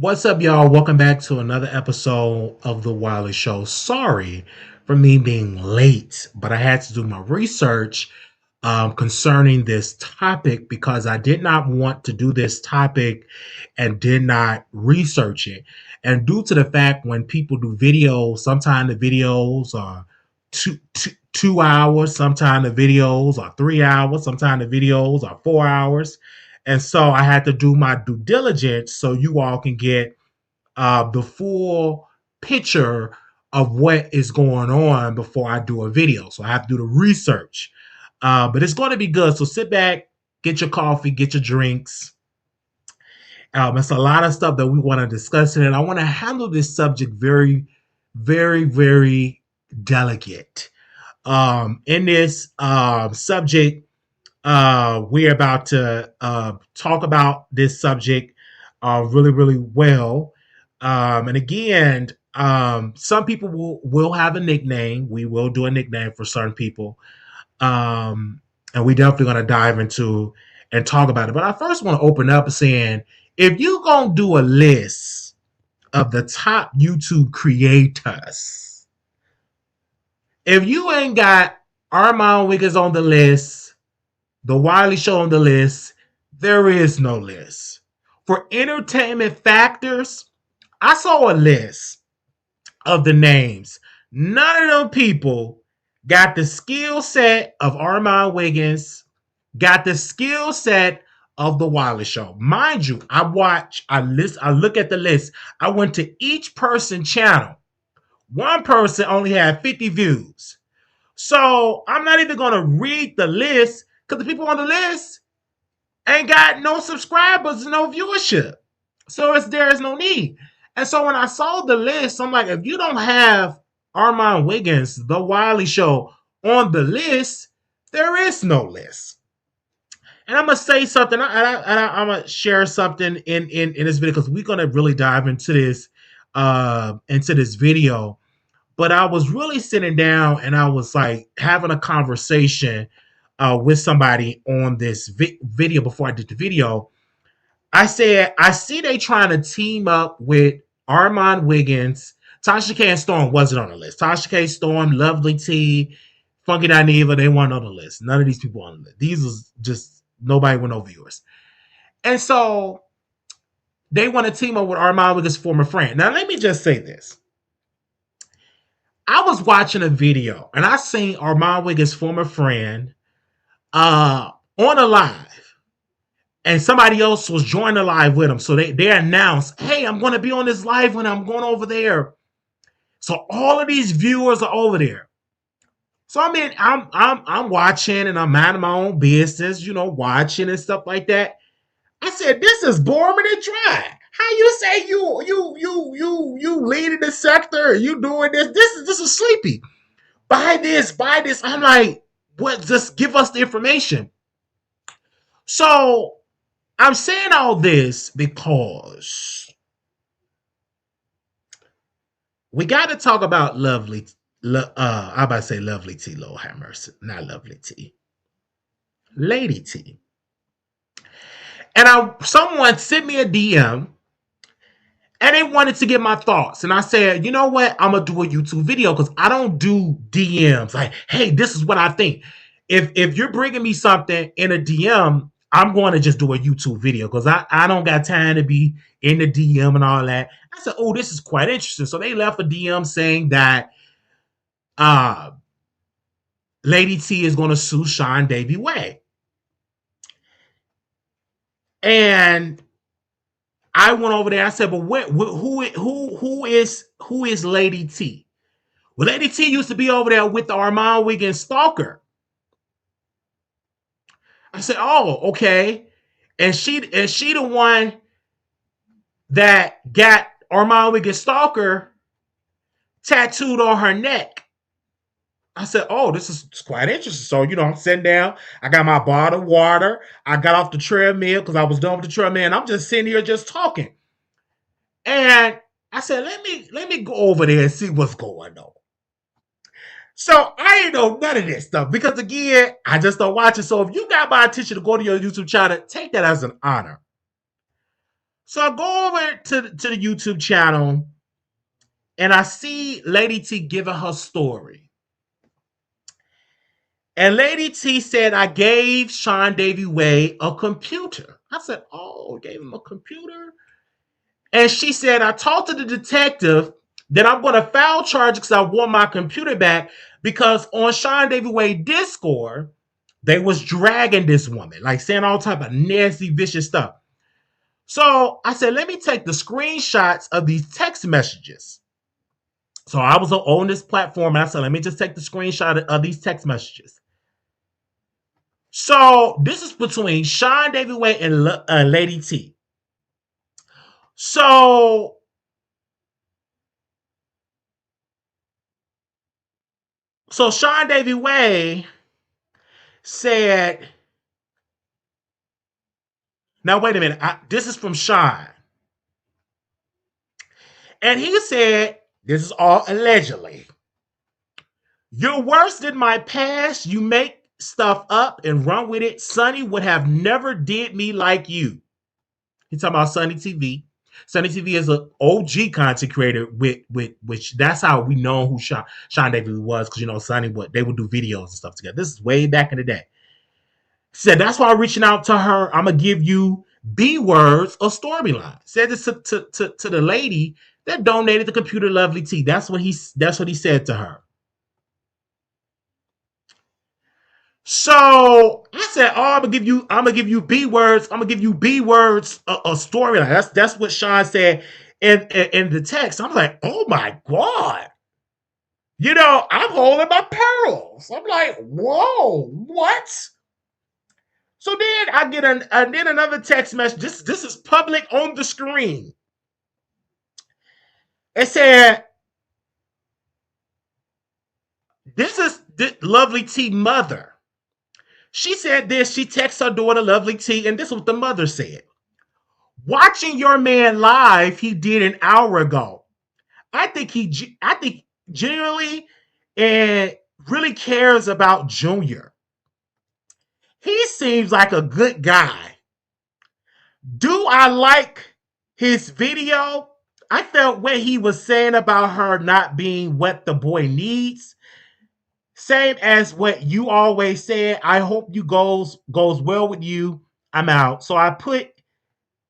What's up, y'all? Welcome back to another episode of The Wiley Show. Sorry for me being late, but I had to do my research concerning this topic because I did not want to do this topic and did not research it. And due to the fact when people do videos, sometimes the videos are 2 hours, sometimes the videos are 3 hours, sometimes the videos are 4 hours. And so I had to do my due diligence so you all can get the full picture of what is going on before I do a video. So I have to do the research. But it's going to be good. So sit back, get your coffee, get your drinks. It's a lot of stuff that we want to discuss, and I want to handle this subject very, very, very delicate. In this subject, we're about to talk about this subject really, really well. And again, some people will have a nickname. We will do a nickname for certain people. And we definitely going to dive into and talk about it. But I first want to open up saying, if you're going to do a list of the top YouTube creators, if you ain't got Armand Wiggins on the list, The Wiley Show on the list, there is no list. For entertainment factors, I saw a list of the names. None of them people got the skill set of Armand Wiggins, got the skill set of The Wiley Show. Mind you, I look at the list. I went to each person's channel. One person only had 50 views. So I'm not even going to read the list because the people on the list ain't got no subscribers, no viewership. So there is no need. And so when I saw the list, I'm like, if you don't have Armand Wiggins, The Wiley Show on the list, there is no list. And I'm going to say something, I'm going to share something in this video because we're going to really dive into this video. But I was really sitting down and I was like having a conversation with somebody on this video before I did the video. I said, I see they trying to team up with Armand Wiggins. Tasha K and Storm wasn't on the list. Tasha K, Storm, Lovely T, Funky Dineva, they weren't on the list. None of these people on the list. These was just nobody with no viewers. And so they want to team up with Armand Wiggins' former friend. Now, let me just say this. I was watching a video and I seen Armand Wiggins' former friend on a live. And somebody else was joining the live with him. So they announced, hey, I'm going to be on this live when I'm going over there. So all of these viewers are over there. So I mean, I'm watching and I'm minding my own business, watching and stuff like that. I said, this is boring and dry. How you say you leading the sector, you doing this? This is sleepy. Buy this. I'm like, what? Just give us the information. So I'm saying all this because we got to talk about Lovely. I'm about to say Lovely T. Lord have mercy, not Lovely T. Lady T. And someone sent me a DM and they wanted to get my thoughts. And I said, you know what? I'm going to do a YouTube video because I don't do DMs. Like, hey, this is what I think. If you're bringing me something in a DM, I'm going to just do a YouTube video because I don't got time to be in the DM and all that. I said, oh, this is quite interesting. So they left a DM saying that Lady T is going to sue SeanDavieWay. And I went over there. I said, but who is Lady T? Well, Lady T used to be over there with the Armand Wiggins stalker. I said, oh, okay. And she the one that got Armand Wiggins stalker tattooed on her neck. I said, oh, this is quite interesting. So, I'm sitting down. I got my bottle of water. I got off the treadmill because I was done with the treadmill. And I'm just sitting here just talking. And I said, let me go over there and see what's going on. So I ain't know none of this stuff because, again, I just don't watch it. So if you got my attention to go to your YouTube channel, take that as an honor. So I go over to the YouTube channel and I see Lady T giving her story. And Lady T said, I gave SeanDavieWay a computer. I said, oh, gave him a computer? And she said, I talked to the detective that I'm going to file charges because I want my computer back because on SeanDavieWay Discord, they was dragging this woman, like saying all type of nasty, vicious stuff. So I said, let me take the screenshots of these text messages. So I was on this platform and I said, let me just take the screenshot of these text messages. So this is between SeanDavieWay and Lady T. So SeanDavieWay said, now wait a minute, this is from Sean. And he said, this is all allegedly. You're worse than my past. You make stuff up and run with it. Sonny would have never did me like you. He's talking about Sunny TV. Sunny TV is an OG content creator with which that's how we know who SeanDavieWay was, because you know Sunny they would do videos and stuff together. This is way back in the day. Said that's why I'm reaching out to her. I'm gonna give you B words or storyline. Said this to the lady that donated the computer, Lovely T. That's what he said to her. So I said, "Oh, I'm gonna give you B words. I'm gonna give you B words a storyline." That's what Sean said in the text. I'm like, "Oh my god!" You know, I'm holding my pearls. I'm like, "Whoa, what?" So then I get another text message. This is public on the screen. It said, "This is Lovely T mother." She said this. She texts her daughter Lovely T, and this is what the mother said. Watching your man live, he did an hour ago. I think genuinely and really cares about Junior. He seems like a good guy. Do I like his video? I felt what he was saying about her not being what the boy needs. Same as what you always said. I hope you goes well with you. I'm out. So I put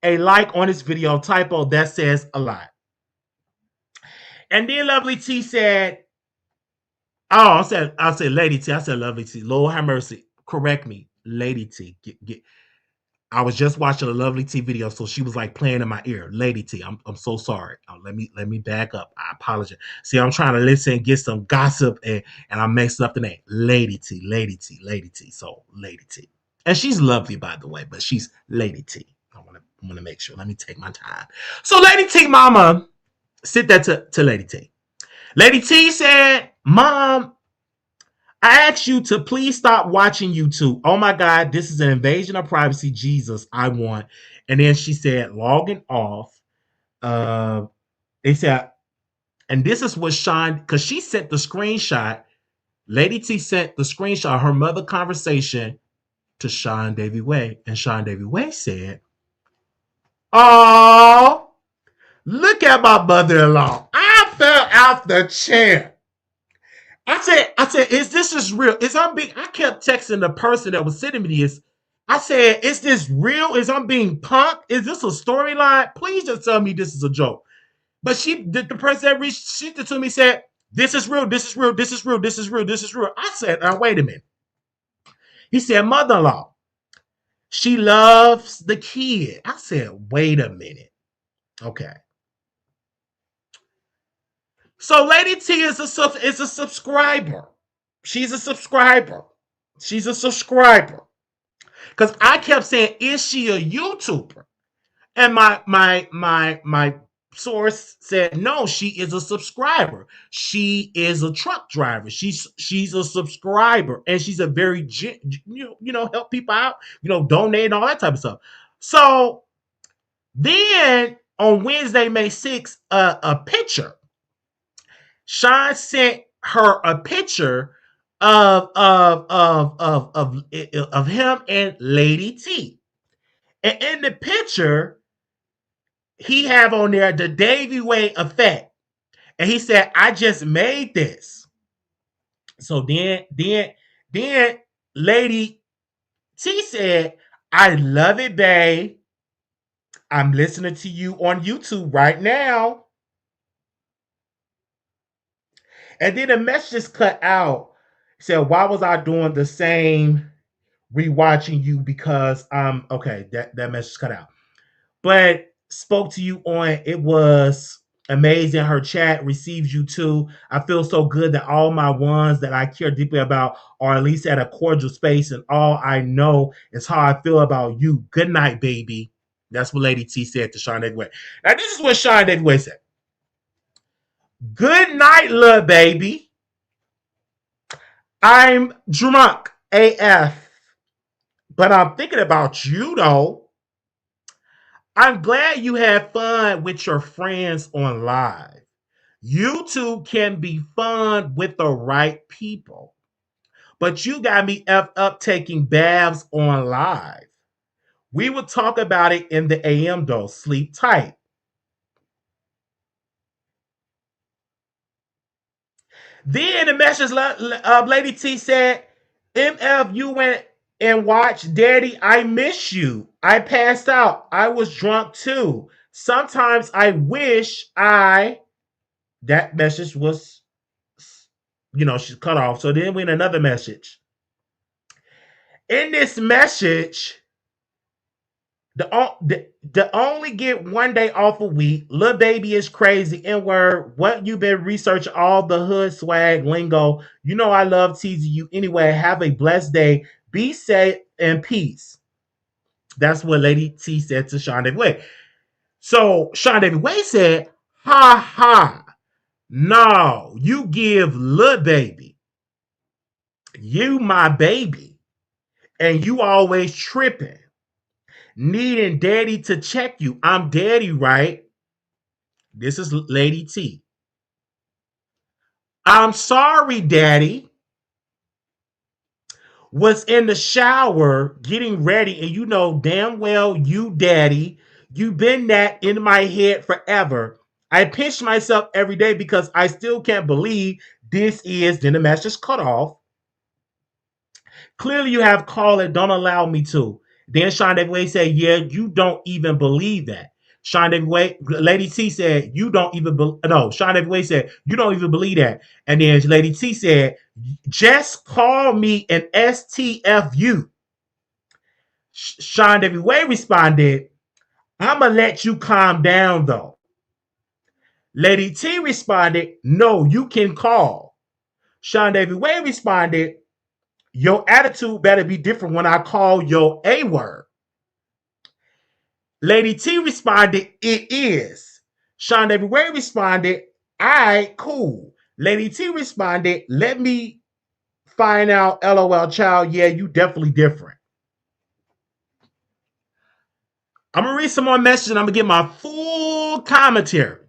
a like on this video typo that says a lot. And then Lovely T said, oh, I said Lady T. I said Lovely T. Lord have mercy. Correct me. Lady T. I was just watching a Lovely T video, so she was like playing in my ear. Lady T, I'm so sorry. Let me back up. I apologize. See, I'm trying to listen and get some gossip, and I messed up the name. Lady T, Lady T, Lady T. So Lady T, and she's lovely by the way, but she's Lady T. I want to make sure. Let me take my time. So Lady T, Mama, sit that to Lady T. Lady T said, Mom, I asked you to please stop watching YouTube. Oh my God, this is an invasion of privacy. Jesus, I want. And then she said, logging off. They said, and this is what Sean, because she sent the screenshot. Lady T sent the screenshot of her mother conversation to SeanDavieWay. And SeanDavieWay said, oh, look at my mother-in-law. I fell out the chair. I said, is this real? Is I'm being? I kept texting the person that was sending me this. I said, is this real? Is I'm being punked? Is this a storyline? Please just tell me this is a joke. But the person that reached it to me said, this is real. This is real. This is real. This is real. This is real. I said, now wait a minute. He said, mother-in-law, she loves the kid. I said, wait a minute. Okay. So Lady T is a subscriber. She's a subscriber. She's a subscriber. Because I kept saying, is she a YouTuber? And my source said, no, she is a subscriber. She is a truck driver. She's a subscriber. And she's a very, help people out, donate and all that type of stuff. So then on Wednesday, May 6th, a picture. Sean sent her a picture of him and Lady T. And in the picture, he have on there the Davy Way effect. And he said, I just made this. So then Lady T said, I love it, babe. I'm listening to you on YouTube right now. And then the message cut out. Said, why was I doing the same rewatching you? Because okay, that message cut out. But spoke to you on it was amazing. Her chat receives you too. I feel so good that all my ones that I care deeply about are at least at a cordial space, and all I know is how I feel about you. Good night, baby. That's what Lady T said to SeanDavieWay. Now, this is what SeanDavieWay said. Good night, little baby. I'm drunk AF, but I'm thinking about you though. I'm glad you had fun with your friends on live. YouTube can be fun with the right people, but you got me effed up taking baths on live. We will talk about it in the AM though. Sleep tight. Then the message Lady T said, MF, you went and watched Daddy, I miss you. I passed out. I was drunk too. Sometimes I wish I. That message was, she's cut off. So then we had another message. In this message, the only get one day off a week. Lil baby is crazy. N-word. What you been researching all the hood swag lingo. You know I love teasing you anyway. Have a blessed day. Be safe and peace. That's what Lady T said to SeanDavieWay. So SeanDavieWay said, ha ha. No, you give Lil baby. You my baby. And you always tripping. Needing daddy to check you. I'm daddy, right? This is Lady T. I'm sorry, daddy. Was in the shower getting ready, and you know damn well you, daddy, you been that in my head forever. I pinch myself every day because I still can't believe this is. Then the message cut off. Clearly, you have called it. Don't allow me to. Then SeanDavieWay said, yeah, you don't even believe that. SeanDavieWay, Lady T said, you don't even no, SeanDavieWay said, you don't even believe that. And then Lady T said, just call me an STFU. SeanDavieWay responded, I'm going to let you calm down though. Lady T responded, no, you can call. SeanDavieWay responded, your attitude better be different when I call your A word. Lady T responded, it is. SeanDavieWay responded, all right, cool. Lady T responded, let me find out, LOL child. Yeah, you definitely different. I'm going to read some more messages and I'm going to get my full commentary.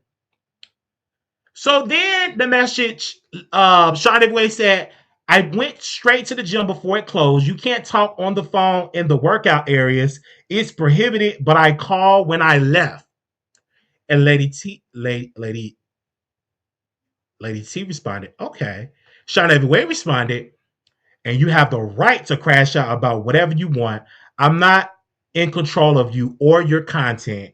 So then the message, SeanDavieWay said, I went straight to the gym before it closed. You can't talk on the phone in the workout areas. It's prohibited, but I called when I left. And Lady T responded, okay. SeanDavieWay responded, and you have the right to crash out about whatever you want. I'm not in control of you or your content.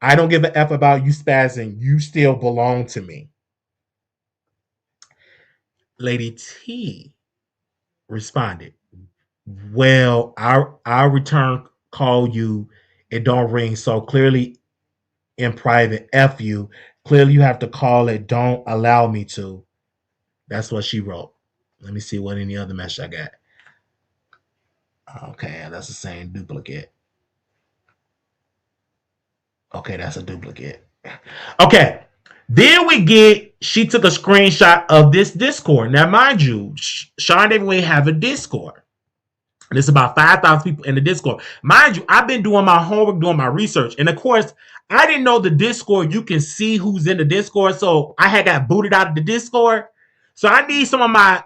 I don't give a F about you spazzing. You still belong to me. Lady T responded, well, our return call you, it don't ring. So clearly in private, F you. Clearly you have to call it, don't allow me to. That's what she wrote. Let me see what any other message I got. Okay, that's the same duplicate. Okay, that's a duplicate. Okay. Then we get, she took a screenshot of this Discord. Now, mind you, SeanDavieWay have a Discord. There's about 5,000 people in the Discord. Mind you, I've been doing my homework, doing my research. And of course, I didn't know the Discord, you can see who's in the Discord. So I had got booted out of the Discord. So I need some of my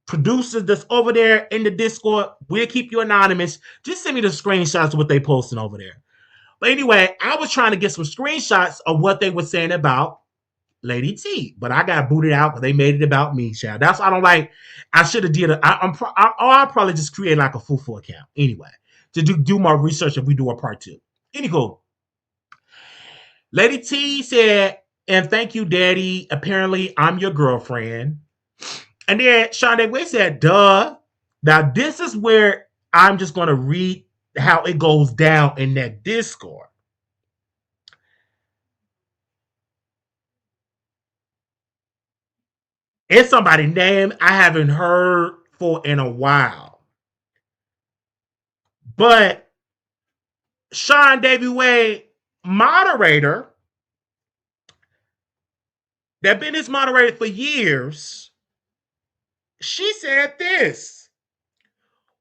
producers that's over there in the Discord. We'll keep you anonymous. Just send me the screenshots of what they posting over there. But anyway, I was trying to get some screenshots of what they were saying about Lady T, but I got booted out because they made it about me, child. That's why I don't like. I should have did it. I'll probably just create like a full account anyway to do my research if we do a part two. Anywho, Lady T said, and thank you, Daddy. Apparently, I'm your girlfriend. And then SeanDavieWay said, duh. Now, this is where I'm just going to read how it goes down in that Discord. It's somebody's name I haven't heard for in a while. But SeanDavieWay, moderator, that been his moderator for years, she said this.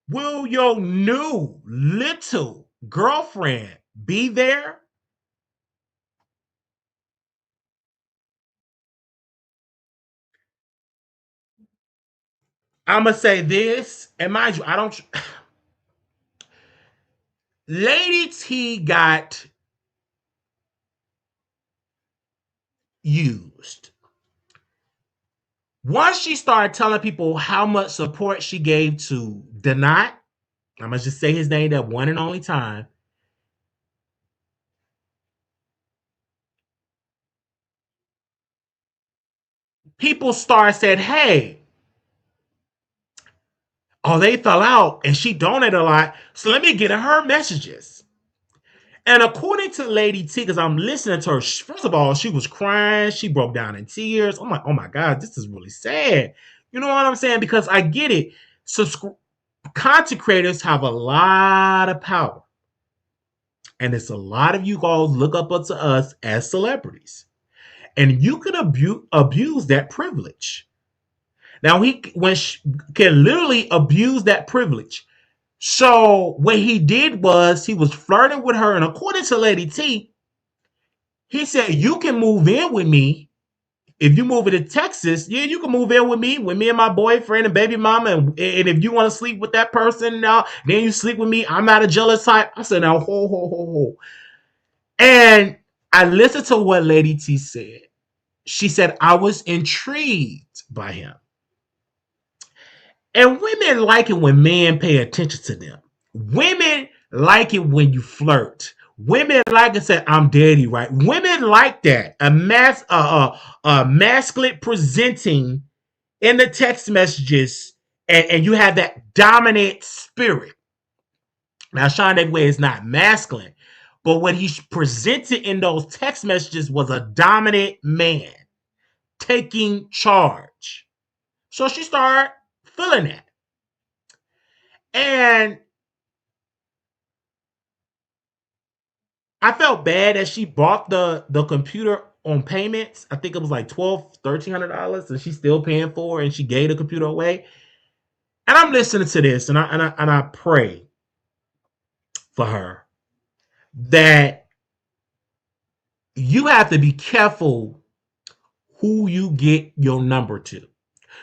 Will your new little girlfriend be there? I'm going to say this, and mind you, I don't. Lady T got used. Once she started telling people how much support she gave to Denot, I'm going to just say his name that one and only time. People started saying, hey, oh, they fell out and she donated a lot. So let me get her messages. And according to Lady T, because I'm listening to her, first of all, she was crying. She broke down in tears. I'm like, oh my God, this is really sad. You know what I'm saying? Because I get it. Content creators have a lot of power. And it's a lot of you guys look up to us as celebrities. And you can abuse that privilege. Now, can literally abuse that privilege. So what he did was he was flirting with her, and according to Lady T, he said, you can move in with me. If you move into Texas, yeah, you can move in with me and my boyfriend and baby mama. And if you want to sleep with that person now, then you sleep with me. I'm not a jealous type. I said, now, ho. And I listened to what Lady T said. She said, I was intrigued by him. And women like it when men pay attention to them. Women like it when you flirt. Women like to say, I'm daddy, right? Women like that. A masculine presenting in the text messages, and you have that dominant spirit. Now, SeanDavieWay is not masculine, but what he presented in those text messages was a dominant man taking charge. So she started feeling that. And I felt bad that she bought the computer on payments. I think it was like $1,200-$1,300, and she's still paying for it, and she gave the computer away. And I'm listening to this, and I pray for her that you have to be careful who you get your number to.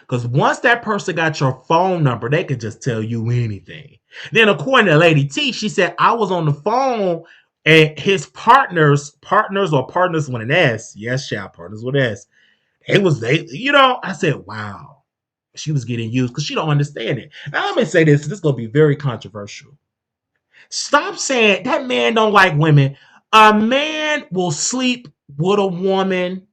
Because once that person got your phone number, they can just tell you anything. Then according to Lady T, she said, I was on the phone and his partners with an S. Yes, child, partners with an S. I said, wow. She was getting used because she don't understand it. Now let me say this is going to be very controversial. Stop saying that man don't like women. A man will sleep with a woman,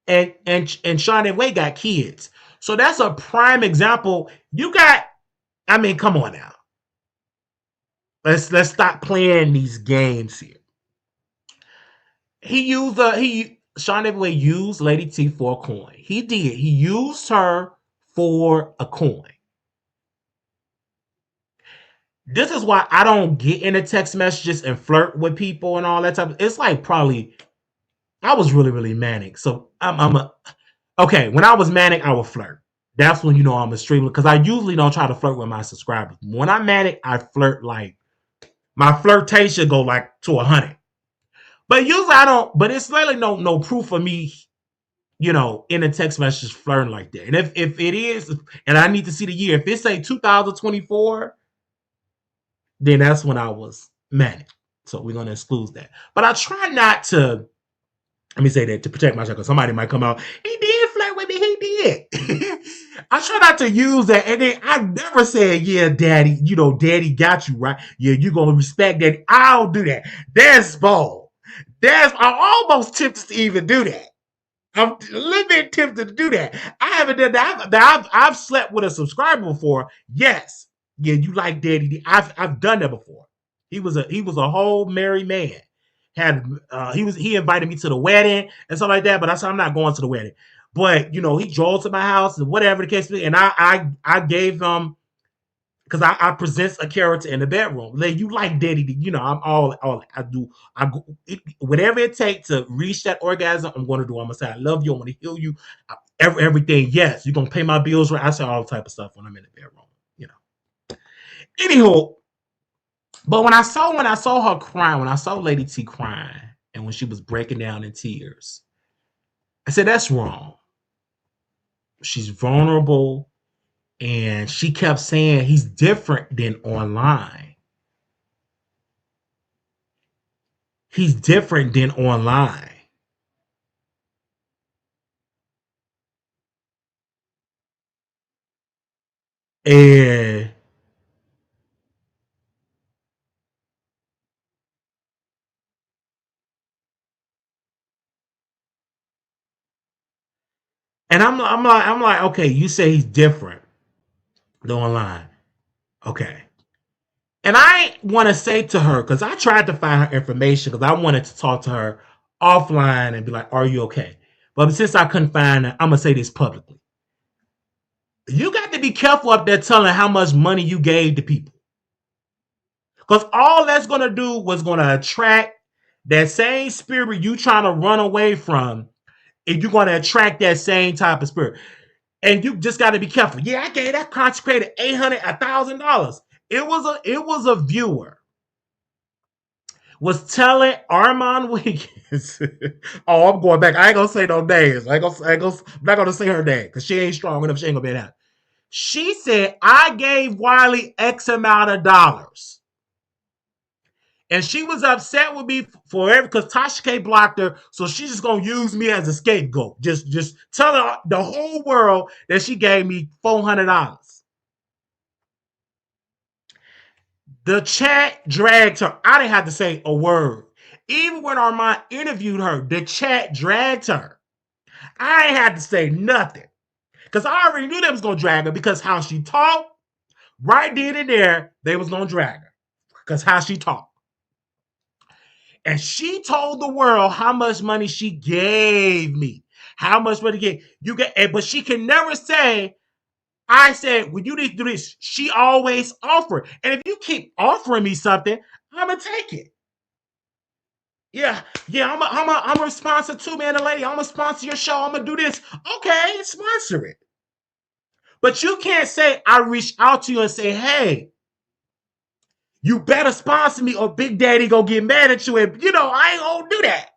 and SeanDavieWay got kids. So that's a prime example. Come on now. Let's stop playing these games here. SeanDavieWay used Lady T for a coin. He did. He used her for a coin. This is why I don't get into text messages and flirt with people and all that type. It's like probably I was really, really manic. So okay. When I was manic, I would flirt. That's when I'm a streamer because I usually don't try to flirt with my subscribers. When I'm manic, I flirt like my flirtation go like to 100. But usually I don't. But it's really no proof of me, in a text message flirting like that. And if it is, and I need to see the year. If it say 2024, then that's when I was manic. So we're gonna exclude that. But I try not to. Let me say that to protect myself because somebody might come out. He did flirt with me. He did. I try not to use that, and then I never said, "Yeah, daddy, daddy got you right. Yeah, you gonna respect daddy." I don't do that. That's bold. I'm almost tempted to even do that. I'm a little bit tempted to do that. I haven't done that. I've slept with a subscriber before. Yes. Yeah, you like daddy. I've done that before. He was a whole married man. He invited me to the wedding and stuff like that, but I said I'm not going to the wedding. But he drove to my house and whatever the case may be, and I gave him because I presents a character in the bedroom. Like you like daddy, I'm all I do. Whatever it takes to reach that orgasm, I'm going to do. I'm gonna say I love you. I'm gonna heal you. Everything. Yes, you're gonna pay my bills. Right? I say all type of stuff when I'm in the bedroom. You know. Anywho, but when I saw her crying, when I saw Lady T crying, and when she was breaking down in tears, I said that's wrong. She's vulnerable, and she kept saying he's different than online. He's different than online. And I'm like, okay, you say he's different than online. Okay. And I want to say to her, because I tried to find her information because I wanted to talk to her offline and be like, are you okay? But since I couldn't find her, I'm gonna say this publicly. You got to be careful up there telling how much money you gave to people. Because all that's gonna do was gonna attract that same spirit you trying to run away from, and you're gonna attract that same type of spirit. And you just got to be careful. Yeah, I gave that consecrated $800, $1,000. It was a viewer was telling Armand Wiggins. Oh, I'm going back. I ain't gonna say no names. I'm not gonna say her name because she ain't strong enough. She ain't gonna be that. She said I gave Wiley X amount of dollars. And she was upset with me forever because Tasha K blocked her, so she's just gonna use me as a scapegoat. Just tell her the whole world that she gave me $400. The chat dragged her. I didn't have to say a word. Even when Armand interviewed her, the chat dragged her. I ain't had to say nothing because I already knew they was gonna drag her because how she talked. Right then and there, they was gonna drag her because how she talked. And she told the world how much money she gave me. How much money you get, but she can never say, I said, well, you need to do this. She always offered. And if you keep offering me something, I'm gonna take it. Yeah, yeah, I'm a sponsor too, man. The lady, I'm gonna sponsor your show. I'm gonna do this. Okay, sponsor it. But you can't say I reached out to you and say, hey, you better sponsor me or Big Daddy gonna get mad at you. And I ain't gonna do that.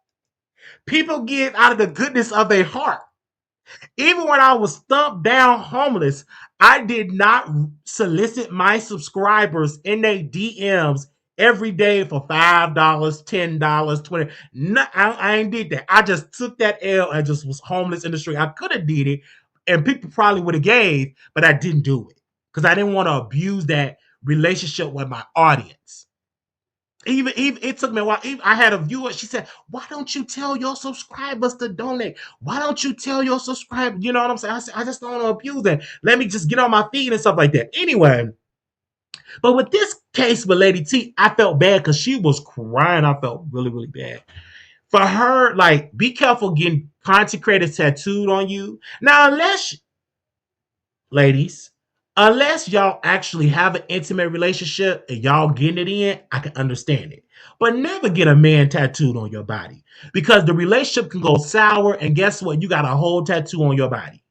People give out of the goodness of their heart. Even when I was thumped down homeless, I did not solicit my subscribers in their DMs every day for $5, $10, 20. No, I ain't did that. I just took that L and just was homeless in the street. I could have did it, and people probably would have gave, but I didn't do it because I didn't want to abuse that relationship with my audience. Even it took me a while. I had a viewer. She said, "Why don't you tell your subscribers to donate? Why don't you tell your subscribers?" You know what I'm saying? I said, "I just don't want to abuse that. Let me just get on my feet and stuff like that." Anyway, but with this case with Lady T, I felt bad because she was crying. I felt really, really bad for her. Like, be careful getting content creators tattooed on you. Now, ladies, unless y'all actually have an intimate relationship and y'all getting it in, I can understand it. But never get a man tattooed on your body because the relationship can go sour. And guess what? You got a whole tattoo on your body.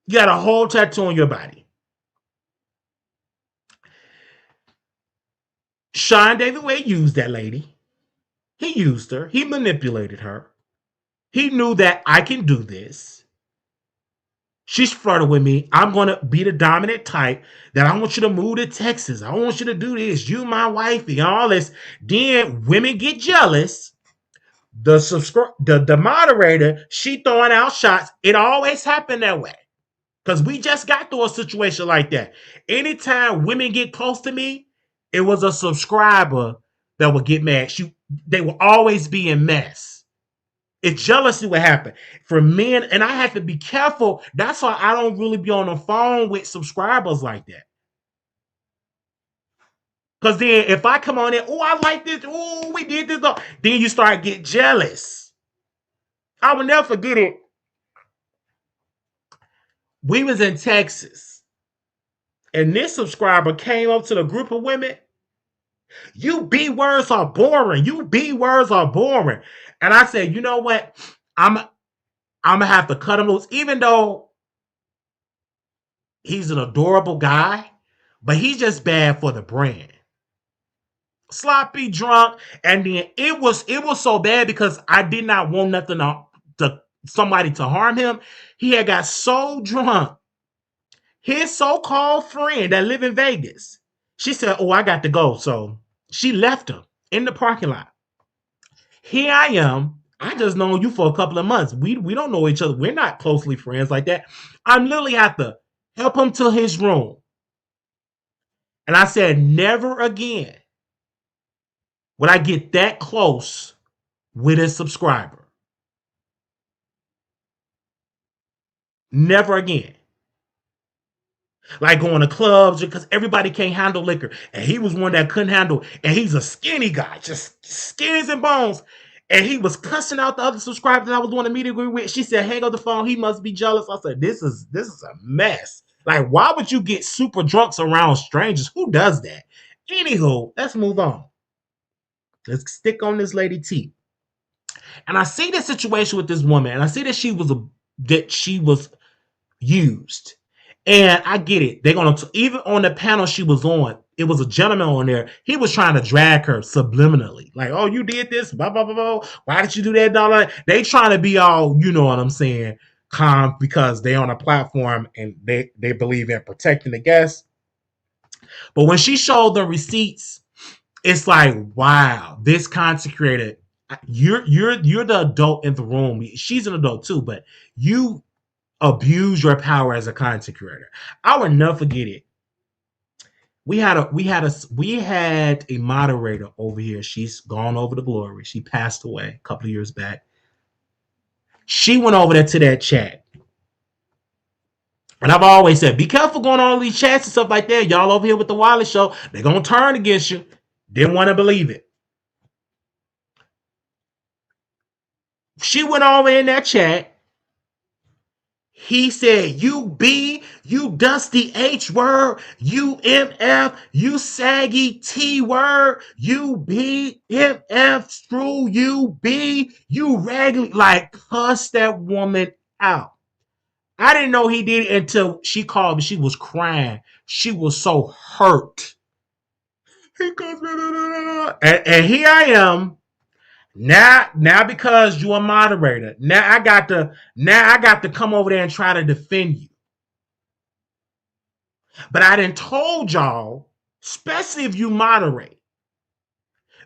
You got a whole tattoo on your body. SeanDavieWay used that lady. He used her. He manipulated her. He knew that I can do this. She's flirting with me. I'm going to be the dominant type that I want you to move to Texas. I want you to do this. You, my wifey, all this. Then women get jealous. The moderator, she throwing out shots. It always happened that way. Because we just got through a situation like that. Anytime women get close to me, it was a subscriber that would get mad. They will always be in mess. It's jealousy what happened for men, and I have to be careful. That's why I don't really be on the phone with subscribers like that. Because then if I come on in, oh, I like this, oh, we did this, then you start getting jealous. I will never forget it. We was in Texas, and this subscriber came up to the group of women. You B words are boring. You B words are boring. And I said, you know what? I'm gonna have to cut him loose, even though he's an adorable guy, but he's just bad for the brand. Sloppy, drunk, and then it was so bad because I did not want nothing to somebody to harm him. He had got so drunk. His so-called friend that live in Vegas, she said, "Oh, I got to go." So she left him in the parking lot. Here I am. I just known you for a couple of months. We don't know each other. We're not closely friends like that. I'm literally have to help him to his room. And I said, never again would I get that close with a subscriber. Never again. Like going to clubs because everybody can't handle liquor. And he was one that couldn't handle. And he's a skinny guy, just skins and bones. And he was cussing out the other subscribers that I was doing a meeting with. She said, hang up the phone. He must be jealous. I said, this is a mess. Like, why would you get super drunks around strangers? Who does that? Anywho, let's move on. Let's stick on this lady T. And I see this situation with this woman, and I see that she was used. And I get it. They're gonna even on the panel she was on, it was a gentleman on there. He was trying to drag her subliminally, like, "Oh, you did this, blah blah blah blah. Why did you do that?" Blah, blah. They trying to be all, you know what I'm saying, calm because they on a platform and they believe in protecting the guests. But when she showed the receipts, it's like, wow, this content creator, you're the adult in the room. She's an adult too, but you abuse your power as a content creator. I will never forget it. We had a moderator over here. She's gone over to glory. She passed away a couple of years back. She went over there to that chat. And I've always said, be careful going on all these chats and stuff like that. Y'all over here with the Wiley Show, they're going to turn against you. Didn't want to believe it. She went over in that chat. He said, you B, you dusty H word, you MF, you saggy T word, you B, MF, screw you B, you raggedy, like cuss that woman out. I didn't know he did it until she called me. She was crying. She was so hurt. He goes, and here I am. Now because you're a moderator, now I got to come over there and try to defend you. But I done told y'all, especially if you moderate,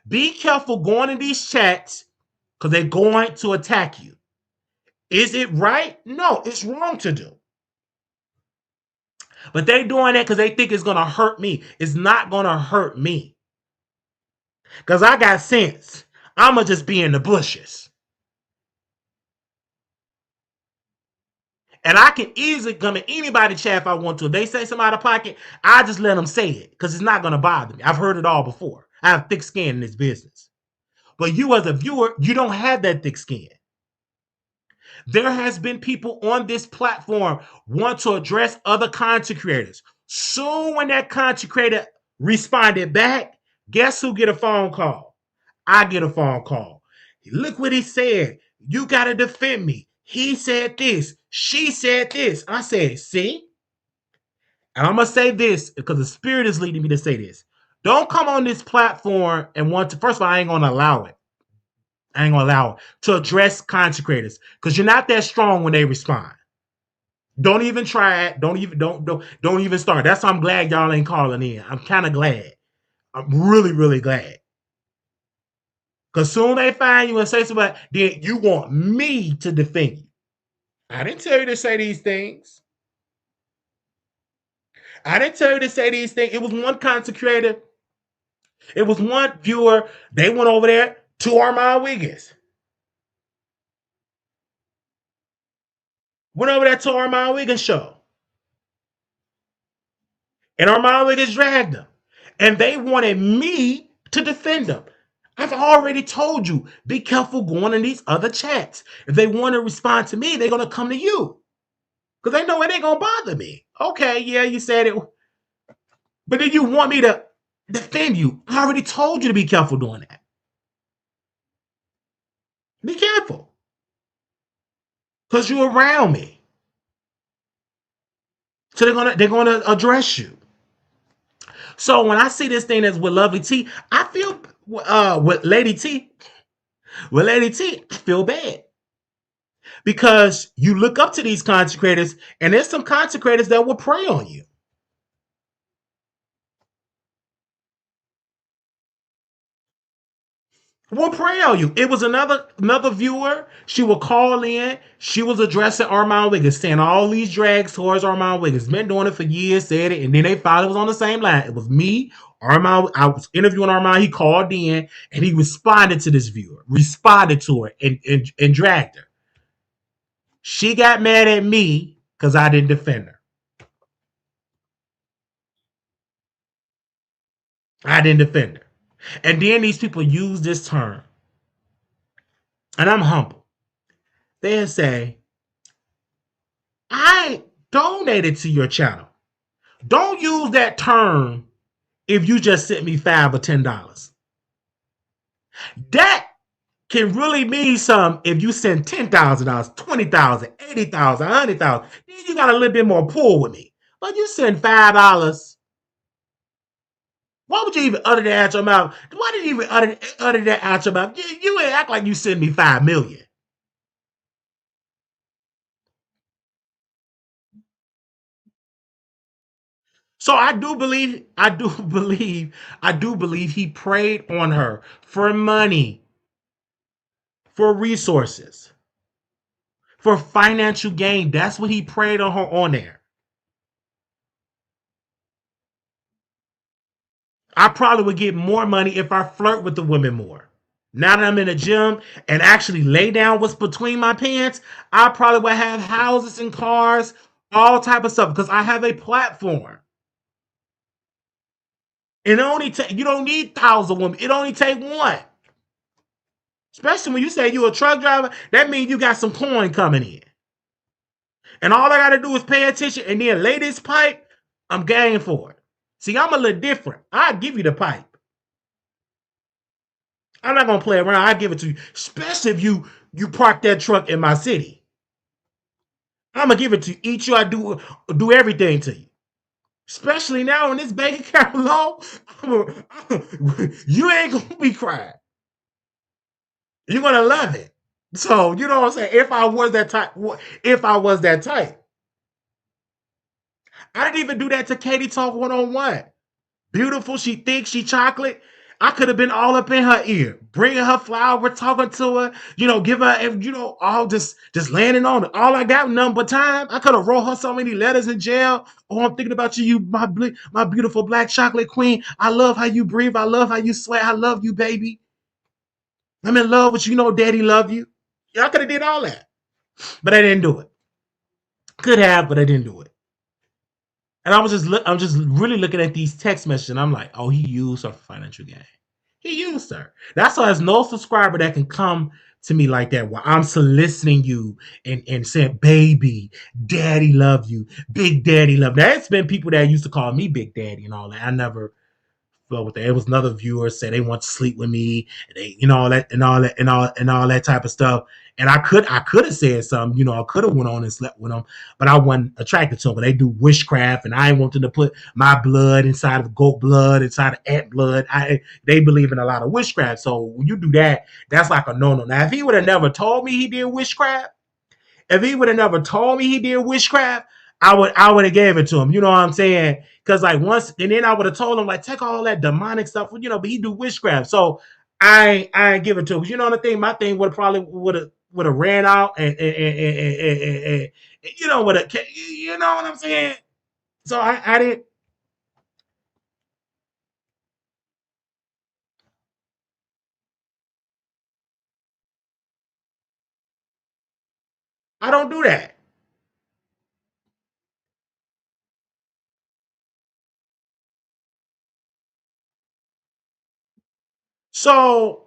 be careful going in these chats because they're going to attack you. Is it right? No, it's wrong to do. But they doing that because they think it's going to hurt me. It's not going to hurt me. Because I got sense. I'm going to just be in the bushes. And I can easily come in anybody's chat if I want to. If they say something out of pocket, I just let them say it because it's not going to bother me. I've heard it all before. I have thick skin in this business. But you as a viewer, you don't have that thick skin. There has been people on this platform want to address other content creators. Soon when that content creator responded back, guess who get a phone call? I get a phone call. Look what he said. You got to defend me. He said this. She said this. I said, see? And I'm going to say this because the spirit is leading me to say this. Don't come on this platform and want to, first of all, I ain't going to allow it. I ain't going to allow it to address content creators because you're not that strong when they respond. Don't even try it. Don't even start. That's why I'm glad y'all ain't calling in. I'm kind of glad. I'm really, really glad. Because soon they find you and say something, then you want me to defend you. I didn't tell you to say these things. I didn't tell you to say these things. It was one content creator. It was one viewer. They went over there to Armand Wiggins. Went over there to Armand Wiggins' show. And Armand Wiggins dragged them. And they wanted me to defend them. I've already told you, be careful going in these other chats. If they want to respond to me, they're going to come to you. Because they know it ain't going to bother me. Okay, yeah, you said it. But then you want me to defend you. I already told you to be careful doing that. Be careful. Because you're around me. So they're gonna address you. So when I see this thing that's with Lovely T, I feel with Lady T, I feel bad. Because you look up to these content creators, and there's some content creators that will prey on you. Will prey on you. It was another viewer. She would call in. She was addressing Armand Wiggins, saying all these drags towards Armand Wiggins. Been doing it for years, said it, and then they finally was on the same line. It was me, Armand. I was interviewing Armand. He called in and he responded to this viewer, responded to her, and dragged her. She got mad at me because I didn't defend her. I didn't defend her. And then these people use this term. And I'm humble. They'll say, I donated to your channel. Don't use that term if you just sent me $5 or $10. That can really mean something if you send $10,000, $20,000, $80,000, $100,000. Then you got a little bit more pull with me. But you send $5. Why would you even utter that out your mouth? Why did you even utter that out your mouth? You ain't act like you send me $5 million. So I do believe he preyed on her for money, for resources, for financial gain. That's what he preyed on her on there. I probably would get more money if I flirt with the women more. Now that I'm in the gym and actually lay down what's between my pants, I probably would have houses and cars, all type of stuff, because I have a platform. And you don't need thousands of women. It only take one. Especially when you say you're a truck driver, that means you got some coin coming in. And all I gotta do is pay attention and then lay this pipe, I'm game for it. See, I'm a little different. I give you the pipe. I'm not gonna play around. I give it to you, especially if you park that truck in my city. I'm gonna give it to you. Eat you. I do everything to you. Especially now in this bank account low, you ain't gonna be crying. You're gonna love it. So you know what I'm saying. If I was that type, I didn't even do that to Katie Talk 101. Beautiful. She thinks she chocolate. I could have been all up in her ear, bringing her flower, talking to her, give her, all just landing on it. All I got, nothing but time. I could have wrote her so many letters in jail. Oh, I'm thinking about you, my beautiful black chocolate queen. I love how you breathe. I love how you sweat. I love you, baby. I'm in love with you. Daddy love you. Yeah, I could have did all that, but I didn't do it. Could have, but I didn't do it. And I'm just really looking at these text messages, and I'm like, oh, he used her for financial gain. He used her. That's why there's no subscriber that can come to me like that while I'm soliciting you and saying, baby, daddy love you, big daddy love you. Now, it's been people that used to call me big daddy and all that. I never felt with that. It was another viewer said they want to sleep with me, and they, all that type of stuff. And I could have said something, I could have went on and slept with them, but I wasn't attracted to them. But they do witchcraft, and I ain't wanted to put my blood inside of goat blood, inside of ant blood. They believe in a lot of witchcraft. So when you do that, that's like a no-no. Now, if he would have never told me he did witchcraft, If he would have never told me he did witchcraft, I would have gave it to him. You know what I'm saying? Because like once, and then I would have told him like take all that demonic stuff, but he do witchcraft. So I ain't give it to him. You know the thing, my thing would have ran out and would have, you know what I'm saying? So I didn't. I don't do that. So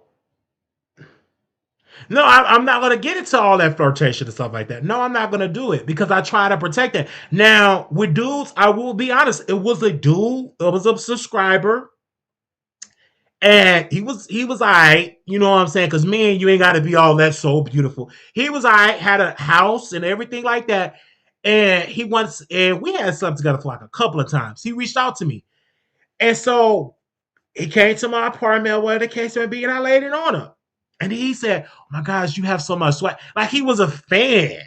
no, I'm not gonna get into all that flirtation and stuff like that. No, I'm not gonna do it because I try to protect it. Now with dudes, I will be honest. It was a dude. It was a subscriber, and he was alright. You know what I'm saying? Because man, you ain't got to be all that so beautiful. He was alright. Had a house and everything like that. And we had something together for like a couple of times. He reached out to me, and so he came to my apartment, or whatever the case may be, and I laid it on him. And he said, "Oh my gosh, you have so much sweat." Like he was a fan.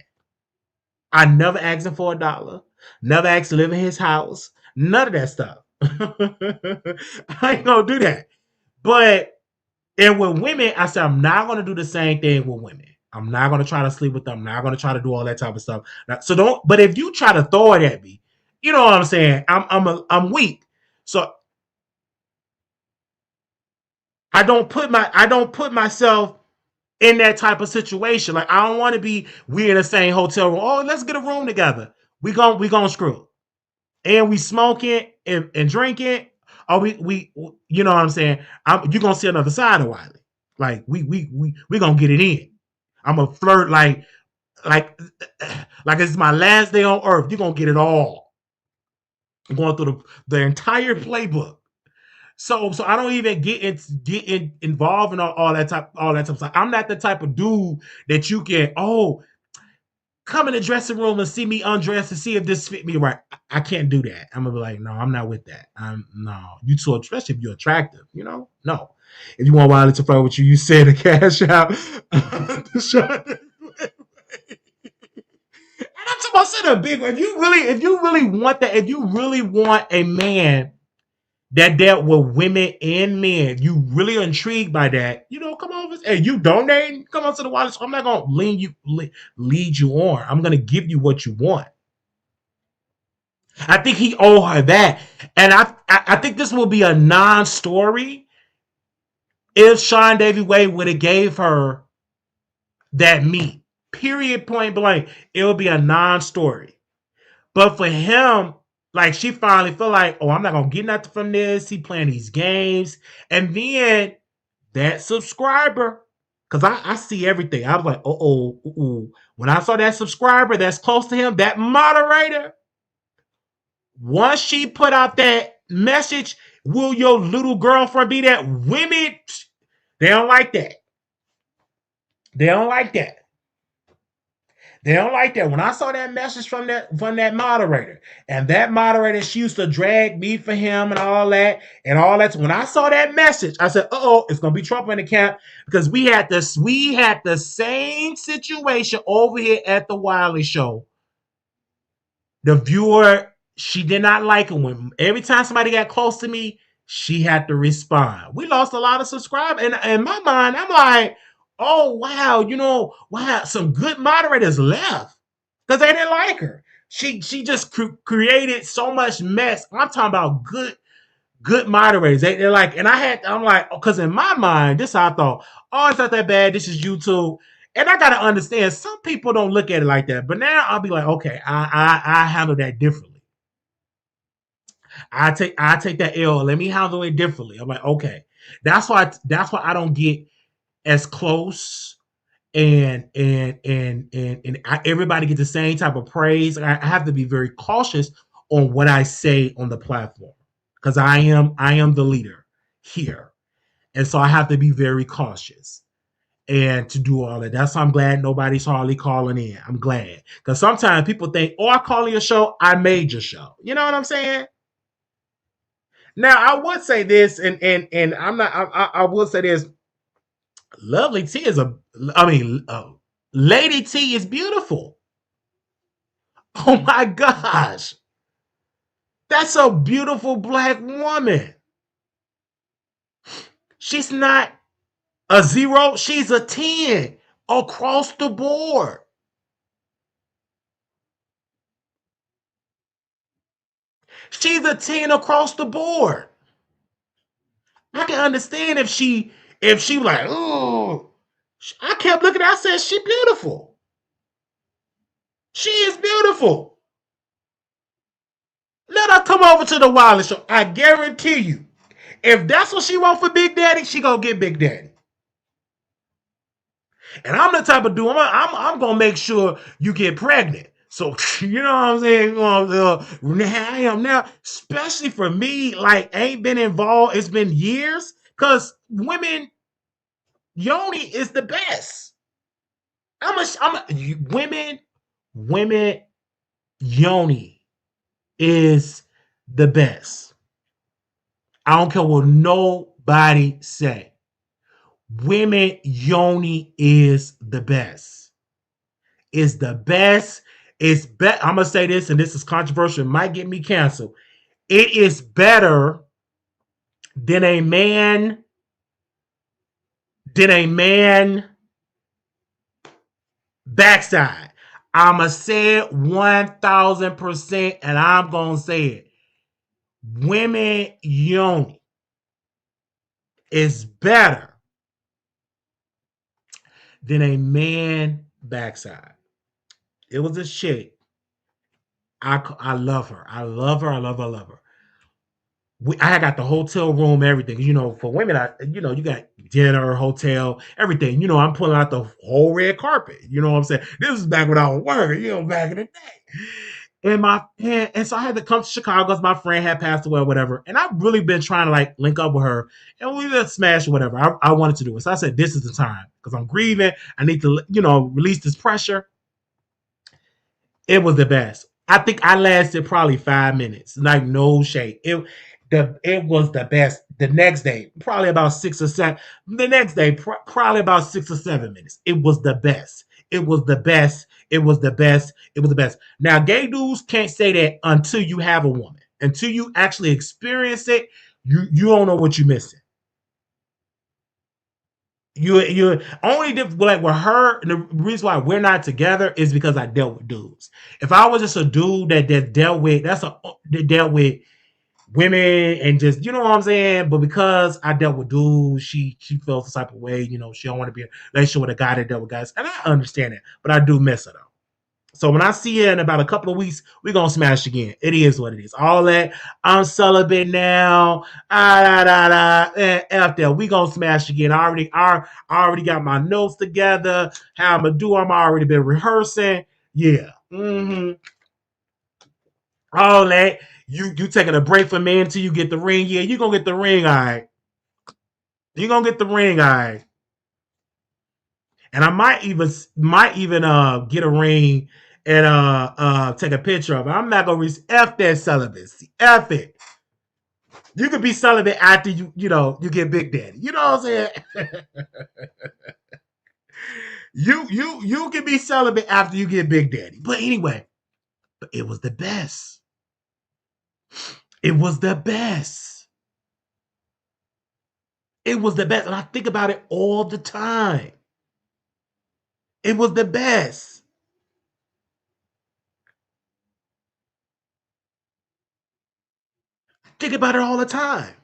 I never asked him for a dollar. Never asked to live in his house. None of that stuff. I ain't gonna do that. But and with women, I said I'm not gonna do the same thing with women. I'm not gonna try to sleep with them. I'm not gonna try to do all that type of stuff. So don't. But if you try to throw it at me, you know what I'm saying? I'm weak. So I don't put myself in that type of situation. Like I don't want to be we in the same hotel room. Oh, let's get a room together. We gonna screw. And we smoking and drinking. Or we you know what I'm saying? You gonna see another side of Wiley. Like we gonna get it in. I'm a flirt like like it's my last day on earth. You're gonna get it all. I'm going through the entire playbook. So I don't even involved in all that type of stuff. I'm not the type of dude that you can come in the dressing room and see me undressed and see if this fit me right. I can't do that. I'm gonna be like, no, I'm not with that. I'm no, you too, especially if you're attractive, No. If you want Wiley to flirt with you, you say the cash out. And I'm talking about send a big one. If you really want that, if you really want a man that dealt with women and men, you really intrigued by that, come over. Hey, you donate, come on to the wallet. So I'm not gonna lead you on. I'm gonna give you what you want. I think he owed her that, and I think this will be a non-story if SeanDavieWay would have gave her that meat. Period. Point blank. It would be a non-story. But for him, like she finally felt like, oh, I'm not gonna get nothing from this. He playing these games, and then that subscriber, because I see everything. I was like, when I saw that subscriber that's close to him, that moderator, once she put out that message, will your little girlfriend be that? Women, they don't like that. They don't like that. They don't like that. When I saw that message from that moderator, and that moderator, she used to drag me for him and all that and all that. When I saw that message, I said, it's gonna be trouble in the camp because we had the same situation over here at the Wiley show. The viewer, she did not like it when every time somebody got close to me, she had to respond. We lost a lot of subscribers. And in my mind, I'm like, oh wow, wow, some good moderators left because they didn't like her. She just created so much mess. I'm talking about good moderators. They're like, and I'm like, because in my mind, this how I thought, oh, it's not that bad. This is YouTube. And I gotta understand, some people don't look at it like that. But now I'll be like, okay, I handle that differently. I take that L. Let me handle it differently. I'm like, okay. That's why I don't get as close and everybody get the same type of praise. I have to be very cautious on what I say on the platform because I am the leader here, and so I have to be very cautious and to do all that. That's why I'm glad nobody's hardly calling in. I'm glad because sometimes people think, "Oh, I call your show. I made your show." You know what I'm saying? Now I would say this, and I'm not. I will say this. Lovely T is Lady T is beautiful. Oh my gosh. That's a beautiful black woman. She's not a zero, she's a 10 across the board. She's a 10 across the board. I can understand if she like, oh, I kept looking at her, I said, she beautiful. She is beautiful. Let her come over to the Wiley show. I guarantee you, if that's what she want for Big Daddy, she gonna get Big Daddy. And I'm the type of dude, I'm gonna make sure you get pregnant. So you know what I'm saying? I am now, especially for me, like ain't been involved. It's been years because women yoni is the best. Women, women yoni is the best. I don't care what nobody say. Women yoni is the best. Is the best. I'm gonna say this, and this is controversial. It might get me canceled. It is better than a man. Than a man backside. I'ma say it 1,000%, and I'm gonna say it. Women yoni is better than a man backside. It was a chick. I love her. I love her. I love her. I love her. I got the hotel room, everything. You know, for women, you got dinner, hotel, everything. You know, I'm pulling out the whole red carpet. You know what I'm saying? This is back when I was working, back in the day. And so I had to come to Chicago because my friend had passed away or whatever. And I've really been trying to like link up with her and we just smash or whatever. I wanted to do it. So I said, this is the time because I'm grieving. I need to, release this pressure. It was the best. I think I lasted probably 5 minutes. Like no shade. It was the best. The next day, probably about 6 or 7. The next day, probably about 6 or 7 minutes. It was the best. It was the best. It was the best. It was the best. Now, gay dudes can't say that until you have a woman. Until you actually experience it, you don't know what you're missing. You only like with her. And the reason why we're not together is because I dealt with dudes. If I was just a dude that dealt with women and just what I'm saying. But because I dealt with dudes, she felt the type of way. She don't want to be in a relationship with a guy that dealt with guys, and I understand it. But I do miss her though. So when I see her in about a couple of weeks, we're gonna smash again. It is what it is. All that I'm celibate now. After we gonna smash again. I already got my notes together. How I'm gonna do them. I already been rehearsing. Yeah. All that. You taking a break from me until you get the ring. Yeah, you gonna get the ring, all right. You gonna get the ring, all right. And I might even get a ring and take a picture of it. I'm not gonna F that celibacy. F it. You could be celibate after you get Big Daddy. You know what I'm saying? you can be celibate after you get Big Daddy. But anyway, it was the best. It was the best. It was the best. And I think about it all the time. It was the best. Think about it all the time.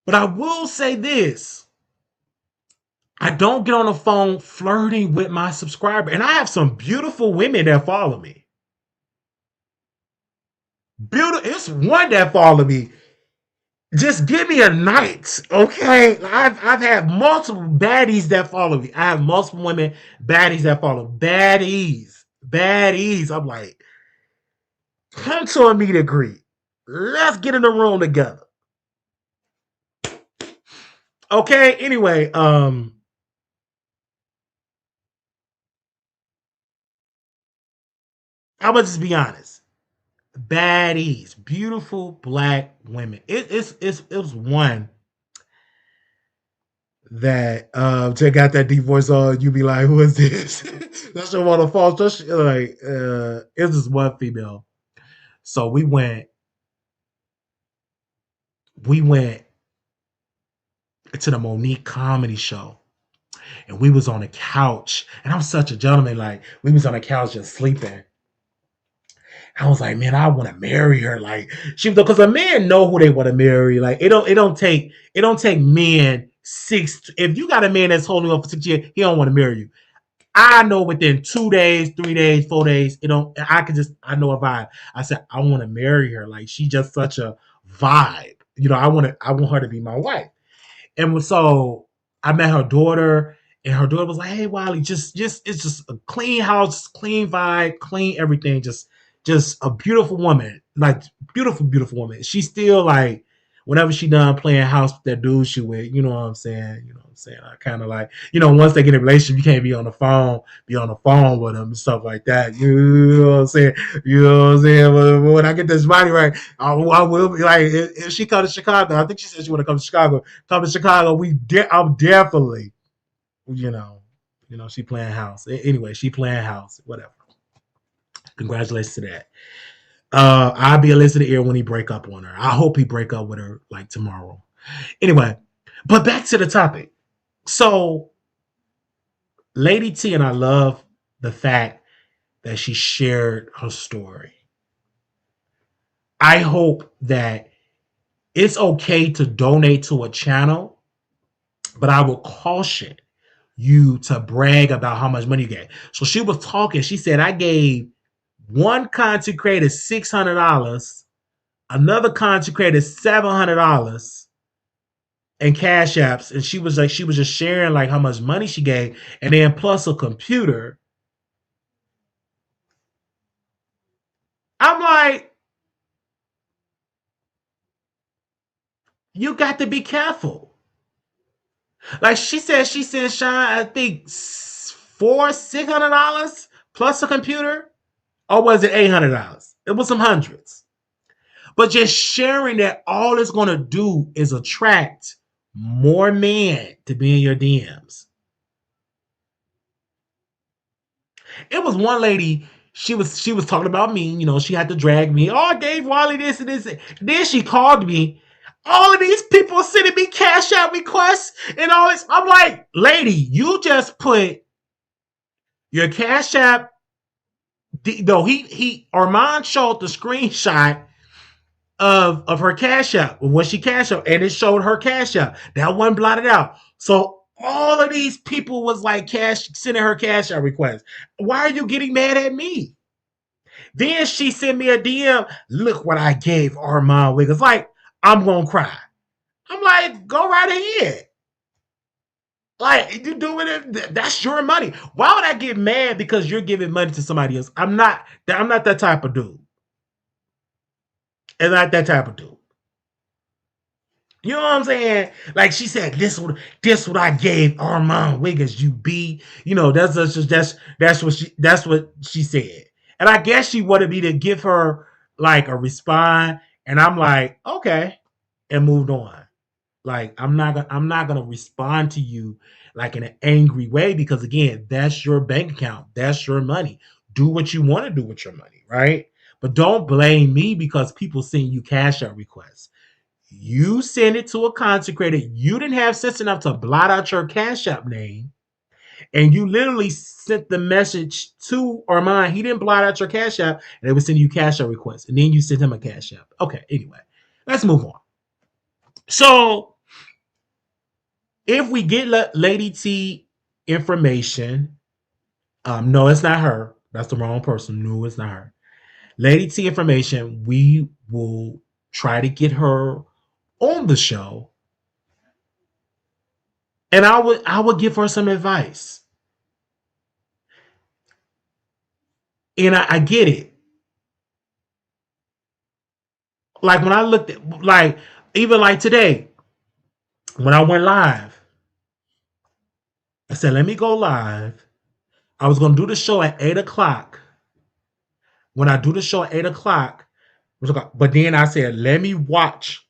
But I will say this. I don't get on the phone flirting with my subscriber. And I have some beautiful women that follow me. Beautiful. It's one that follow me. Just give me a night, okay? I've had multiple baddies that follow me. I have multiple women baddies that follow. Baddies. I'm like, come to a meet and greet. Let's get in the room together. Okay. Anyway, I'm gonna just be honest. Baddies, beautiful black women. It was one. that check out that deep voice on. You be like, who is this? That's your one of false. Just like it's this one female. So we went to the Monique comedy show, and we was on the couch, and I'm such a gentleman. Like we was on the couch just sleeping. I was like, man, I want to marry her. Like she was because a man know who they want to marry. Like it don't take men six. If you got a man that's holding up for 6 years, he don't want to marry you. I know within 2 days, 3 days, 4 days, I know a vibe. I said, I want to marry her. Like she just such a vibe. I want her to be my wife. And so I met her daughter, and her daughter was like, "Hey, Wiley, just it's just a clean house, clean vibe, clean everything. Just a beautiful woman, like beautiful, beautiful woman. She's still like, whenever she done playing house with that dude she with, you know what I'm saying? You know what I'm saying? I kind of like, once they get in a relationship, you can't be on the phone with them and stuff like that. You know what I'm saying? You know what I'm saying? But when I get this body right, I will be like, if she come to Chicago, I think she said she want to come to Chicago. Come to Chicago, I'm definitely, you know, she playing house. Anyway, she playing house, whatever. Congratulations to that. I'll be a listening ear when he break up on her. I hope he break up with her like tomorrow. Anyway, but back to the topic. So, Lady T, and I love the fact that she shared her story. I hope that it's okay to donate to a channel, but I will caution you to brag about how much money you get. So she was talking. She said, I gave one content creator $600, another content creator $700 and cash apps. And she was just sharing like how much money she gave, and then plus a computer. I'm like, you got to be careful. Like she said, she sent Sean, I think $600 plus a computer, or was it $800? It was some hundreds. But just sharing that, all it's going to do is attract more men to be in your DMs. It was one lady. She was talking about me. She had to drag me. Oh, I gave Wally this and this. Then she called me. All of these people sending me cash out requests and all this. I'm like, lady, you just put your cash app. No, he Armand showed the screenshot of her cash app when she cash out, and it showed her cash app. That one blotted out. So all of these people was like sending her cash out requests. Why are you getting mad at me? Then she sent me a DM. Look what I gave Armand Wiggins. Like, I'm gonna cry. I'm like, go right ahead. Like, you doing it, that's your money. Why would I get mad because you're giving money to somebody else? I'm not that type of dude. I'm not that type of dude. You know what I'm saying? Like she said, this what I gave Armand Wiggins. You be, that's what she said. And I guess she wanted me to give her like a response, and I'm like, okay, and moved on. Like I'm not gonna respond to you like in an angry way, because again, that's your bank account, that's your money. Do what you want to do with your money, right? But don't blame me because people send you cash out requests. You send it to a consecrated. You didn't have sense enough to blot out your Cash App name, and you literally sent the message to Armand. He didn't blot out your Cash App, and they would send you Cash App requests, and then you sent him a Cash App. Okay, anyway, let's move on. So, if we get Lady T information, no, it's not her. That's the wrong person. No, it's not her. Lady T information, we will try to get her on the show, and I would give her some advice. And I get it. Like when I looked at, like, even like today, when I went live, I said, let me go live. I was gonna do the show at 8 o'clock. When I do the show at 8 o'clock, but then I said, let me watch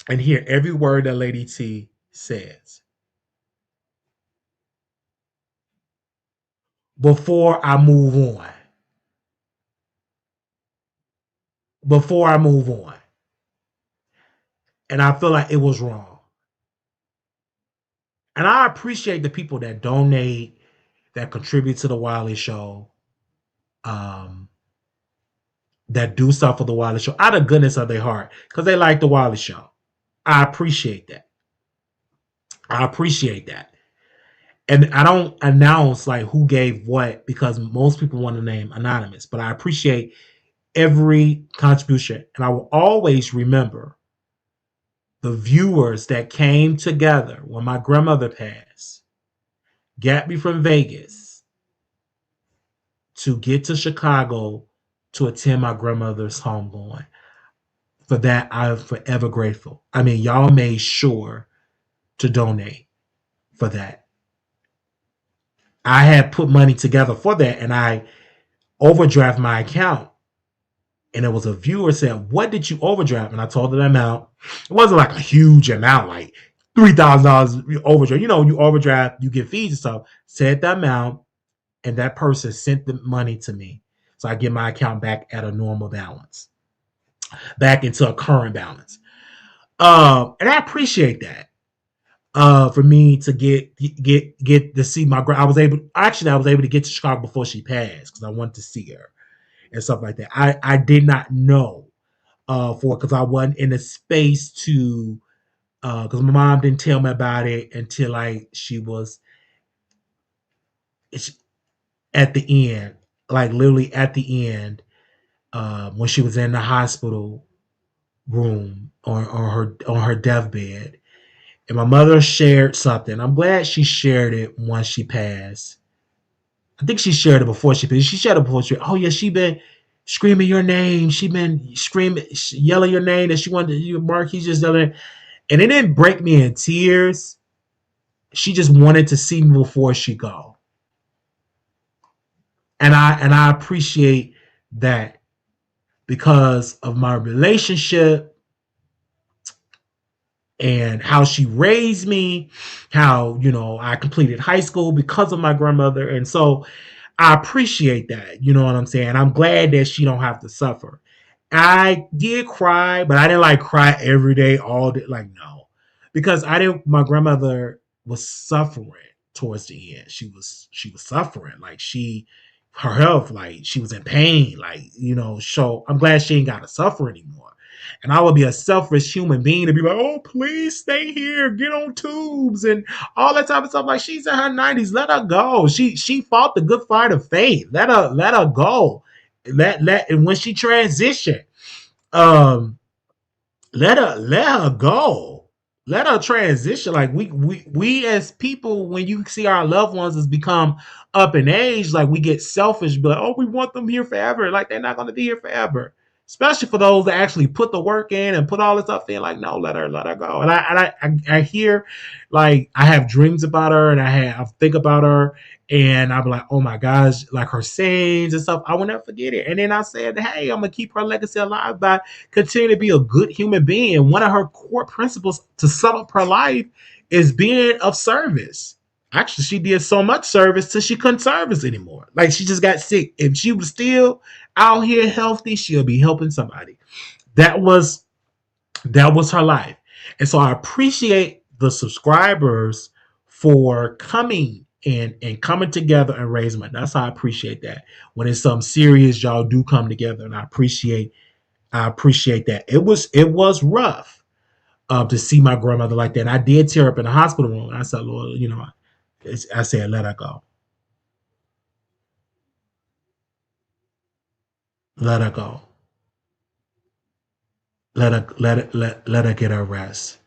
and hear every word that Lady T says. before I move on. Before I move on. And I feel like it was wrong. And I appreciate the people that donate, that contribute to the Wiley Show, um, that do stuff for the Wiley Show out of goodness of their heart because they like the Wiley Show. I appreciate that. I appreciate that. And I don't announce like who gave what because most people want to name anonymous, but I appreciate every contribution. And I will always remember the viewers that came together when my grandmother passed, got me from Vegas to get to Chicago to attend my grandmother's homegoing. For that, I'm forever grateful. I mean, y'all made sure to donate for that. I had put money together for that and I overdraft my account. And there was a viewer said, "What did you overdraft?" And I told her the amount. It wasn't like a huge amount, like $3,000 overdraft. You know, you overdraft, you get fees and stuff. Said the amount, and that person sent the money to me. So I get my account back at a normal balance, back into a current balance. And I appreciate that. For me to get to see my I was able to get to Chicago before she passed because I wanted to see her and stuff like that. I did not know for because I wasn't in a space to because my mom didn't tell me about it until like she was at the end, like literally at the end, when she was in the hospital room on her deathbed. And my mother shared something. I'm glad she shared it once she passed. I think she shared it before she passed. She shared it before she. Oh yeah, she been screaming your name. She been screaming, yelling your name, and she wanted to, you, Mark. He's just yelling, and it didn't break me in tears. She just wanted to see me before she go, and I appreciate that because of my relationship and how she raised me, how, you know, I completed high school because of my grandmother. And so I appreciate that. You know what I'm saying? I'm glad that she don't have to suffer. I did cry, but I didn't like cry every day, all day. Like, no, because I didn't, my grandmother was suffering towards the end. She was suffering. Like her health, like she was in pain. Like, you know, so I'm glad she ain't got to suffer anymore. And I would be a selfish human being to be like, oh, please stay here, get on tubes and all that type of stuff. Like she's in her 90s, let her go. She fought the good fight of faith. Let her go. And when she transitioned, um, let her go. Let her transition. Like we as people, when you see our loved ones has become up in age, like we get selfish, but like, oh, we want them here forever. Like they're not gonna be here forever. Especially for those that actually put the work in and put all this stuff in, like no, let her go. And I hear, like I have dreams about her, and I think about her, and I'm like, oh my gosh, like her sayings and stuff. I will never forget it. And then I said, hey, I'm gonna keep her legacy alive by continue to be a good human being. And one of her core principles to sum up her life is being of service. Actually, she did so much service till she couldn't service anymore. Like she just got sick. If she was still out here healthy, she'll be helping somebody. That was her life. And so I appreciate the subscribers for coming and coming together and raising money. That's how I appreciate that. When it's something serious, y'all do come together, and I appreciate that. It was rough to see my grandmother like that. And I did tear up in the hospital room. And I said, Lord, you know, I said, let her go. Let her go. Let her get her rest.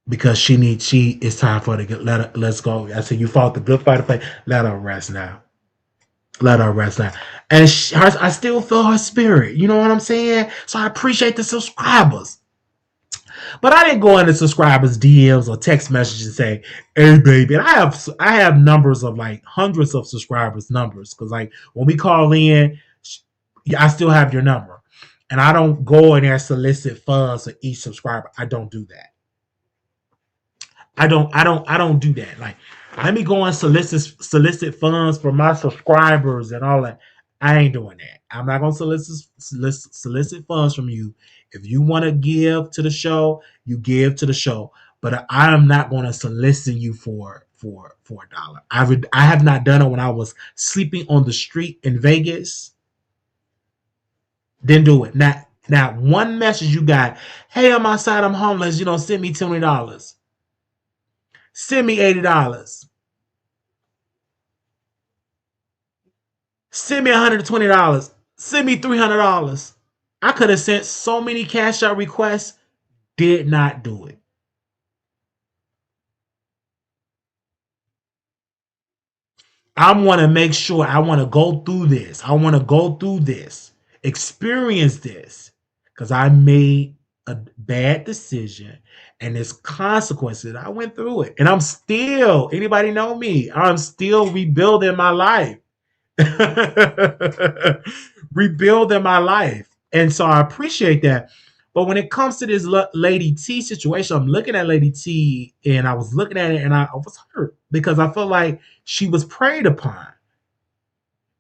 Because it's time for her to let's go. I said, you fought the good fight of faith. Let her rest now. Let her rest now. And I still feel her spirit. You know what I'm saying? So I appreciate the subscribers. But I didn't go into subscribers' DMs or text messages and say, "Hey, baby." And I have numbers of like hundreds of subscribers numbers because like when we call in, I still have your number, and I don't go in there solicit funds for each subscriber. I don't do that. I don't do that. Like Let me go and solicit funds for my subscribers and all that. I ain't doing that. I'm not gonna solicit funds from you. If you want to give to the show, you give to the show. But I am not going to solicit you for $1. I have not done it when I was sleeping on the street in Vegas. Didn't do it. Not one message you got. Hey, I'm outside. I'm homeless. Send me $20. Send me $80. Send me $120. Send me $300. I could have sent so many cash out requests. Did not do it. I want to make sure. I want to go through this. I want to go through this, experience this, because I made a bad decision and there's consequences. I went through it, and I'm still. Anybody know me? I'm still rebuilding my life. Rebuilding my life. And so I appreciate that. But when it comes to this Lady T situation, I'm looking at Lady T and I was looking at it and I was hurt because I felt like she was preyed upon.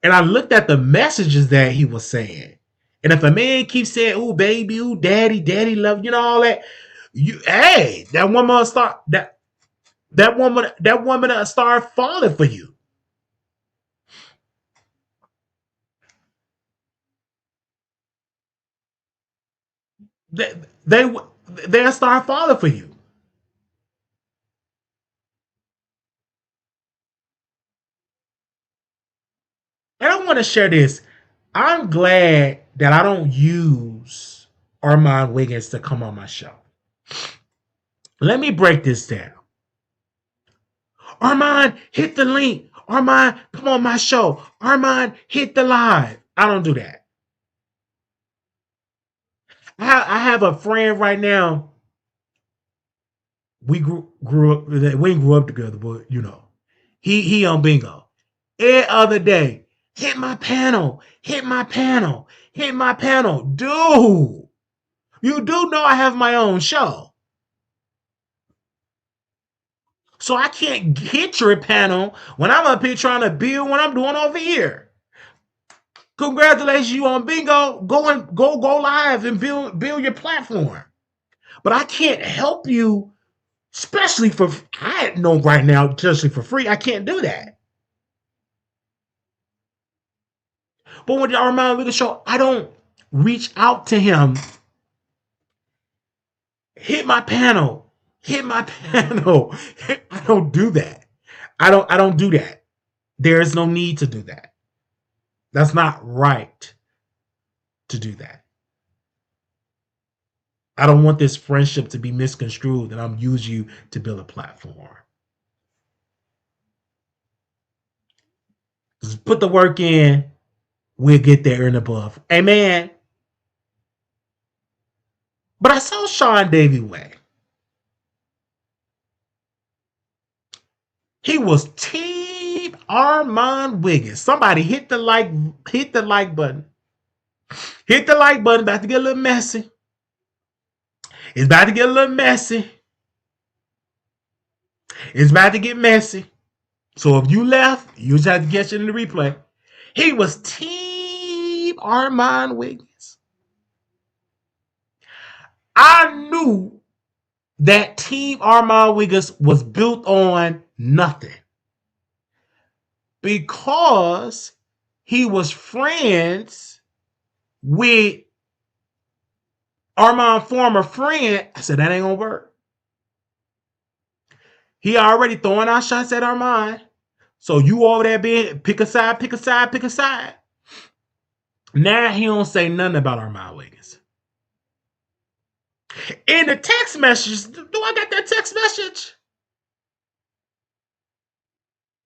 And I looked at the messages that he was saying. And if a man keeps saying, "Ooh, baby, ooh, daddy love," all that, hey, that woman start that woman start falling for you. They they they'll start falling for you. And I want to share this. I'm glad that I don't use Armand Wiggins to come on my show. Let me break this down. Armand, hit the link. Armand, come on my show. Armand, hit the live. I don't do that. I have a friend right now. We grew up. We didn't grow up together, but he on bingo. Every other day, hit my panel, hit my panel, hit my panel. Dude, you do know I have my own show. So I can't hit your panel when I'm up here trying to build what I'm doing over here. Congratulations, you on bingo. Go live and build your platform. But I can't help you, especially for I know right now, especially for free. I can't do that. But with the Armand Leader Show, I don't reach out to him. Hit my panel. Hit my panel. I don't do that. I don't do that. There is no need to do that. That's not right to do that. I don't want this friendship to be misconstrued that I'm using you to build a platform. Just put the work in. We'll get there and above. Amen. But I saw SeanDavieWay. He was Team Armand Wiggins. Somebody hit the like button. Hit the like button. About to get a little messy. It's about to get a little messy. It's about to get messy. So if you left, you just have to get you in the replay. He was Team Armand Wiggins. I knew that Team Armand Wiggins was built on nothing because he was friends with Armand's former friend. I said, that ain't gonna work. He already throwing out shots at Armand. So you over there being pick a side, pick a side, pick a side. Now he don't say nothing about Armand Wiggins. In the text message, do I got that text message?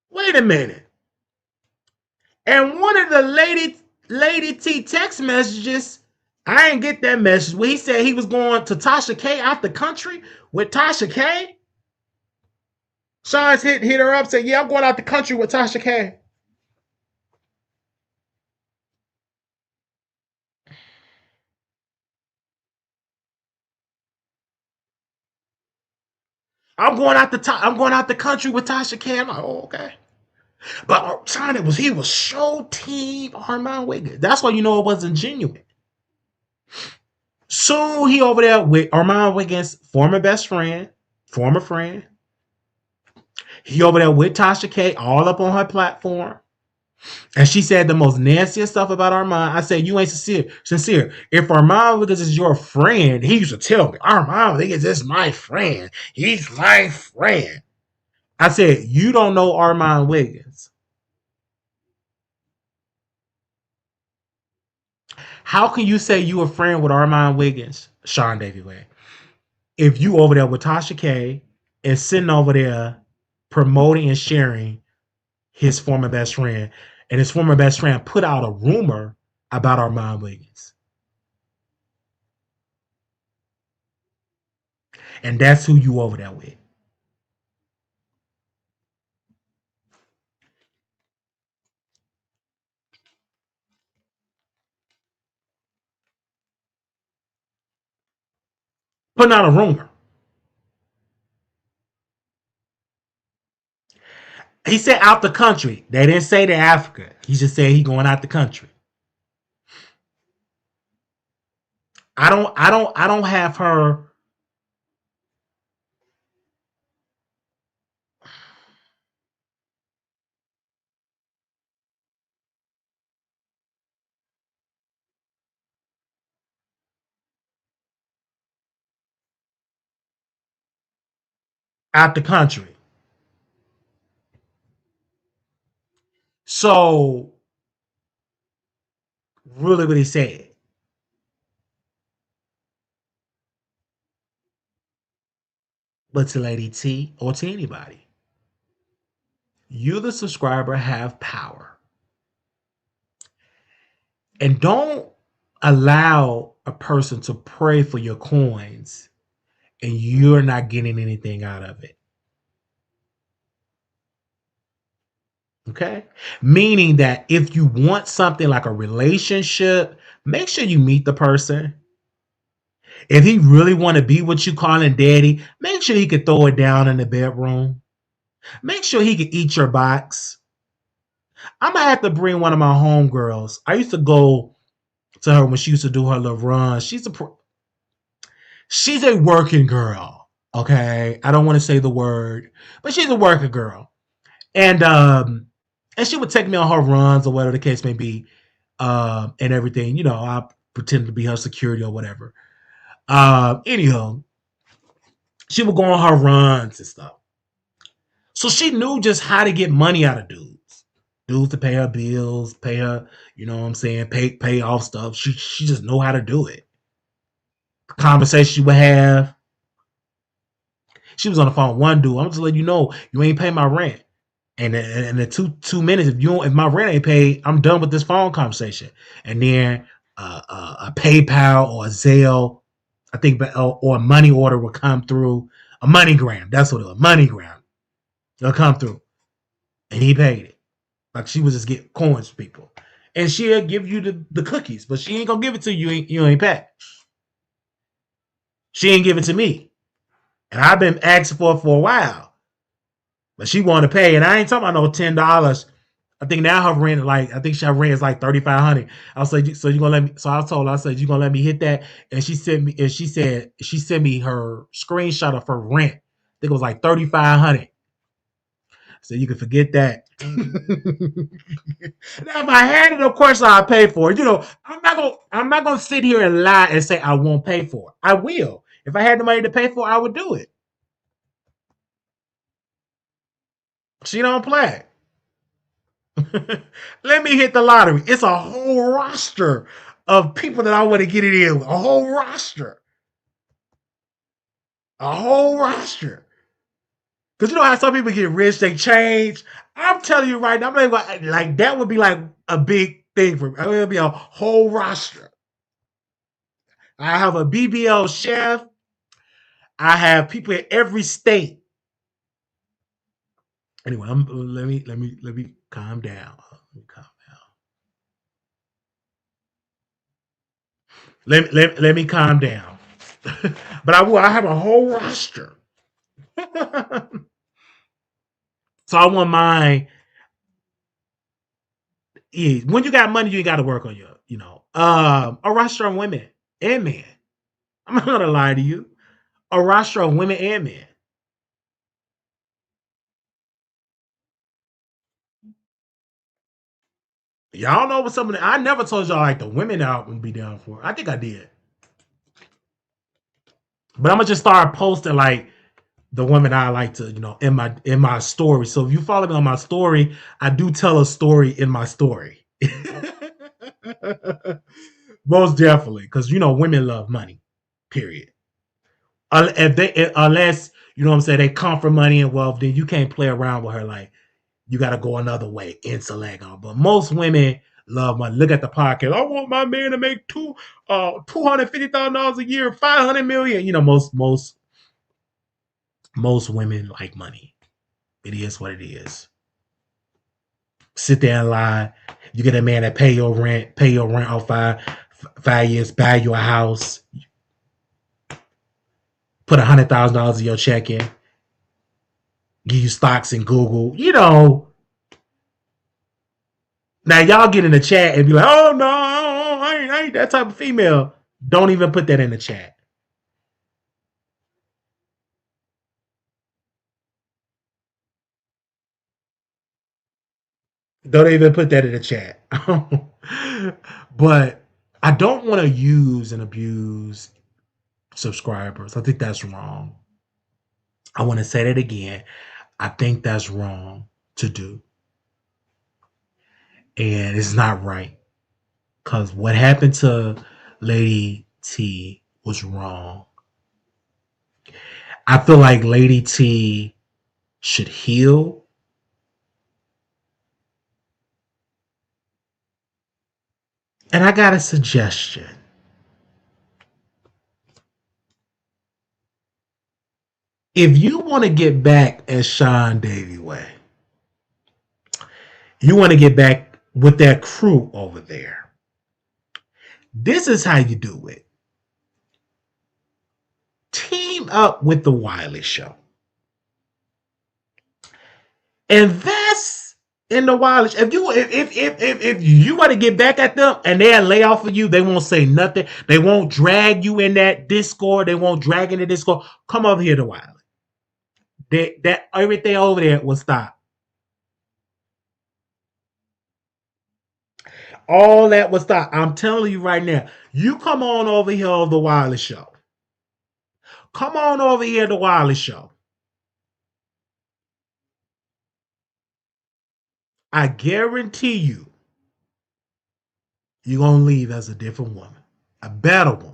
Wait a minute. And one of the Lady T text messages, I didn't get that message where he said he was going to Tasha K out the country with Tasha K. Sean's hit her up, said, "Yeah, I'm going out the country with Tasha K." I'm going out the country with Tasha K. I'm like, oh, okay. But China he was so team Armand Wiggins. That's why you know it wasn't genuine. Soon he over there with Armand Wiggins, former best friend, former friend. He over there with Tasha K, all up on her platform. And she said the most nastiest stuff about Armand. I said, you ain't sincere. Sincere. If Armand Wiggins is your friend, he used to tell me, Armand Wiggins is my friend. He's my friend. I said, you don't know Armand Wiggins. How can you say you a friend with Armand Wiggins, SeanDavieWay, if you over there with Tasha K and sitting over there promoting and sharing his former best friend, and his former best friend put out a rumor about Armand Wiggins, and that's who you over there with? Putting out a rumor. He said out the country. They didn't say to Africa. He just said he going out the country. I don't have her out the country. So really what he said. But to Lady T or to anybody, you the subscriber have power. And don't allow a person to pray for your coins and you're not getting anything out of it. Okay? Meaning that if you want something like a relationship, make sure you meet the person. If he really want to be what you calling daddy, make sure he can throw it down in the bedroom. Make sure he can eat your box. I'm gonna have to bring one of my homegirls. I used to go to her when she used to do her little run. She's a working girl. Okay, I don't want to say the word, but she's a working girl, and and she would take me on her runs or whatever the case may be, and everything. You know, I pretended to be her security or whatever. Anyhow, she would go on her runs and stuff. So she knew just how to get money out of dudes. Dudes to pay her bills, pay her, you know what I'm saying, pay off stuff. She just know how to do it. Conversation she would have. She was on the phone with one dude. I'm just letting you know you ain't pay my rent. And in the two minutes, if my rent ain't paid, I'm done with this phone conversation. And then a PayPal or a Zelle, I think, or a money order will come through. A MoneyGram, that's what it was. MoneyGram, it'll come through, and he paid it. Like she was just getting coins for people, and she'll give you the cookies, but she ain't gonna give it to you. You ain't paid. She ain't give it to me, and I've been asking for it for a while. But she wanted to pay, and I ain't talking about no $10. I think now her rent her rent is like 3,500. I was like, so you gonna let me? So I told her, I said, you gonna let me hit that? And she sent me, and she sent me her screenshot of her rent. I think it was like 3,500. So you can forget that. Now, if I had it, of course I'll pay for it. You know, I'm not gonna sit here and lie and say I won't pay for it. I will. If I had the money to pay for it, I would do it. She don't play. Let me hit the lottery. It's a whole roster of people that I want to get it in with. A whole roster. A whole roster. Because you know how some people get rich, they change. I'm telling you right now, I'm like that would be like a big thing for me. It would be a whole roster. I have a BBL chef. I have people in every state. Anyway, let me calm down. Let me calm down. Let me calm down. But I will. I have a whole roster. So I want mine. Yeah, when you got money, you got to work on a roster of women and men. I'm not gonna lie to you. A roster of women and men. Y'all know what some of the, I never told y'all like the women out would be down for. I think I did. But I'm gonna just start posting like the women I like to, in my story. So if you follow me on my story, I do tell a story in my story. Most definitely, because women love money. Period. Unless what I'm saying, they come for money and wealth, then you can't play around with her. Like you got to go another way, intellect on. But most women love money. Look at the podcast. I want my man to make $250,000 a year, 500 million. Most women like money. It is what it is. Sit there and lie. You get a man that pay your rent off 5 years, buy you a house, put $100,000 in your checking, give you stocks in Google. Now y'all get in the chat and be like, "Oh no, I ain't that type of female." Don't even put that in the chat. Don't even put that in the chat. But I don't want to use and abuse subscribers. I think that's wrong. I want to say that again. I think that's wrong to do. And it's not right. Because what happened to Lady T was wrong. I feel like Lady T should heal. And I got a suggestion. If you want to get back at SeanDavieWay, you want to get back with that crew over there. This is how you do it. Team up with the Wiley Show. Invest in the Wiley Show. If you want to get back at them and they'll lay off of you, they won't say nothing. They won't drag you in that Discord. They won't drag in the Discord. Come over here to Wiley. That everything over there will stop. All that will stop. I'm telling you right now. You come on over here on the Wiley Show. Come on over here to the Wiley Show. I guarantee you're going to leave as a different woman, a better woman.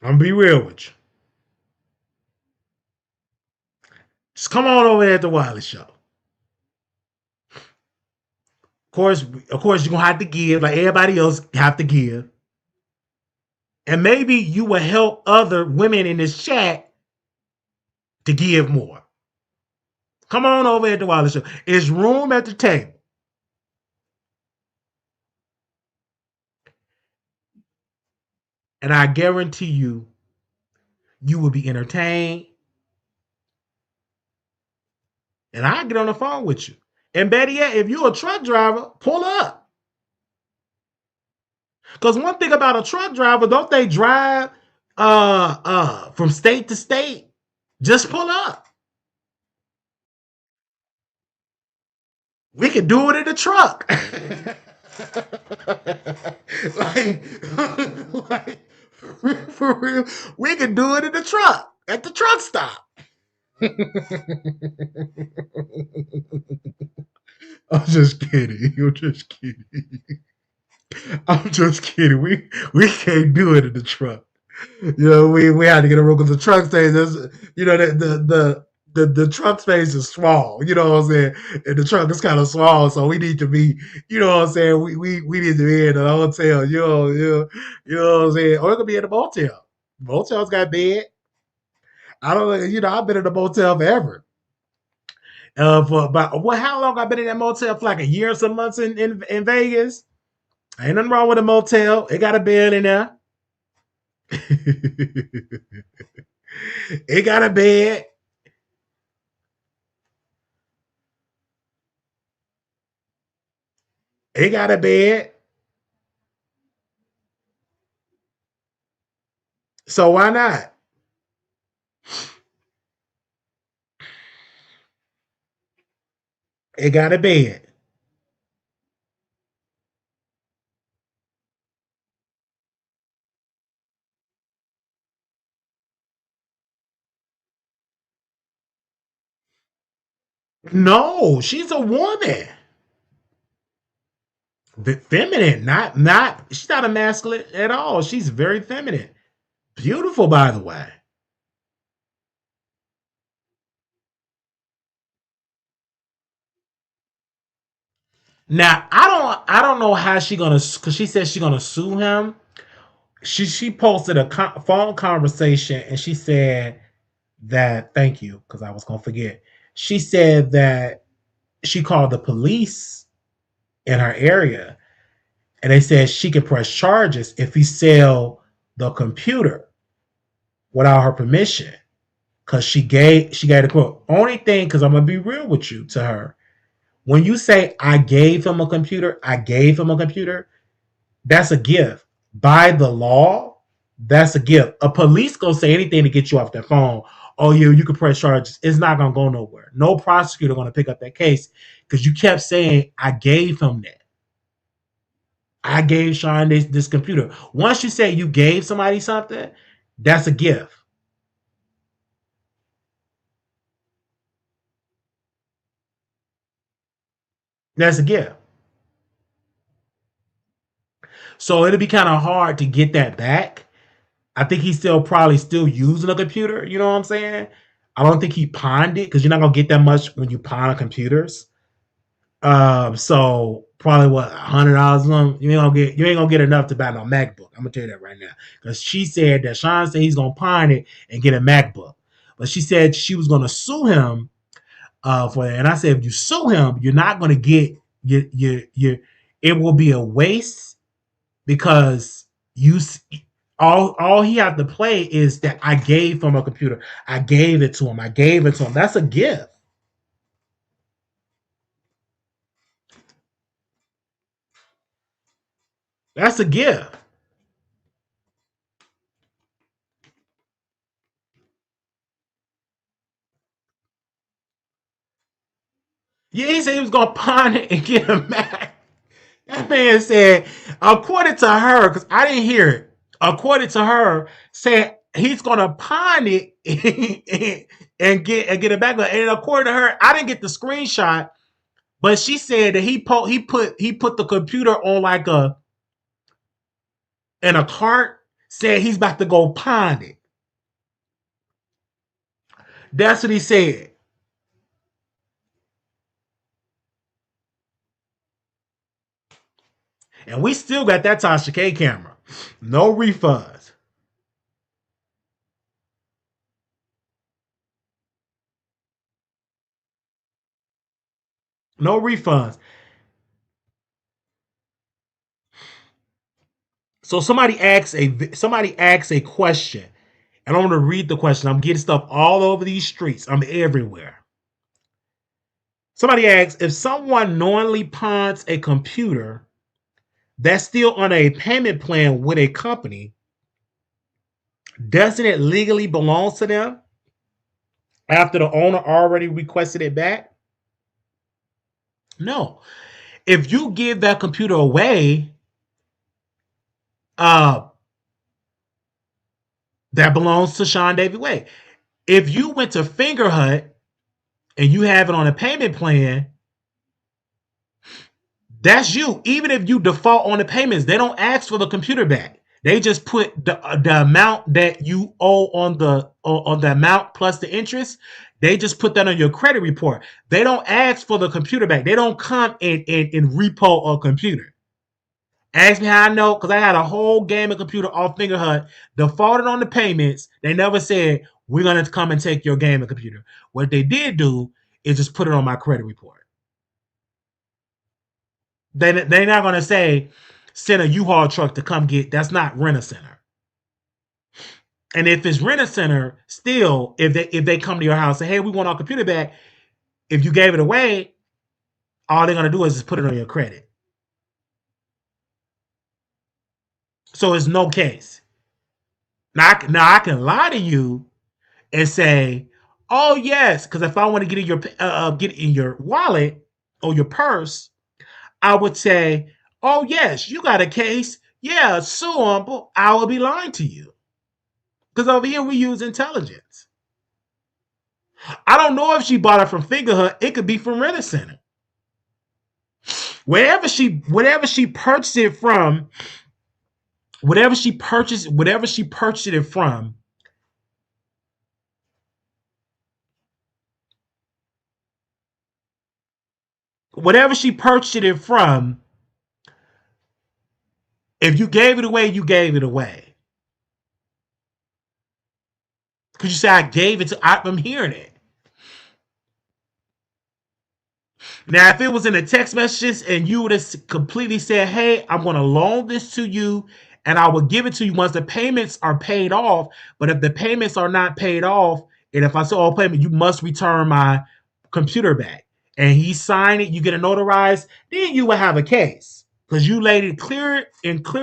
I'm going to be real with you. Just come on over there at the Wiley Show. Of course, you're going to have to give, like everybody else have to give. And maybe you will help other women in this chat to give more. Come on over at the Wiley Show. It's room at the table. And I guarantee you will be entertained. And I'll get on the phone with you. And better yet, if you're a truck driver, pull up. Because one thing about a truck driver, don't they drive from state to state? Just pull up. We can do it in the truck. like, for real, we can do it in the truck at the truck stop. I'm just kidding. You're just kidding. I'm just kidding. We can't do it in the truck. We had to get a room because the truck space is, the truck space is small. You know what I'm saying? And the truck is kind of small, so we need to be. You know what I'm saying? We need to be in a hotel. You know what I'm saying? Or it could be in a motel. Motels got bed. I don't know. I've been in a motel forever. For about how long I've been in that motel for like a year or some months in Vegas. Ain't nothing wrong with a motel. It got a bed in there. It got a bed. It got a bed. So why not? It got a bed. No, she's a woman. Feminine, not. She's not a masculine at all. She's very feminine. Beautiful, by the way. Now I don't know how she gonna, because she said she gonna sue him. She posted a phone conversation and she said that, thank you, because I was gonna forget. She said that she called the police in her area and they said she could press charges if he sell the computer without her permission. Cause she gave the quote. Only thing, because I'm gonna be real with you, to her. When you say I gave him a computer, I gave him a computer, that's a gift. By the law, that's a gift. A police gonna say anything to get you off their phone. Oh, you can press charges. It's not gonna go nowhere. No prosecutor gonna pick up that case because you kept saying I gave him that. I gave Sean this computer. Once you say you gave somebody something, that's a gift. That's a gift. So it'll be kind of hard to get that back. I think he's still probably still using a computer. You know what I'm saying? I don't think he pawned it because you're not gonna get that much when you pawn computers. So probably what, $100 on, you ain't gonna get enough to buy no MacBook. I'm gonna tell you that right now. Because she said that Sean said he's gonna pawn it and get a MacBook. But she said she was gonna sue him for that. And I said, if you sue him, you're not gonna get you it will be a waste because you all he have to play is that I gave him a computer. I gave it to him. I gave it to him. That's a gift. That's a gift. Yeah, he said he was gonna pawn it and get him back. That man said, according to her, because I didn't hear it. According to her, said he's gonna pawn it and get it back. And according to her, I didn't get the screenshot, but she said that he put the computer on like a in a cart. Said he's about to go pawn it. That's what he said. And we still got that Tasha K camera. No refunds. No refunds. So somebody asks a question, and I'm gonna read the question. I'm getting stuff all over these streets. I'm everywhere. Somebody asks, if someone knowingly pawns a computer that's still on a payment plan with a company, doesn't it legally belong to them after the owner already requested it back? No. If you give that computer away, uh, that belongs to SeanDavieWay. If you went to Fingerhut and you have it on a payment plan, that's you. Even if you default on the payments, they don't ask for the computer back. They just put the amount that you owe on the amount plus the interest. They just put that on your credit report. They don't ask for the computer back. They don't come and repo a computer. Ask me how I know, because I had a whole gaming computer off Fingerhut, defaulted on the payments. They never said, we're going to come and take your gaming computer. What they did do is just put it on my credit report. They're not going to say, send a U-Haul truck to come get. That's not Rent-A-Center. And if it's Rent-A-Center, still, if they come to your house and say, hey, we want our computer back, if you gave it away, all they're gonna do is just put it on your credit. So it's no case. Now I can lie to you and say, oh yes, because if I want to get in your wallet or your purse, I would say, oh yes, you got a case. Yeah, sue them, but I will be lying to you. Because over here we use intelligence. I don't know if she bought it from Fingerhut. It could be from Rent-A-Center. Whatever she purchased it from, whatever she purchased it from, whatever she purchased it from, if you gave it away, you gave it away. Because you say, I gave it to, I'm hearing it. Now, if it was in the text messages and you would have completely said, hey, I'm going to loan this to you and I will give it to you once the payments are paid off. But if the payments are not paid off, and if I say, oh, payment, you must return my computer back. And he signed it, you get it notarized, then you will have a case. Because you laid it clear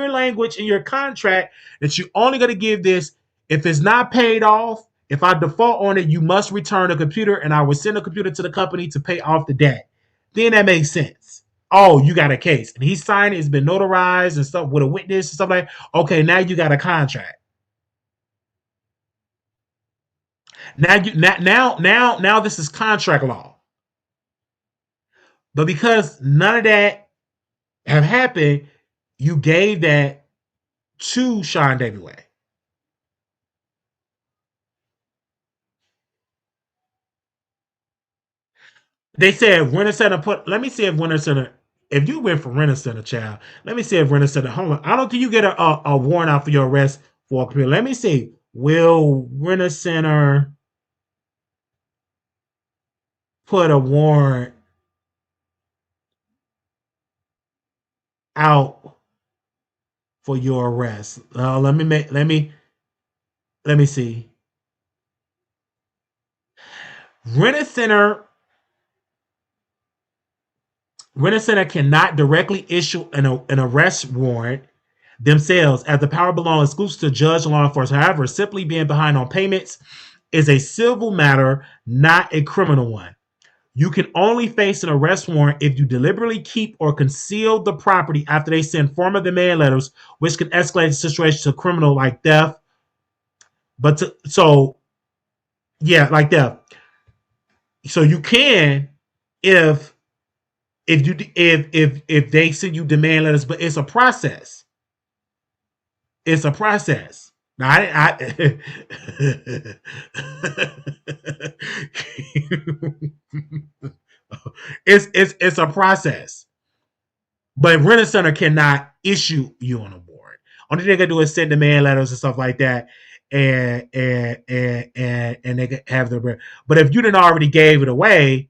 language in your contract that you're only going to give this if it's not paid off. If I default on it, you must return the computer and I will send the computer to the company to pay off the debt. Then that makes sense. Oh, you got a case. And he signed it, it's been notarized and stuff with a witness and stuff like that. Okay, now you got a contract. Now this is contract law. But because none of that have happened, you gave that to SeanDavieWay. They said Rent-A-Center let me see if Rent-A-Center, if you went for Rent-A-Center, child, let me see if Rent-A-Center, hold on. I don't think you get a warrant out for your arrest for a computer. Let me see. Will Rent-A-Center put a warrant out for your arrest? Let me see. Rent-A-Center cannot directly issue an arrest warrant themselves, as the power belongs exclusively to judge and law enforcement. However, simply being behind on payments is a civil matter, not a criminal one. You can only face an arrest warrant if you deliberately keep or conceal the property after they send formal demand letters, which can escalate the situation to criminal like theft. Like theft. So you can, if they send you demand letters, but it's a process. It's a process. Now, it's a process. But Rent-A-Center cannot issue you on a warrant. Only thing they can do is send demand letters and stuff like that, and they can have their. But if you didn't already gave it away,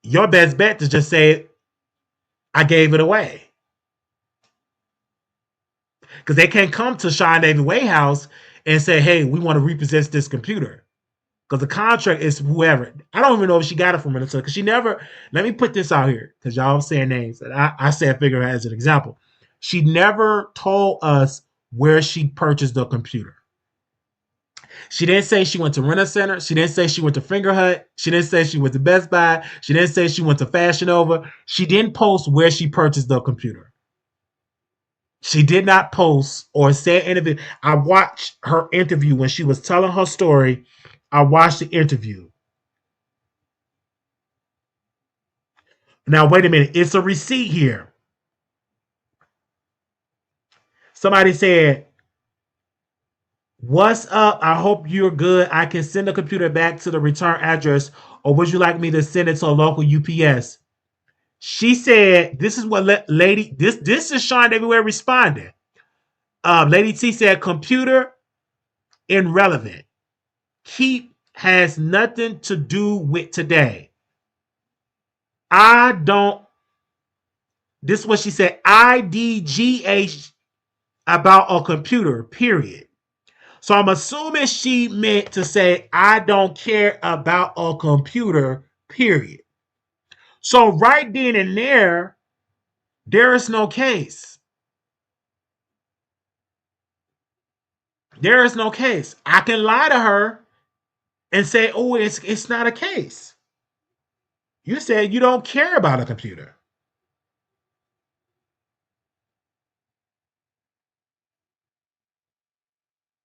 your best bet is just say, I gave it away. Because they can't come to SeanDavieWay house and say, hey, we want to repossess this computer. Because the contract is whoever. I don't even know if she got it from Minnesota. Because she never, let me put this out here, because y'all saying names. And I said figure as an example. She never told us where she purchased the computer. She didn't say she went to Rent-A-Center. She didn't say she went to Fingerhut. She didn't say she went to Best Buy. She didn't say she went to Fashion Nova. She didn't post where she purchased the computer. She did not post or say anything. I watched her interview when she was telling her story. I watched the interview. Now, wait a minute. It's a receipt here. Somebody said, what's up? I hope you're good. I can send the computer back to the return address, or would you like me to send it to a local UPS? She said, this is what Lady, this is SeanDavieWay responding. Lady T said, computer irrelevant. Keep has nothing to do with today. I don't This is what she said. IDGH about a computer, period. So I'm assuming she meant to say, I don't care about a computer, period. So right then and there is no case. There is no case. I can lie to her and say, oh, it's not a case. You said you don't care about a computer.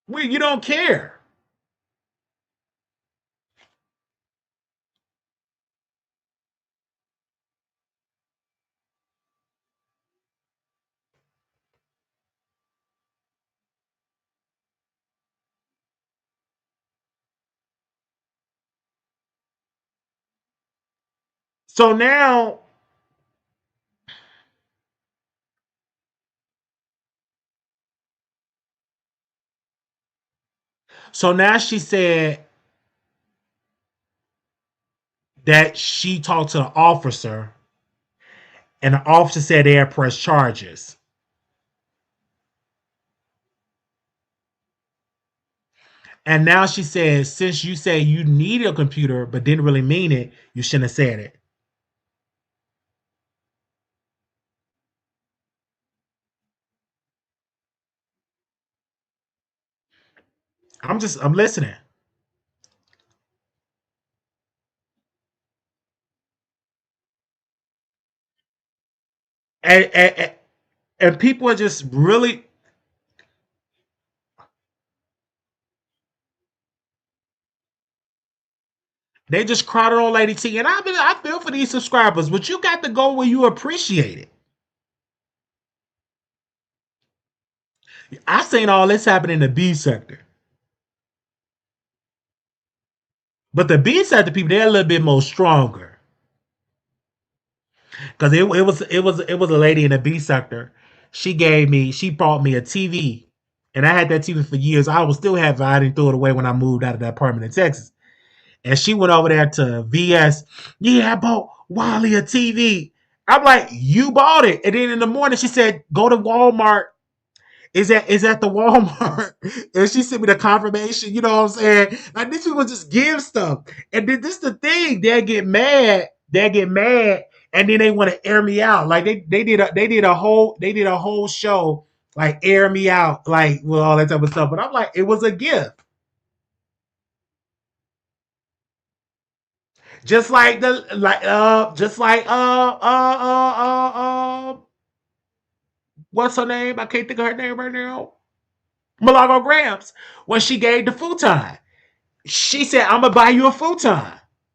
Well, you don't care. So now, she said that she talked to the officer, and the officer said they had pressed charges. And now she says, since you say you need a computer but didn't really mean it, you shouldn't have said it. I'm listening. And people are just really, they just crowded on Lady T. And I feel for these subscribers, but you got to go where you appreciate it. I seen all this happen in the B sector. But the B sector people, they're a little bit more stronger. Because it was a lady in the B sector. She brought me a TV. And I had that TV for years. I was still have it. I didn't throw it away when I moved out of that apartment in Texas. And she went over there to VS. Yeah, I bought Wally a TV. I'm like, you bought it. And then in the morning she said, go to Walmart. Is at the Walmart. And she sent me the confirmation, you know what I'm saying? Like these people just give stuff. And then this is the thing, they get mad, and then they want to air me out. Like they did a whole show like air me out, like with all that type of stuff. But I'm like, it was a gift. Just like the like just like what's her name? I can't think of her name right now. Milagro Grams, when she gave the futon. She said, I'm gonna buy you a futon.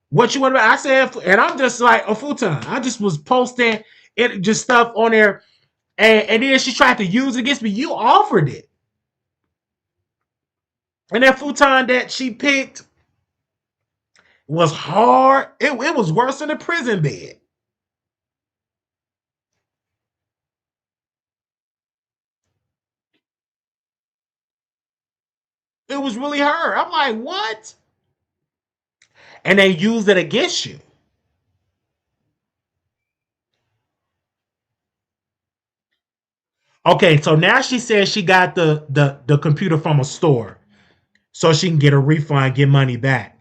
What you want to buy? I said, and I'm just like a futon. I just was posting it, just stuff on there, and then she tried to use it against me. You offered it. And that futon that she picked was hard. It was worse than a prison bed. It was really her. I'm like, what? And they used it against you. Okay, so now she says she got the computer from a store, so she can get a refund, get money back.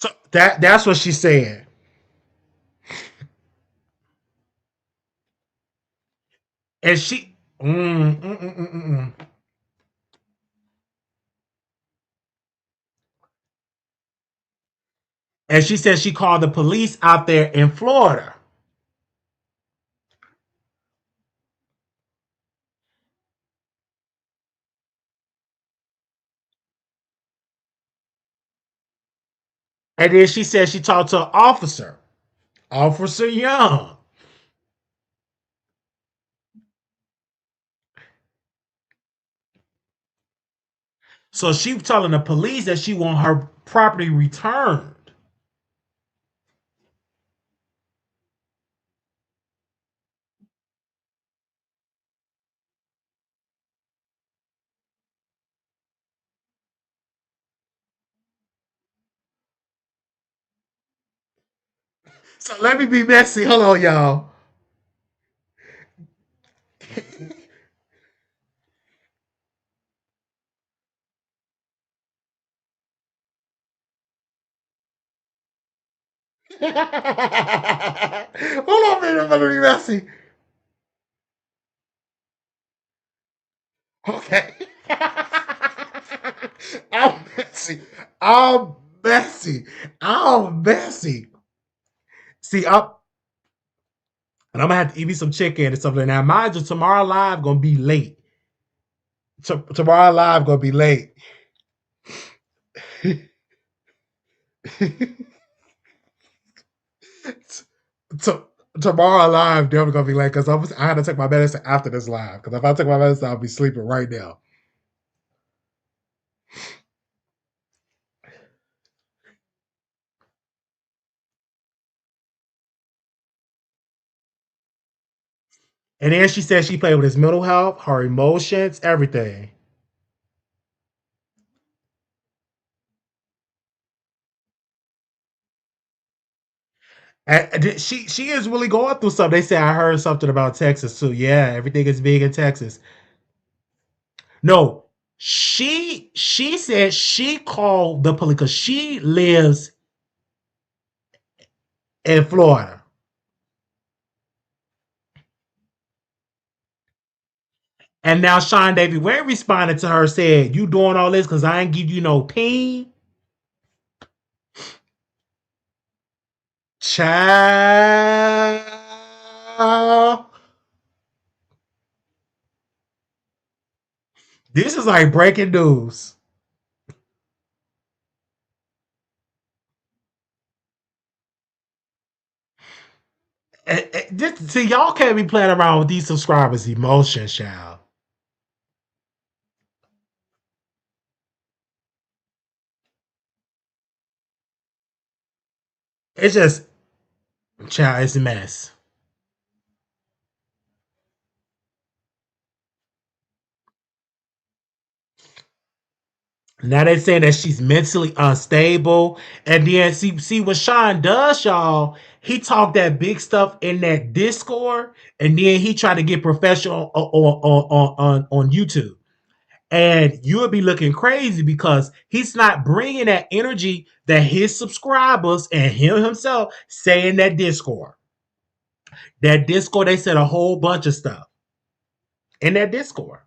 So that's what she said. And she and she said she called the police out there in Florida. And then she said she talked to an officer, Officer Young. So she was telling the police that she want her property returned. So let me be messy. Hold on, y'all. Hold on a minute. I'm gonna be messy. Okay. I'm messy. I'm messy. I'm messy. See, up, and I'm gonna have to eat me some chicken and something. Now, mind you, tomorrow live gonna be late. Tomorrow live gonna be late. T- Tomorrow live definitely gonna be late because I had to take my medicine after this live. Because if I take my medicine, I'll be sleeping right now. And then she said she played with his mental health, her emotions, everything. And she is really going through something. They say I heard something about Texas too. Yeah, everything is big in Texas. No, she said she called the police because she lives in Florida. And now SeanDavieWay responded to her, said, "You doing all this because I ain't give you no peen, child." This is like breaking news. See, y'all can't be playing around with these subscribers' emotions, child. It's just, child, it's a mess. Now they saying that she's mentally unstable. And then see what Sean does, y'all. He talked that big stuff in that Discord, and then he tried to get professional on YouTube. And you'll be looking crazy because he's not bringing that energy that his subscribers and him himself say in that Discord. That Discord, they said a whole bunch of stuff in that Discord.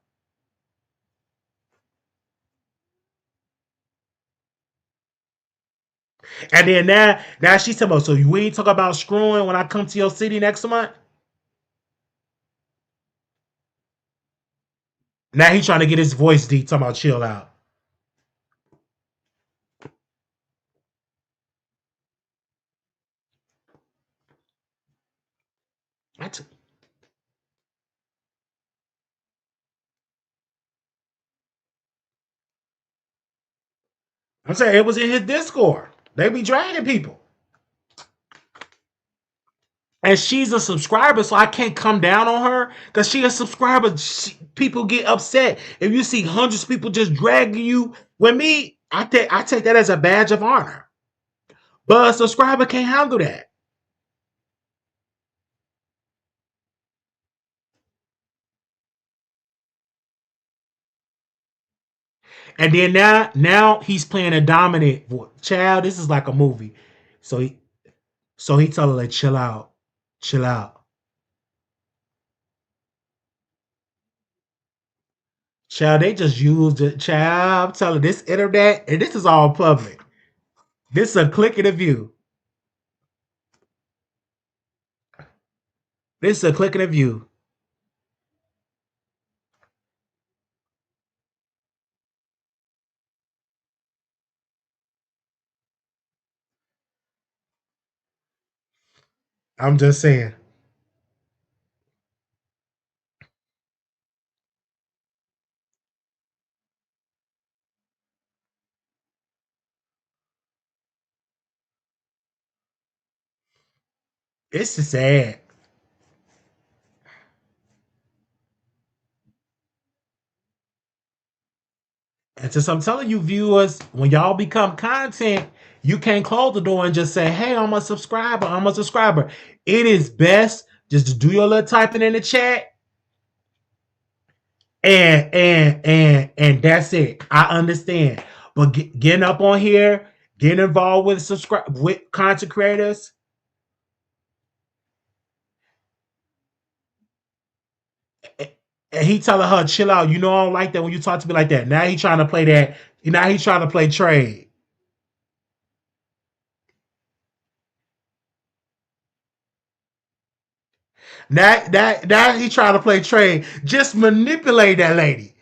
And then now she's talking about, so you ain't talk about screwing when I come to your city next month? Now he's trying to get his voice deep, talking about chill out. I'm saying it was in his Discord. They be dragging people. And she's a subscriber, so I can't come down on her because she a subscriber. People get upset if you see hundreds of people just dragging you. With me, I take that as a badge of honor. But a subscriber can't handle that. And then now he's playing a dominant voice. Child, this is like a movie. So he tell her like chill out, chill out. Child, they just used it. Child, I'm telling you, this internet, and this is all public. This is a click in the view. This is a click in the view. I'm just saying. It's just sad. And since I'm telling you, viewers, when y'all become content, you can't close the door and just say, hey, I'm a subscriber. I'm a subscriber. It is best just to do your little typing in the chat and that's it. I understand. But getting up on here, getting involved with content creators, and he telling her, chill out. You know I don't like that when you talk to me like that. Now he trying to play that. Now he's trying to play trade. Now he trying to play trade. Just manipulate that lady.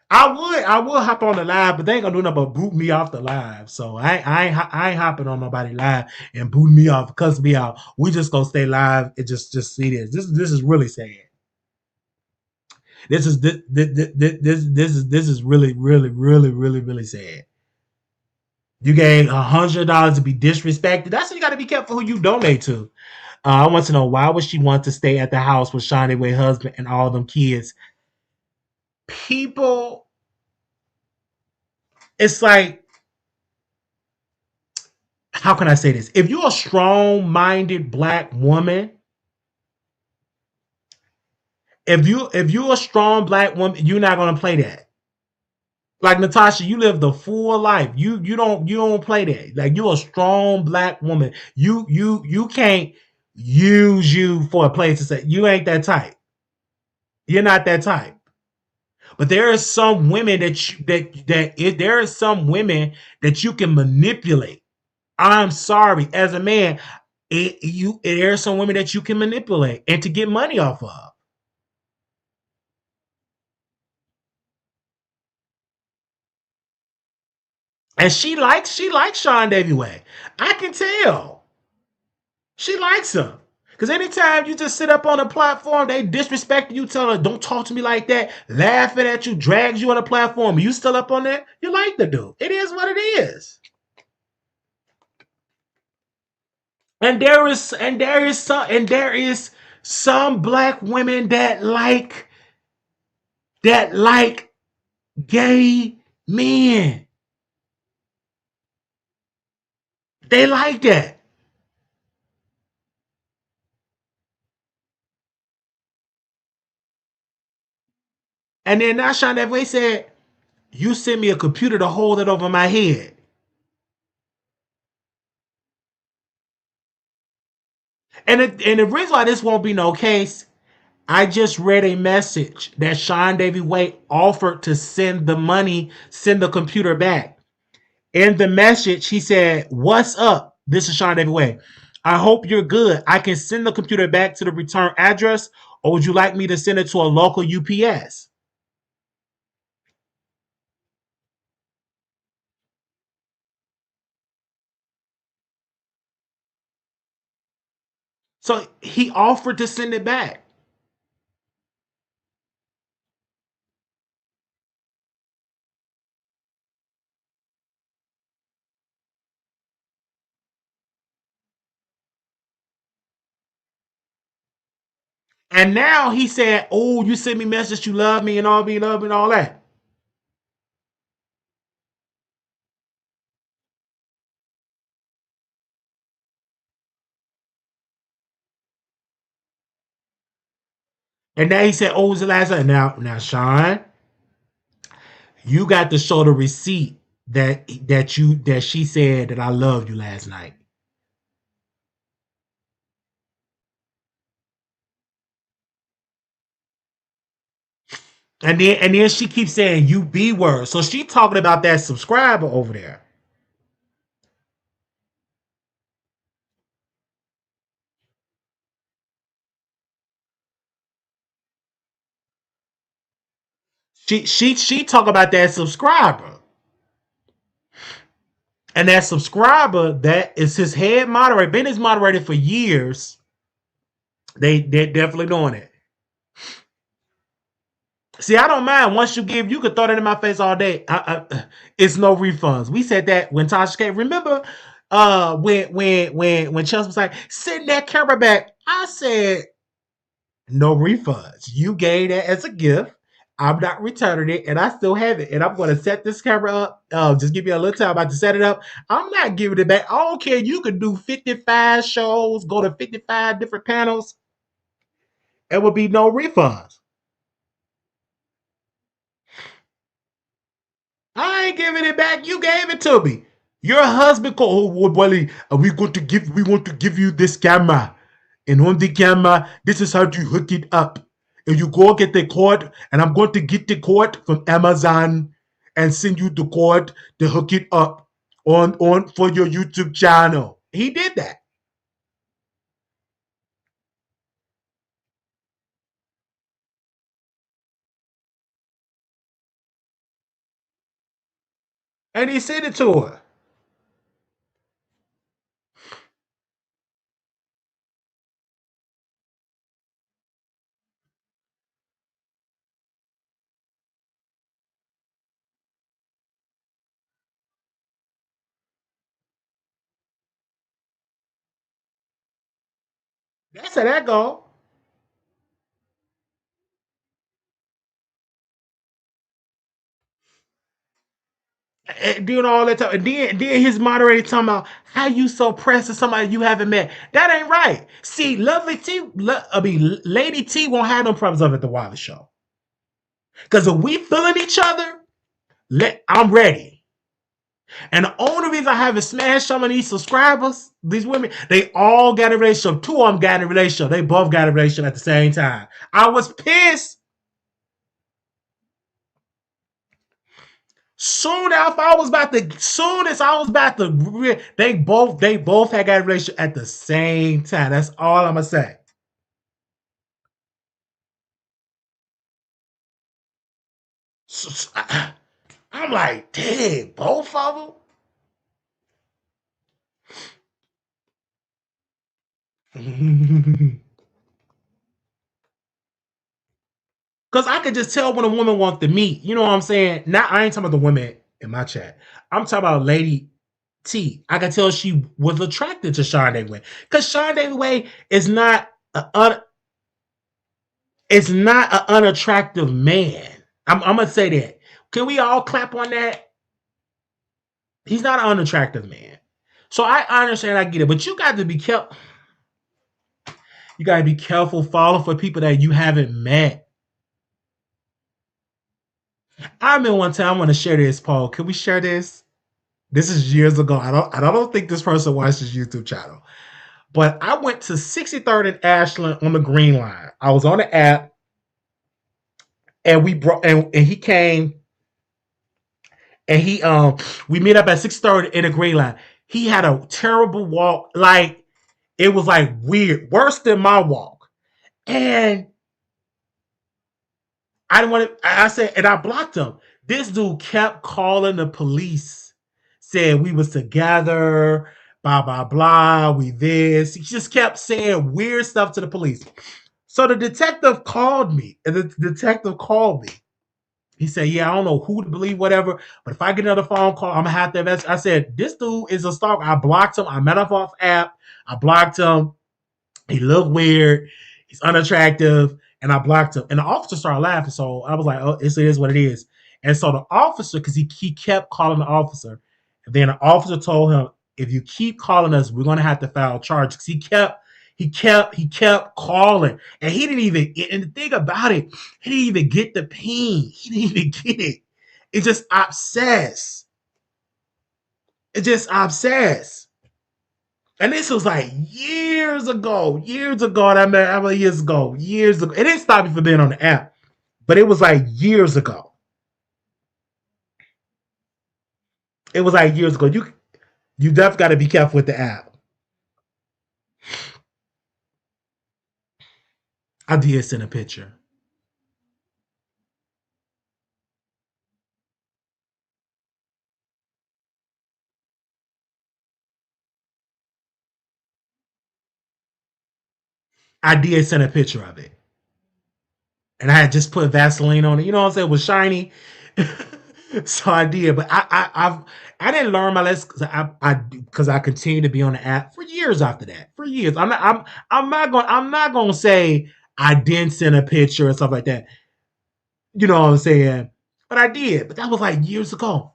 I would hop on the live, but they ain't gonna do nothing but boot me off the live. So I ain't hopping on nobody live and booting me off, cuss me out. We just gonna stay live and just see this. This is really sad. This is really sad. You gave $100 to be disrespected. That's why you got to be careful who you donate to. I want to know, why would she want to stay at the house with SeanDavieWay husband and all them kids? People, it's like, how can I say this? If you're a strong-minded black woman, if you're a strong black woman, you're not gonna play that. Like Natasha, you live the full life. You don't play that. Like, you're a strong black woman. You can't use you for a place to say you ain't that type. You're not that type. But there are some women there are some women that you can manipulate. I'm sorry, as a man, there are some women that you can manipulate and to get money off of. And she likes SeanDavieWay. I can tell. She likes him. Because anytime you just sit up on a platform, they disrespect you, tell her, don't talk to me like that, laughing at you, drags you on a platform, you still up on that, you like the dude. It is what it is. And there is some black women that like gay men. They like that. And then now SeanDavieWay said, you sent me a computer to hold it over my head. And the reason why this won't be no case, I just read a message that SeanDavieWay offered to send the money, send the computer back. In the message, he said, what's up? This is SeanDavieWay. I hope you're good. I can send the computer back to the return address, or would you like me to send it to a local UPS? So he offered to send it back. And now he said, oh, you sent me message, you love me and all me, love me and all that. And now he said, oh, it was the last time. Now, Sean, you got to show the receipt that she said that I loved you last night. And then she keeps saying you B word. So she talking about that subscriber over there. She talk about that subscriber. And that subscriber, that is his head moderator, been his moderator for years. They're definitely doing it. See, I don't mind. Once you give, you could throw that in my face all day. It's no refunds. We said that when Tasha came. Remember, when Chelsea was like, send that camera back. I said, no refunds. You gave that as a gift. I'm not returning it, and I still have it. And I'm going to set this camera up. Just give me a little time. I'm about to set it up. I'm not giving it back. I don't care. You could do 55 shows, go to 55 different panels. There will be no refunds. I ain't giving it back. You gave it to me. Your husband called. Oh, Wally, we want to give you this camera, and on the camera, this is how you hook it up. And you go get the cord, and I'm going to get the cord from Amazon and send you the cord to hook it up on for your YouTube channel. He did that. And he sent it to her. That's how that go. And doing all that time. And then his moderator talking about how you so pressed to somebody you haven't met. That ain't right. See, Lady T won't have no problems over at the Wiley Show. Because if we feeling each other, I'm ready. And the only reason I haven't smashed some of these subscribers, these women, they all got a relationship. Two of them got a relationship. They both got a relationship at the same time. I was pissed. Soon as I was about to, they both had got a relationship at the same time. That's all I'm gonna say. So, I'm like, dang, both of them. Because I could just tell when a woman wants to meet. You know what I'm saying? Now I ain't talking about the women in my chat. I'm talking about Lady T. I could tell she was attracted to SeanDavieWay. Because SeanDavieWay is not it's not an unattractive man. I'm gonna say that. Can we all clap on that? He's not an unattractive man. So I understand, I get it, but you got to be careful. You got to be careful following for people that you haven't met. I remember one time I want to share this, Paul. Can we share this? This is years ago. I don't think this person watches YouTube channel. But I went to 63rd and Ashland on the Green Line. I was on the app, and and he came, and we met up at 63rd in the Green Line. He had a terrible walk, like it was like weird, worse than my walk. And I didn't want to. I said, and I blocked him. This dude kept calling the police, said we was together, blah blah blah. We this. He just kept saying weird stuff to the police. So the detective called me, and the detective called me. He said, "Yeah, I don't know who to believe, whatever. But if I get another phone call, I'm gonna have to invest." I said, "This dude is a stalker." I blocked him. I met him off app. I blocked him. He looked weird. He's unattractive. And I blocked him. And the officer started laughing. So I was like, oh, it is what it is. And so the officer, because he kept calling the officer. And then the officer told him, if you keep calling us, we're going to have to file charges. Because he kept calling. And he didn't even, and the thing about it, he didn't even get the pain. He didn't even get it. It's just obsessed. It's just obsessed. And this was like years ago. Years ago. And I met how many years ago? Years ago. It didn't stop me from being on the app, but it was like years ago. It was like years ago. You definitely got to be careful with the app. I did send a picture. I did send a picture of it. And I had just put Vaseline on it. You know what I'm saying? It was shiny. So I did, but I didn't learn my lesson because I continued to be on the app for years after that. For years, I'm not going to say I didn't send a picture or stuff like that. You know what I'm saying? But I did. But that was like years ago.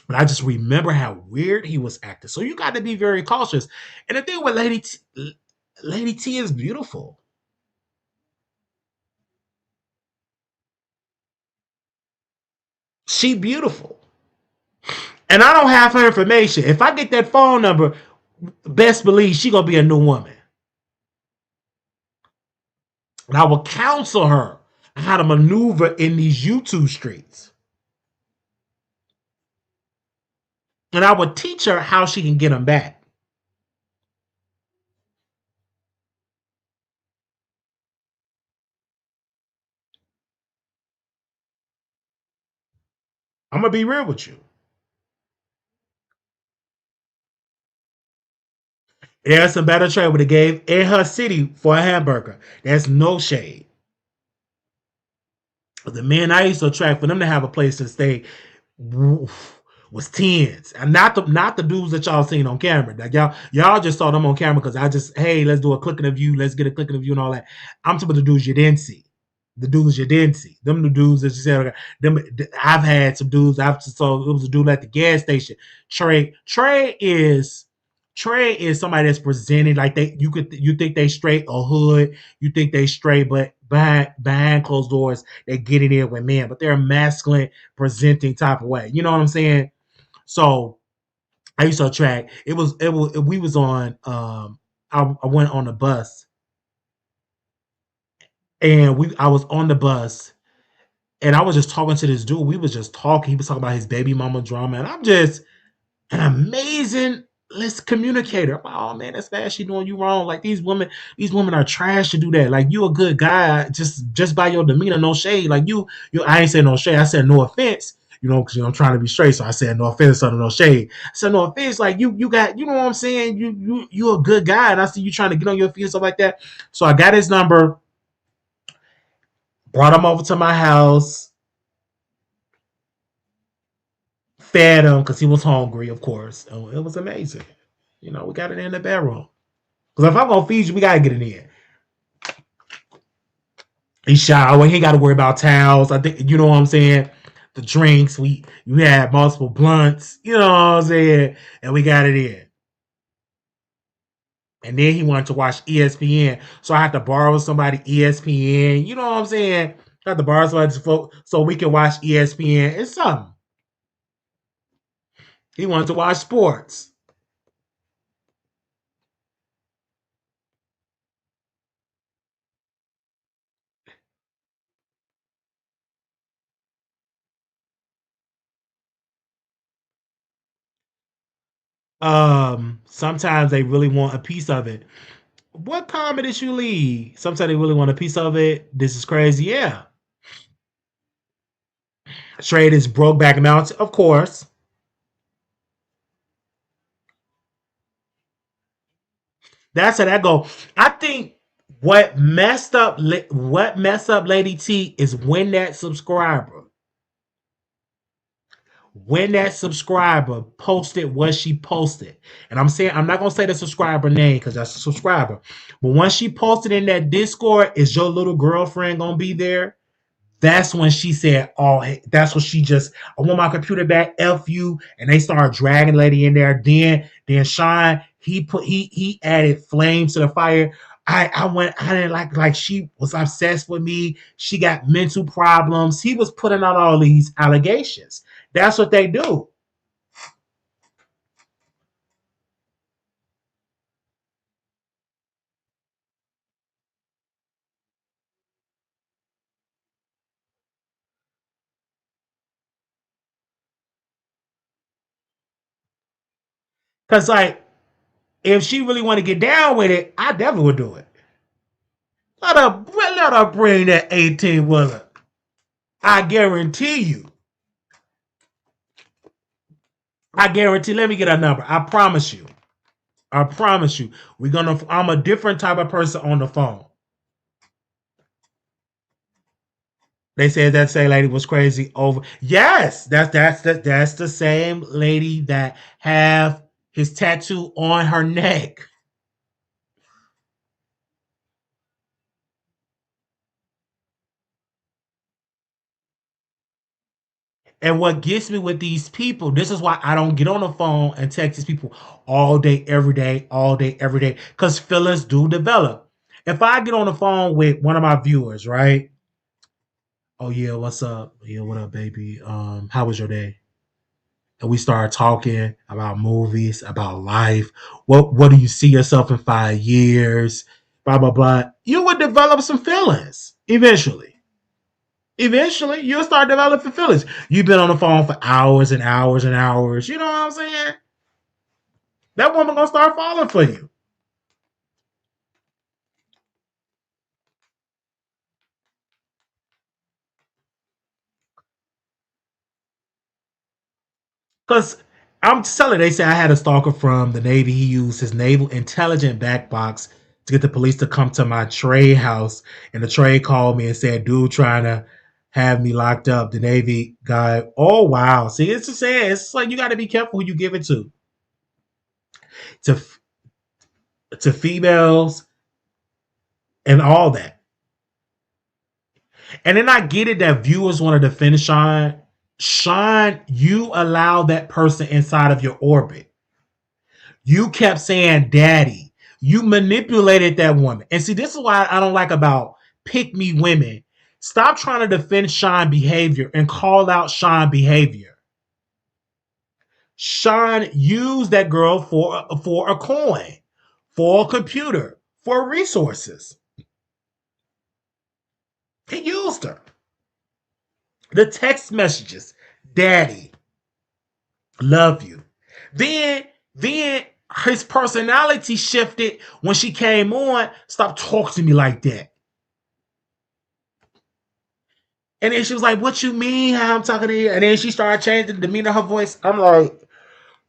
But I just remember how weird he was acting. So you got to be very cautious. And the thing with Lady T is beautiful. She beautiful. And I don't have her information. If I get that phone number, best believe she gonna be a new woman. And I will counsel her how to maneuver in these YouTube streets. And I would teach her how she can get them back. I'm gonna be real with you. There's some better trade would have gave in her city for a hamburger. There's no shade. But the men I used to attract for them to have a place to stay was tens, and not the dudes that y'all seen on camera. Like y'all just saw them on camera because I just hey let's do a clicking of view, let's get a clicking of view and all that. I'm talking about the dudes you didn't see. The dudes you didn't see. Them the dudes that you said. Okay, them I've had some dudes. I've saw it was a dude at the gas station. Trey is somebody that's presented like you think they straight or hood. You think they straight, but behind closed doors they get it in with men. But they're a masculine presenting type of way. You know what I'm saying? So I used to attract. It was we was on. I went on the bus and we I was on the bus and I was just talking to this dude. We was just talking. He was talking about his baby mama drama, and I'm just an amazing let's communicator. I'm like, oh man, that's bad. She doing you wrong. Like these women are trash to do that. Like you a good guy, just by your demeanor, no shade. Like you. I ain't saying no shade. I said no offense. You know, because I'm trying to be straight. So I said no offense, son of no shade. I said no offense. Like you got, you know what I'm saying. You a good guy, and I see you trying to get on your feet and stuff like that. So I got his number, brought him over to my house, fed him because he was hungry, of course. Oh, it was amazing. You know, we got it in the bedroom. Because if I'm gonna feed you, we gotta get it in. He shower. He got to worry about towels. I think you know what I'm saying. The drinks. You had multiple blunts. You know what I'm saying, and we got it in. And then he wanted to watch ESPN, so I had to borrow somebody ESPN. You know what I'm saying? I had to borrow somebody so we can watch ESPN. It's something. He wanted to watch sports. Sometimes they really want a piece of it. What comment did you leave? Sometimes they really want a piece of it. This is crazy. Yeah. Trade is broke back mountain, of course. That's how that go. I think what messed up Lady T is when that subscriber posted what she posted. And I'm saying I'm not gonna say the subscriber name because that's a subscriber. But once she posted in that Discord, is your little girlfriend gonna be there? That's when she said, "Oh, hey," that's when she just, I want my computer back. F you, and they started dragging lady in there. Then Sean, he added flames to the fire. I didn't like she was obsessed with me. She got mental problems. He was putting out all these allegations. That's what they do. Cause like if she really want to get down with it, I definitely would do it. Let her bring that 18 wheeler. I guarantee you. I guarantee. Let me get a number. I promise you. I promise you. I'm a different type of person on the phone. They said that same lady was crazy over. Yes, that's the same lady that have his tattoo on her neck. And what gets me with these people, this is why I don't get on the phone and text these people all day, every day, because feelings do develop. If I get on the phone with one of my viewers, right? Oh yeah, what's up? Yeah, what up, baby? How was your day? And we start talking about movies, about life. What do you see yourself in 5 years? Blah blah blah. You would develop some feelings eventually. Eventually, you'll start developing feelings. You've been on the phone for hours and hours and hours. You know what I'm saying? That woman gonna start falling for you. Cause I'm telling you, they say I had a stalker from the Navy. He used his naval intelligent back box to get the police to come to my trade house. And the trade called me and said, dude trying to have me locked up. The Navy guy. Oh wow. See, it's just saying it's like you gotta be careful who you give it to. To to females and all that. And then I get it that viewers want to defend Sean. Sean, you allow that person inside of your orbit. You kept saying daddy. You manipulated that woman. And see, this is why I don't like about pick me women. Stop trying to defend Sean behavior and call out Sean behavior. Sean used that girl for a coin, for a computer, for resources. He used her. The text messages, daddy, love you. Then then his personality shifted when she came on. Stop talking to me like that. And then she was like, "What you mean? How I'm talking to you?" And then she started changing the demeanor of her voice. I'm like,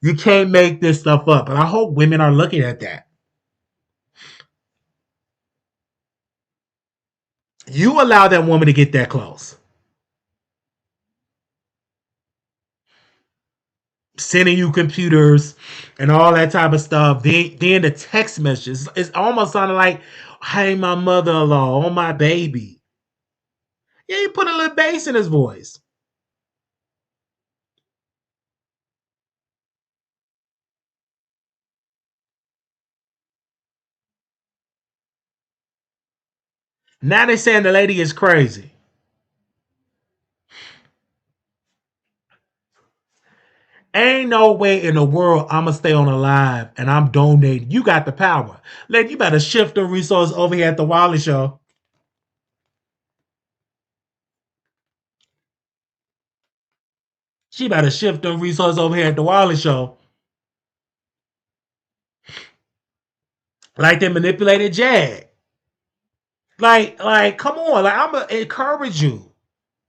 you can't make this stuff up. And I hope women are looking at that. You allow that woman to get that close, sending you computers and all that type of stuff. Then the text messages, it's almost sounding like, "Hey, my mother-in-law, oh my baby." Yeah, he put a little bass in his voice. Now they're saying the lady is crazy. Ain't no way in the world I'ma stay on alive and I'm donating. You got the power. Lady, you better shift the resources over here at the Wally Show. She better shift the resources over here at the Wally Show. Like they manipulated Jag. Come on. Like, I'm gonna encourage you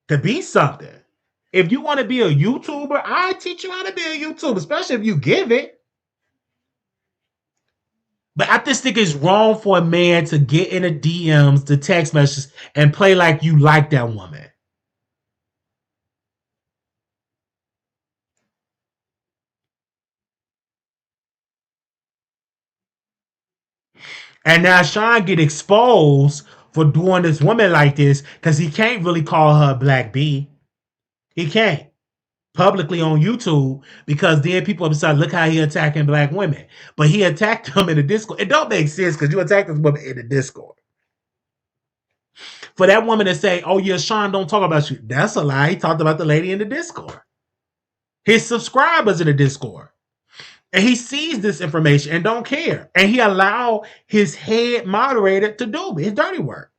to be something. If you want to be a YouTuber, I teach you how to be a YouTuber, especially if you give it. But I just think it's wrong for a man to get in the DMs, the text messages, and play like you like that woman. And now Sean get exposed for doing this woman like this because he can't really call her Black B. He can't publicly on YouTube because then people decide, look how he attacking black women. But he attacked them in the Discord. It don't make sense because you attacked this woman in the Discord. For that woman to say, oh yeah, Sean don't talk about you. That's a lie. He talked about the lady in the Discord. His subscribers in the Discord. And he sees this information and don't care. And he allowed his head moderator to do his dirty work.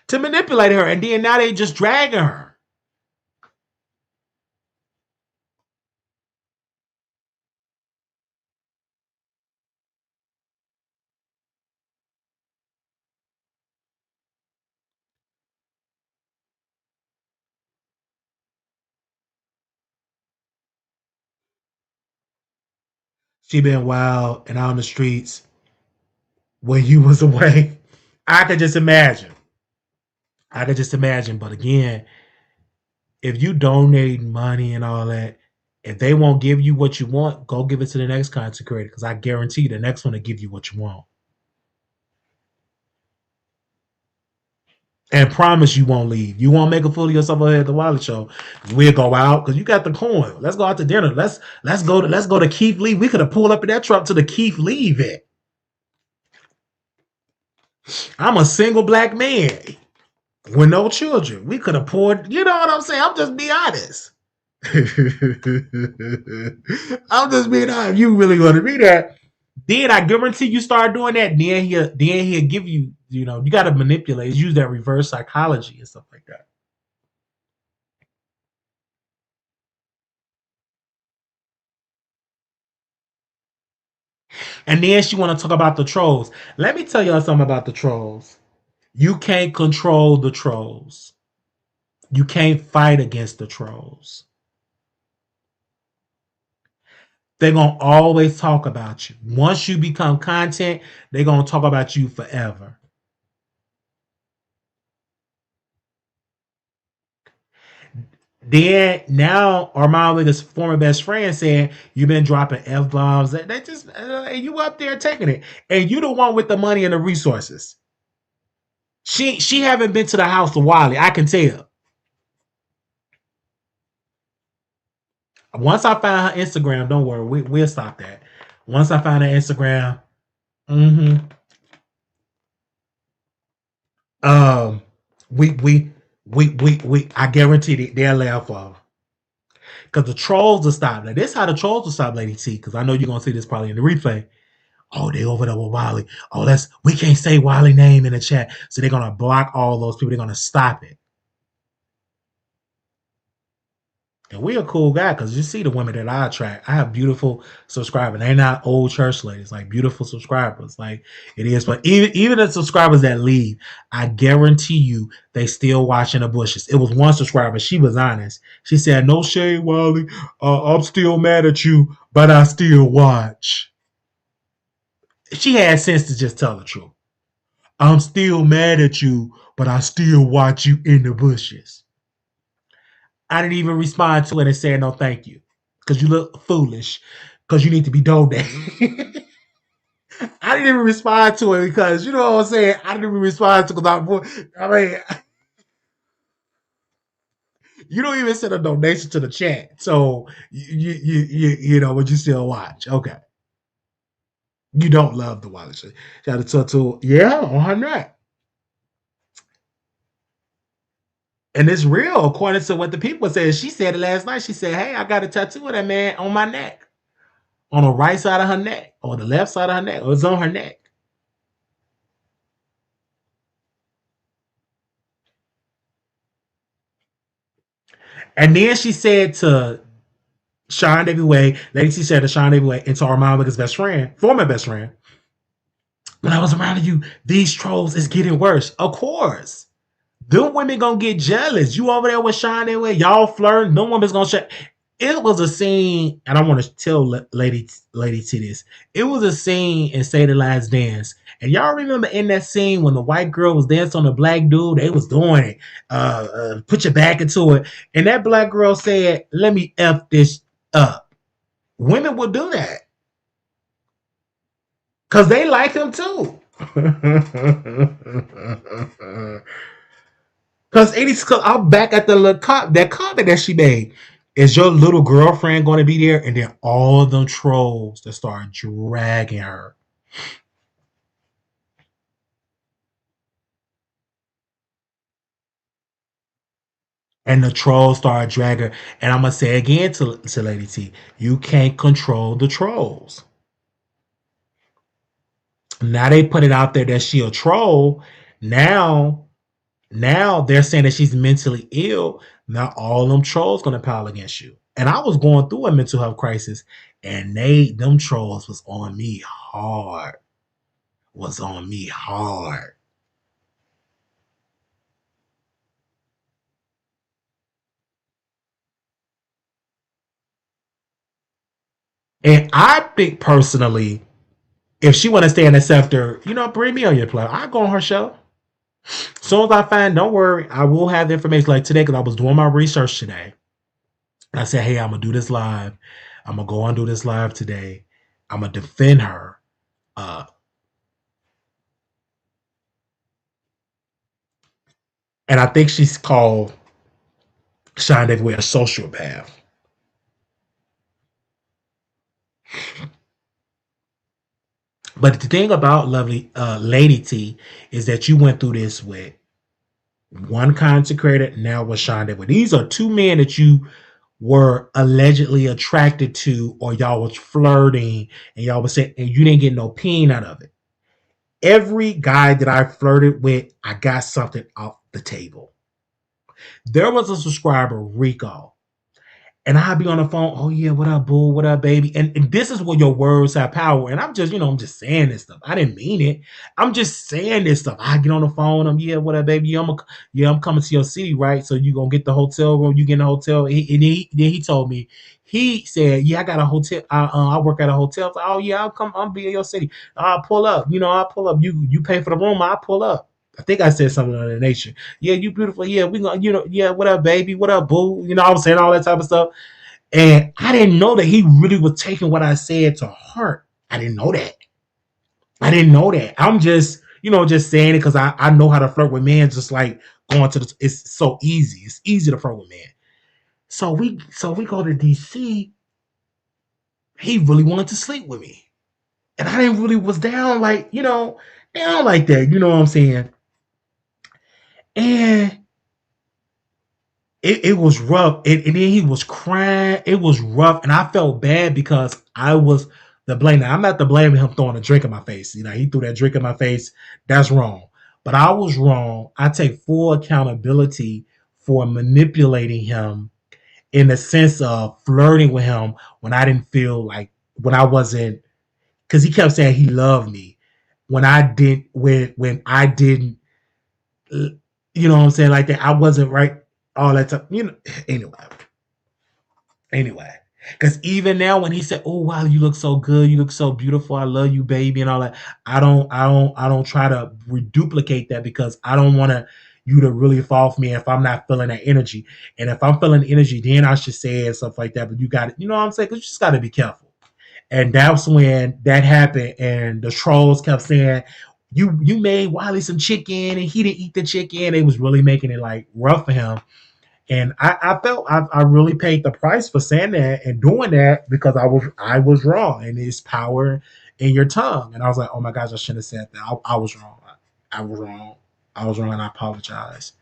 To manipulate her. And then now they just dragging her. She been wild and out on the streets when you was away. I could just imagine. I could just imagine. But again, if you donate money and all that, if they won't give you what you want, go give it to the next content creator because I guarantee the next one to give you what you want. And promise you won't leave. You won't make a fool of yourself over here at the Wiley Show. We'll go out because you got the coin. Let's go out to dinner. Let's go to Keith Lee. We could have pulled up in that truck to the Keith Lee event. I'm a single black man with no children. We could have poured. You know what I'm saying? I'm just being honest. I'm just being honest. You really want to be that? Then I guarantee you start doing that. Then he'll give you. You got to manipulate. Use that reverse psychology and stuff like that. And then she want to talk about the trolls. Let me tell y'all something about the trolls. You can't control the trolls. You can't fight against the trolls. They're gonna always talk about you. Once you become content, they're gonna talk about you forever. Then now Armand with his former best friend said you've been dropping F bombs. They just you up there taking it. And you the one with the money and the resources. She haven't been to the house of Wiley. I can tell. Once I find her Instagram, don't worry, we'll stop that. Once I find her Instagram, mm-hmm, um, we I guarantee they'll laugh off because the trolls will stop. Now this is how the trolls will stop, Lady T. Because I know you're gonna see this probably in the replay. Oh, they over there with Wiley. Oh, we can't say Wiley name in the chat, so they're gonna block all those people. They're gonna stop it. And we a cool guy because you see the women that I attract. I have beautiful subscribers. They're not old church ladies, like beautiful subscribers. Like it is. But even the subscribers that leave, I guarantee you they still watching the bushes. It was one subscriber. She was honest. She said, "No shade, Wally. I'm still mad at you, but I still watch." She had sense to just tell the truth. I'm still mad at you, but I still watch you in the bushes. I didn't even respond to it and say no thank you because you look foolish because you need to be donated. I didn't even respond to it because you know what I'm saying. I didn't even respond to because I mean you don't even send a donation to the chat, so you know but you still watch. Okay, you don't love the wallet. Shout out to yeah on her neck, and it's real according to what the people said. She said it last night. She said, "Hey, I got a tattoo of that man on my neck." On the right side of her neck or the left side of her neck, or it's on her neck. And then she said to SeanDavieWay, Lady T said to SeanDavieWay and to Armand Wiggins' best friend, former best friend, when I was around you, these trolls is getting worse. Of course. Them women gonna get jealous. You over there with SeanDavieWay, y'all flirting, them women's gonna shut. It was a scene, and I want to tell Lady T this. It was a scene in Say the Last Dance. And y'all remember in that scene when the white girl was dancing on the black dude, they was doing it. Put your back into it. And that black girl said, let me F this up. Women will do that. Because they like him too. Because I'm back at the that comment that she made. Is your little girlfriend going to be there? And then all them trolls that start dragging her. And the trolls start dragging her. And I'm going to say again to Lady T, you can't control the trolls. Now they put it out there that she a troll. Now they're saying that she's mentally ill. Now all them trolls gonna pile against you. And I was going through a mental health crisis, and them trolls was on me hard. Was on me hard. And I think personally, if she want to stay in the sector, bring me on your play. I go on her show. As soon as I find, don't worry, I will have the information like today because I was doing my research today. I said, hey, I'm gonna do this live. I'm gonna go and do this live today. I'm gonna defend her. Uh, And I think she's called SeanDavieWay a sociopath. But the thing about lovely Lady T is that you went through this with one consecrated, now with SeanDavieWay. These are two men that you were allegedly attracted to, or y'all was flirting, and y'all was saying, and you didn't get no peen out of it. Every guy that I flirted with, I got something off the table. There was a subscriber, Rico, and I'd be on the phone. Oh yeah, what up, boo? What up, baby? And this is where your words have power. And I'm just, I'm just saying this stuff. I didn't mean it. I'm just saying this stuff. I get on the phone. Yeah, what up, baby? I'm coming to your city, right? So you gonna get the hotel room? You get in the hotel? Then he told me. He said, "Yeah, I got a hotel. I work at a hotel. So, oh yeah, I'll come. I'll be in your city. I'll pull up. I'll pull up. You pay for the room. I'll pull up." I think I said something of that nature. Yeah, you beautiful. Yeah, we gonna, yeah, what up, baby? What up, boo? I was saying all that type of stuff. And I didn't know that he really was taking what I said to heart. I didn't know that. I didn't know that. I'm just, just saying it because I know how to flirt with men, just like going to the, it's so easy. It's easy to flirt with men. So we go to DC. He really wanted to sleep with me. And I didn't really was down like, down like that. You know what I'm saying? And it was rough. And then he was crying. It was rough. And I felt bad because I was the blame. Now, I'm not to blame him throwing a drink in my face. He threw that drink in my face. That's wrong. But I was wrong. I take full accountability for manipulating him in the sense of flirting with him when I didn't feel like, when I wasn't, because he kept saying he loved me when I didn't, when I didn't, what I'm saying, like that. I wasn't right all that time. Anyway. Anyway, because even now when he said, "Oh wow, you look so good, you look so beautiful, I love you, baby," and all that, I don't try to reduplicate that because I don't want you to really fall for me if I'm not feeling that energy. And if I'm feeling energy, then I should say it and stuff like that. But you got it, you know what I'm saying? Because you just got to be careful. And that's when that happened, and the trolls kept saying, "You made Wiley some chicken, and he didn't eat the chicken." They was really making it like rough for him, and I felt I really paid the price for saying that and doing that because I was wrong, and it's power in your tongue. And I was like, oh my gosh, I shouldn't have said that. I was wrong. I was wrong. I was wrong, and I apologize.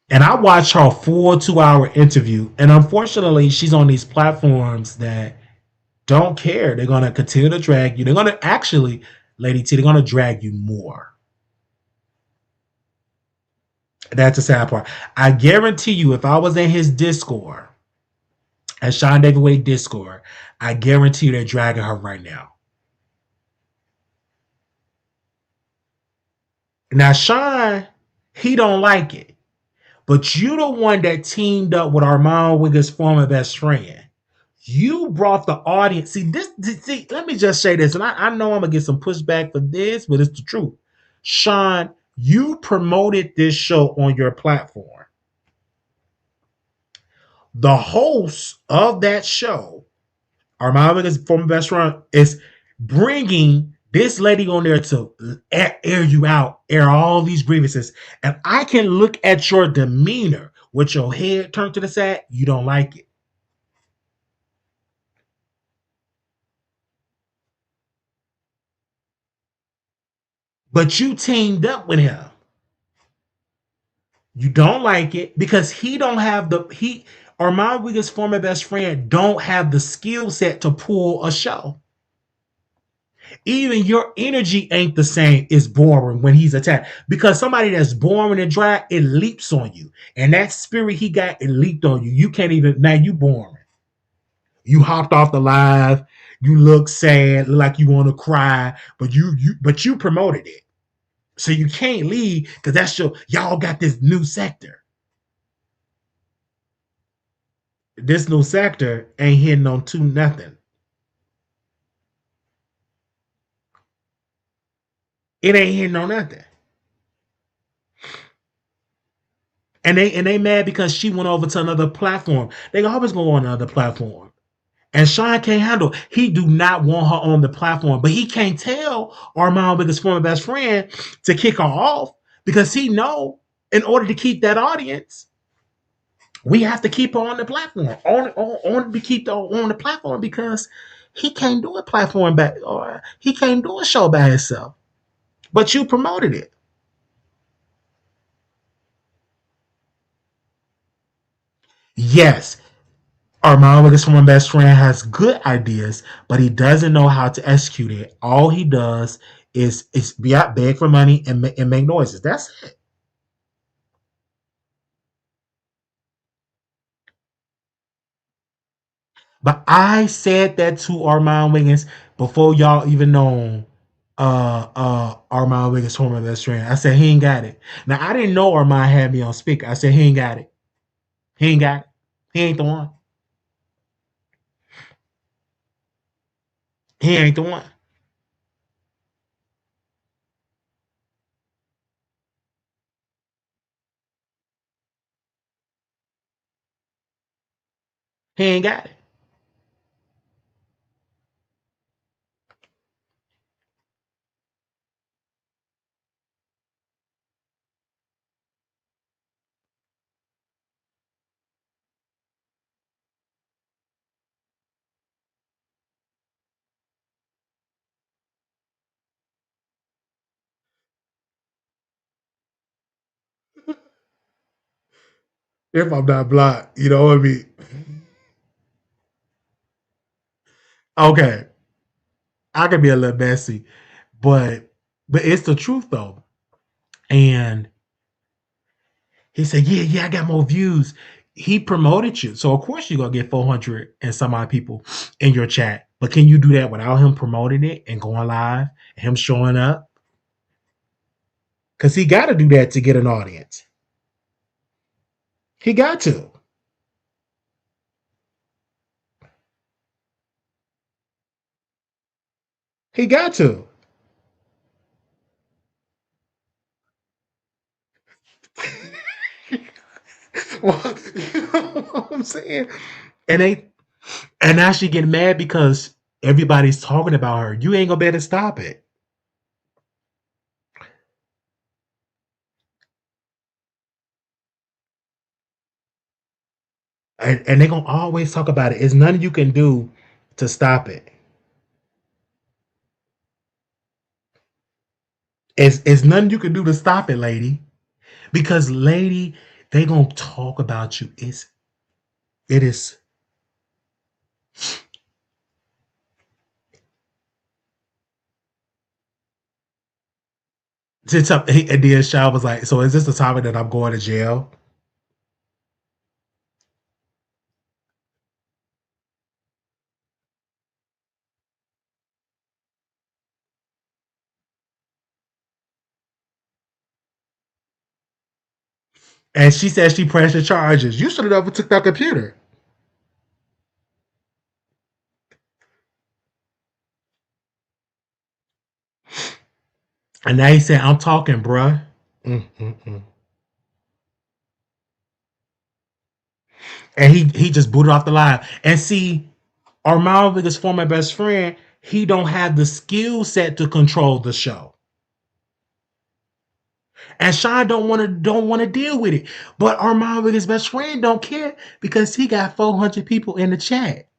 And I watched her full 2 hour interview, and unfortunately, she's on these platforms that don't care. They're gonna continue to drag you. They're gonna actually, Lady T, they're gonna drag you more. That's the sad part. I guarantee you, if I was in his Discord, at SeanDavieWay Discord, I guarantee you they're dragging her right now. Now, Sean, he don't like it. But you the one that teamed up with Armand Wiggins' former best friend. You brought the audience. See, let me just say this, and I know I'm gonna get some pushback for this, but it's the truth. Sean, you promoted this show on your platform. The host of that show, our mom is former best friend, is bringing this lady on there to air you out, air all these grievances. And I can look at your demeanor with your head turned to the side. You don't like it. But you teamed up with him. You don't like it because he don't have he Armand Wiggins' former best friend don't have the skill set to pull a show. Even your energy ain't the same. It's boring when he's attacked because somebody that's boring and dry, it leaps on you, and that spirit he got, it leaped on you. You can't even now. You boring. You hopped off the live. You look sad, look like you want to cry, but you promoted it, so you can't leave because that's y'all got this new sector. This new sector ain't hitting on two nothing. It ain't hitting on nothing. And they mad because she went over to another platform. They always go on another platform. And Sean can't handle. He do not want her on the platform, but he can't tell Armand with his former best friend to kick her off because he know in order to keep that audience, we have to keep her on the platform. On to keep her on the platform because he can't do a platform back or he can't do a show by himself. But you promoted it. Yes, Armand with his former best friend has good ideas, but he doesn't know how to execute it. All he does is be out, beg for money, and make noises. That's it. But I said that to Armand Wiggins before y'all even know Armand Wiggins' former best friend. I said he ain't got it. Now I didn't know Armand had me on speaker. I said he ain't got it. He ain't got it. He ain't the one. He ain't the one. He ain't got it. If I'm not blocked, you know what I mean? Okay, I can be a little messy, but it's the truth though. And he said, "Yeah, yeah, I got more views." He promoted you, so of course you're gonna get 400 and some odd people in your chat. But can you do that without him promoting it and going live and him showing up? Because he got to do that to get an audience. He got to. He got to. Well, you know what I'm saying? And they and now she getting mad because everybody's talking about her. You ain't gonna be able to stop it. And they're gonna always talk about it. It's nothing you can do to stop it. It's nothing you can do to stop it, lady. Because lady, they gonna talk about you. It is it's up and then Shaw was like, so is this the time that I'm going to jail? And she said she pressed the charges. You should have never took that computer. And now he said, I'm talking, bruh. Mm-mm-mm. And he just booted off the line. And see, Armand with his former best friend, he don't have the skill set to control the show. And Sean don't want to deal with it. But Armand with his best friend don't care because he got 400 people in the chat.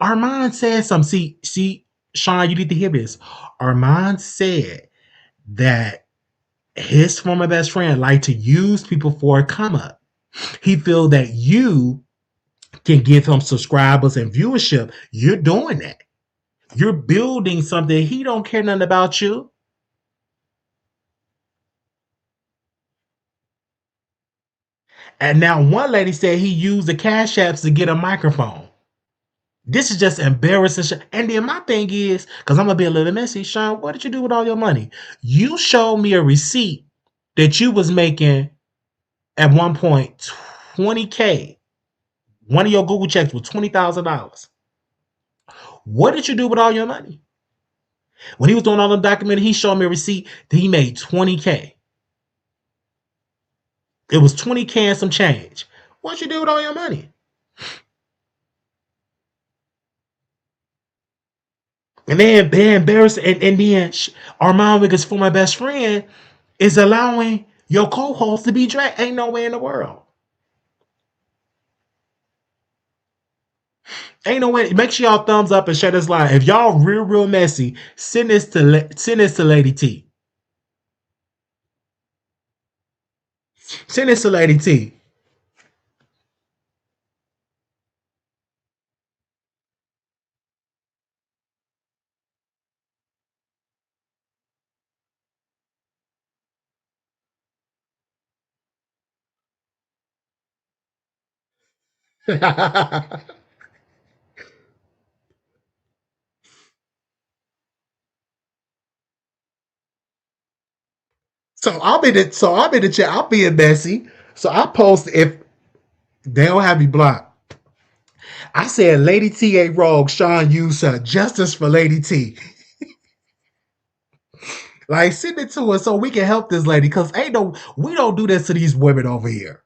Armand said something. See, Sean, you need to hear this. Armand said that his former best friend liked to use people for a come up. He feel that you can give him subscribers and viewership. You're doing that. You're building something. He don't care nothing about you. And now one lady said he used the cash apps to get a microphone. This is just embarrassing. And then my thing is, because I'm gonna be a little messy, Sean, what did you do with all your money? You showed me a receipt that you was making at one point 20K. One of your Google checks was $20,000. What did you do with all your money? When he was doing all them documentaries, he showed me a receipt that he made 20K. It was 20 cans some change. What you do with all your money? And then they're embarrassed, and then Armand, because for my best friend, is allowing your co-host to be dragged. Ain't no way in the world. Ain't no way. Make sure y'all thumbs up and share this live. If y'all real messy, send this to Lady T. Send this to Lady T. I'm in the chat. I'm being messy. So I post if they don't have me blocked. I said Lady T ain't wrong. Sean used her justice for Lady T. Like send it to us so we can help this lady. Cause ain't no we don't do this to these women over here.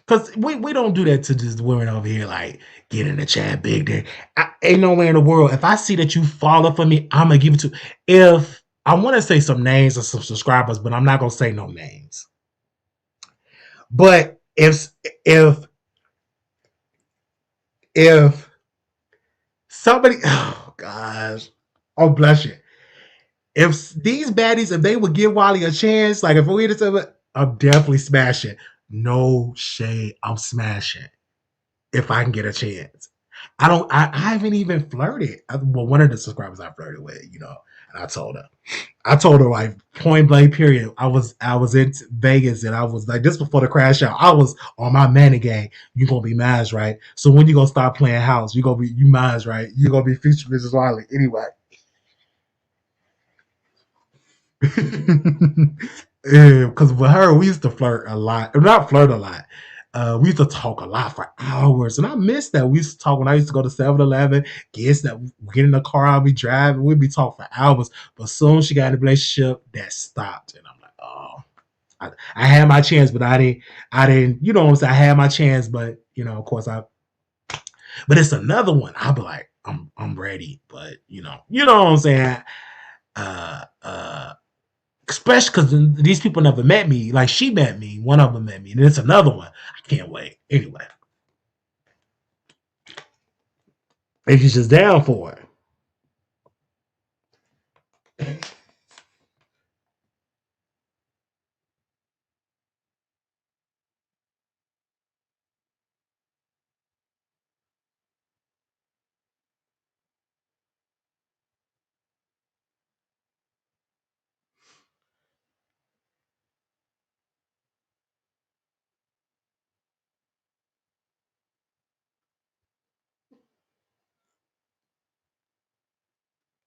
Cause we don't do that to these women over here, like get in the chat big day. Ain't no way in the world. If I see that you follow for me, I'm gonna give it to if I want to say some names or some subscribers, but I'm not gonna say no names. But if if somebody, oh gosh, oh bless you. If these baddies, if they would give Wally a chance, like if we did something, I'm definitely smashing. No shade, I'm smashing if I can get a chance. I haven't even flirted. Well, one of the subscribers I flirted with, and I told her like point blank period. I was in Vegas and I was like this before the crash out. I was on my manny gang. You gonna be mine, right? So when you gonna start playing house, you mine, right? You gonna be future Mrs. Wiley anyway. Because with her, we used to flirt a lot. Not flirt a lot. We used to talk a lot for hours. And I miss that. We used to talk when I used to go to 7-Eleven. Guess that get in the car, I'll be driving. We'd be talking for hours. But soon she got in a relationship, that stopped. And I'm like, oh. I had my chance, but I didn't, you know what I'm saying? I had my chance, but of course but it's another one. I'll be like, I'm ready. But what I'm saying? Uh Especially because these people never met me. Like she met me, one of them met me, and it's another one. I can't wait. Anyway, if she's just down for it.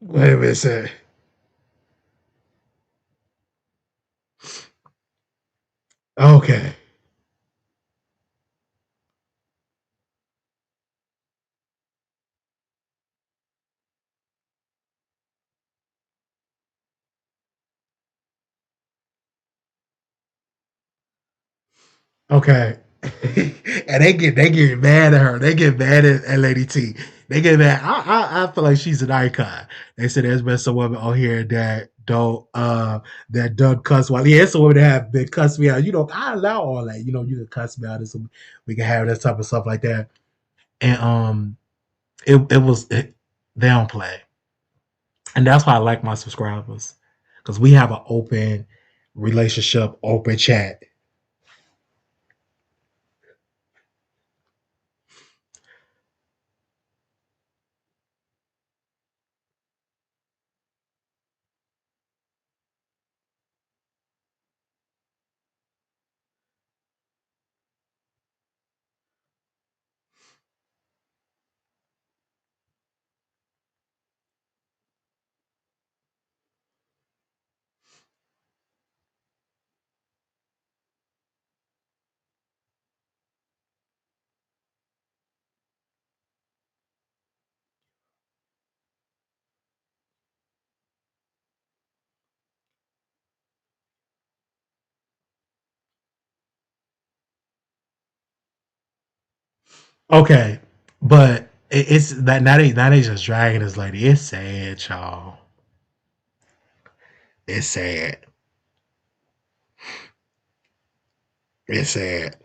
Wait a minute, say. Okay. Okay. And they get mad at her. They get mad at Lady T. They get mad. I feel like she's an icon. They said there's been some women on here that don't cuss while yeah, it's some women that have been cuss me out. I allow all that. You can cuss me out and so we can have that type of stuff like that. And they don't play. And that's why I like my subscribers. Because we have an open relationship, open chat. Okay, but it's that now they just dragging this lady. It's sad, y'all. It's sad. It's sad.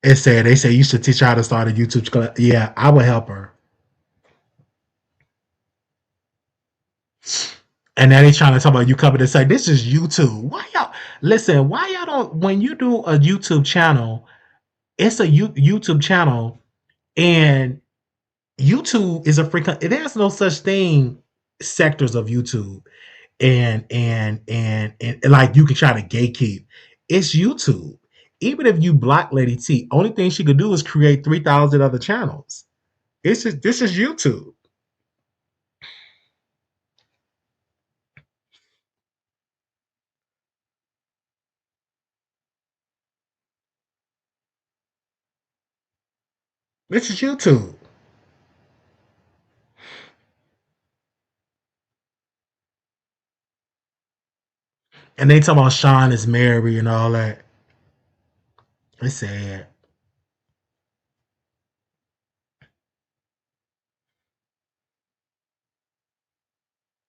It's sad. They say you should teach her how to start a YouTube class. Yeah, I would help her. And now they trying to talk about you coming to say this is YouTube. Why y'all listen? Why y'all don't when you do a YouTube channel? It's a YouTube channel, and YouTube is a free. There's no such thing sectors of YouTube, and like you can try to gatekeep. It's YouTube. Even if you block Lady T, only thing she could do is create 3,000 other channels. It's just this is YouTube. This is YouTube. And they talk about Sean is married and all that. It's sad.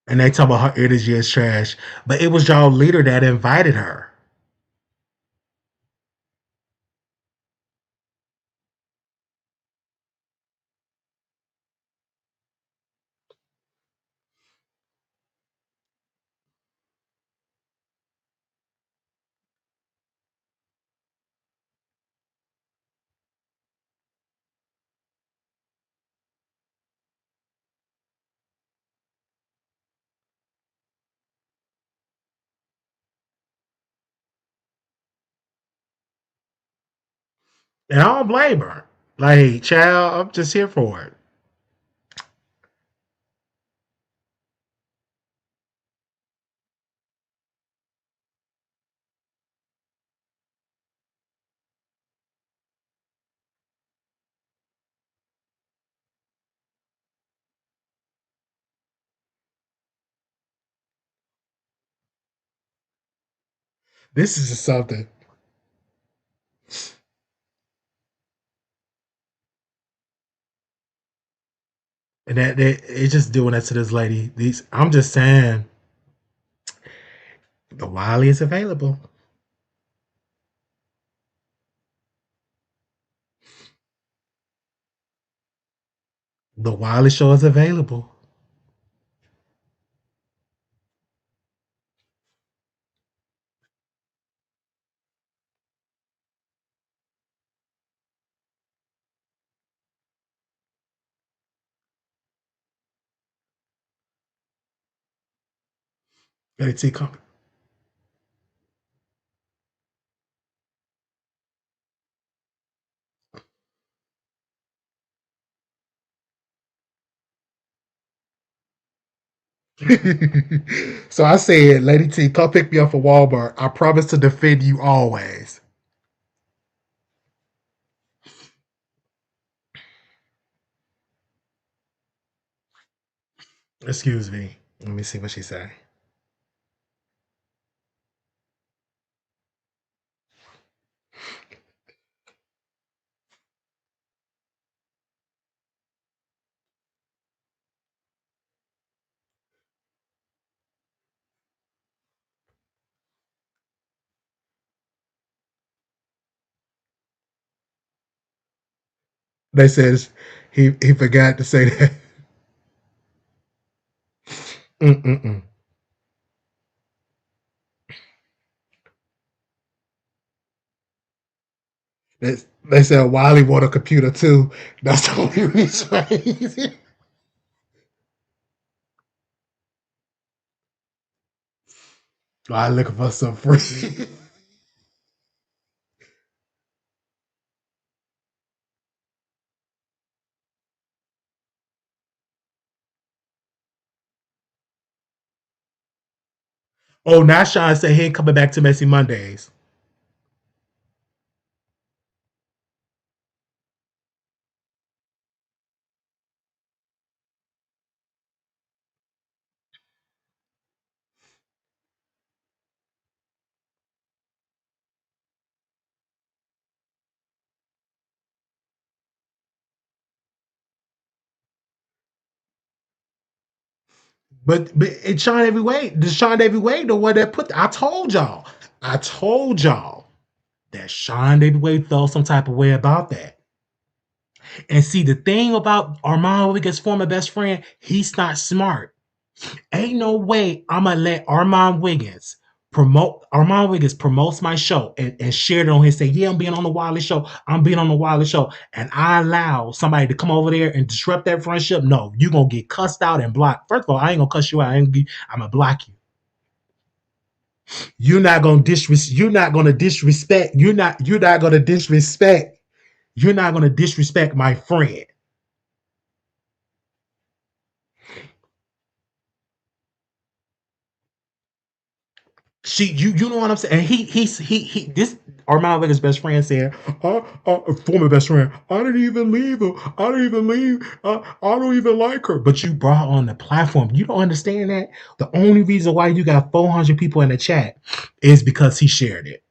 And they talk about her energy is trash. But it was y'all leader that invited her. And I don't blame her. Like, child, I'm just here for it. This is just something. And that they it's just doing that to this lady. These I'm just saying the Wiley is available. The Wiley show is available. Lady T come. So I said, Lady T, come pick me up for Walmart. I promise to defend you always. Excuse me. Let me see what she say. They says he forgot to say that. Mm-mm-mm. They said Wiley want a computer too. That's the only reason. I looking for some free. Oh, now Sean said he ain't coming back to Messy Mondays. But it's Sean Davy Way, the Sean Davy Way, the one that put. I told y'all that Sean Davy Way felt some type of way about that. And see, the thing about Armand Wiggins' former best friend, he's not smart. Ain't no way I'm gonna let Armand Wiggins promotes my show and shared it on his say, yeah, I'm being on the Wiley show. I'm being on the Wiley show. And I allow somebody to come over there and disrupt that friendship. No, you're gonna get cussed out and blocked. First of all, I ain't gonna cuss you out. I'm gonna block you. You're not gonna disrespect. You're not gonna disrespect my friend. You know what I'm saying? And he this Armand Vegga's best friend said, former best friend, I didn't even leave her. I didn't even leave. I don't even like her. But you brought her on the platform. You don't understand that? The only reason why you got 400 people in the chat is because he shared it.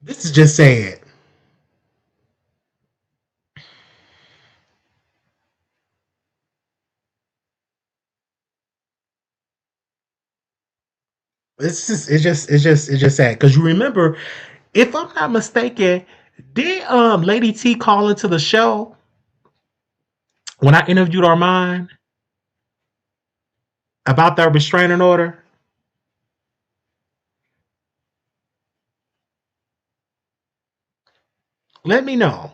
This is just sad. It's just sad. Because you remember, if I'm not mistaken, did Lady T call into the show when I interviewed Armand about that restraining order? Let me know.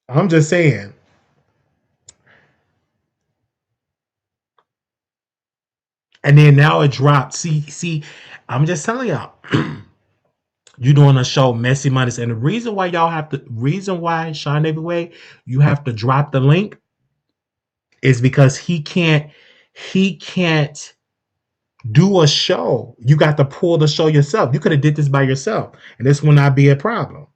I'm just saying. And then now it dropped. I'm just telling y'all. You doing a show, Messy Mondays, and the reason why Sean Davy Way, you have to drop the link is because he can't do a show. You got to pull the show yourself. You could have did this by yourself, and this will not be a problem.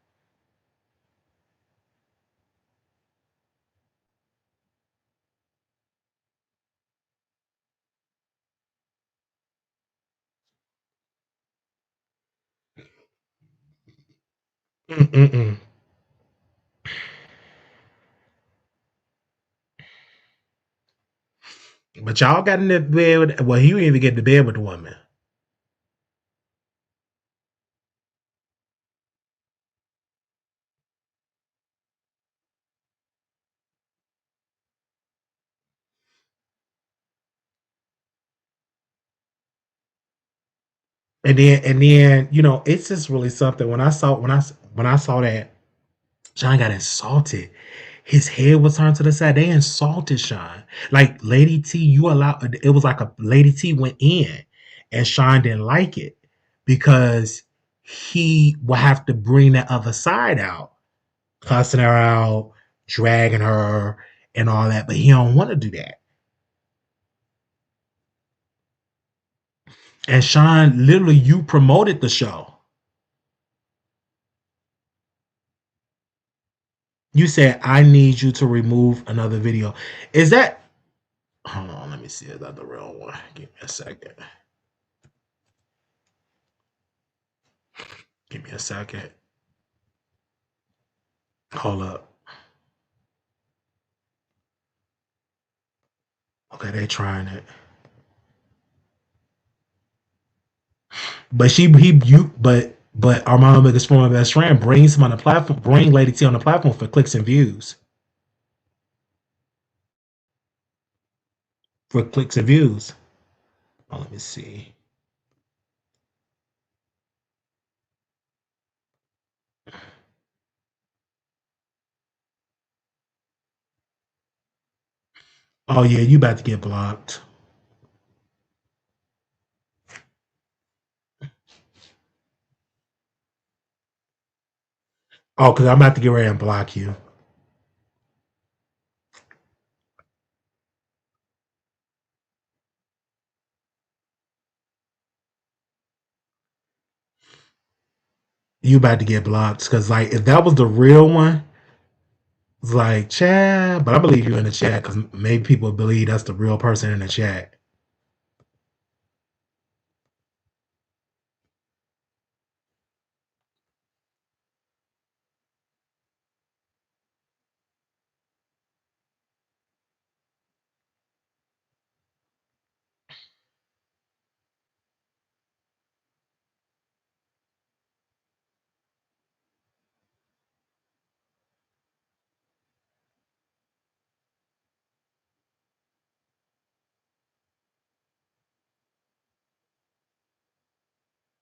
Mm-mm-mm. But y'all got in the bed with, well, he didn't even get to bed with the woman. And then it's just really something when I saw that John got insulted. His head was turned to the side. They insulted Sean. Like Lady T, you allowed it was like a Lady T went in and Sean didn't like it because he will have to bring that other side out, cussing her out, dragging her, and all that. But he don't want to do that. And Sean, literally, you promoted the show. You said, I need you to remove another video. Is that hold on, let me see. Is that the real one? Give me a second. Give me a second. Hold up. Okay, they trying it. But Armando Biggest former best friend brings him on the platform, bring Lady T on the platform for clicks and views. For clicks and views. Oh, let me see. Oh yeah, you about to get blocked. Oh, because I'm about to get ready and block you. You about to get blocked. Because, like, if that was the real one, it's like, chat. But I believe you in the chat because maybe people believe that's the real person in the chat.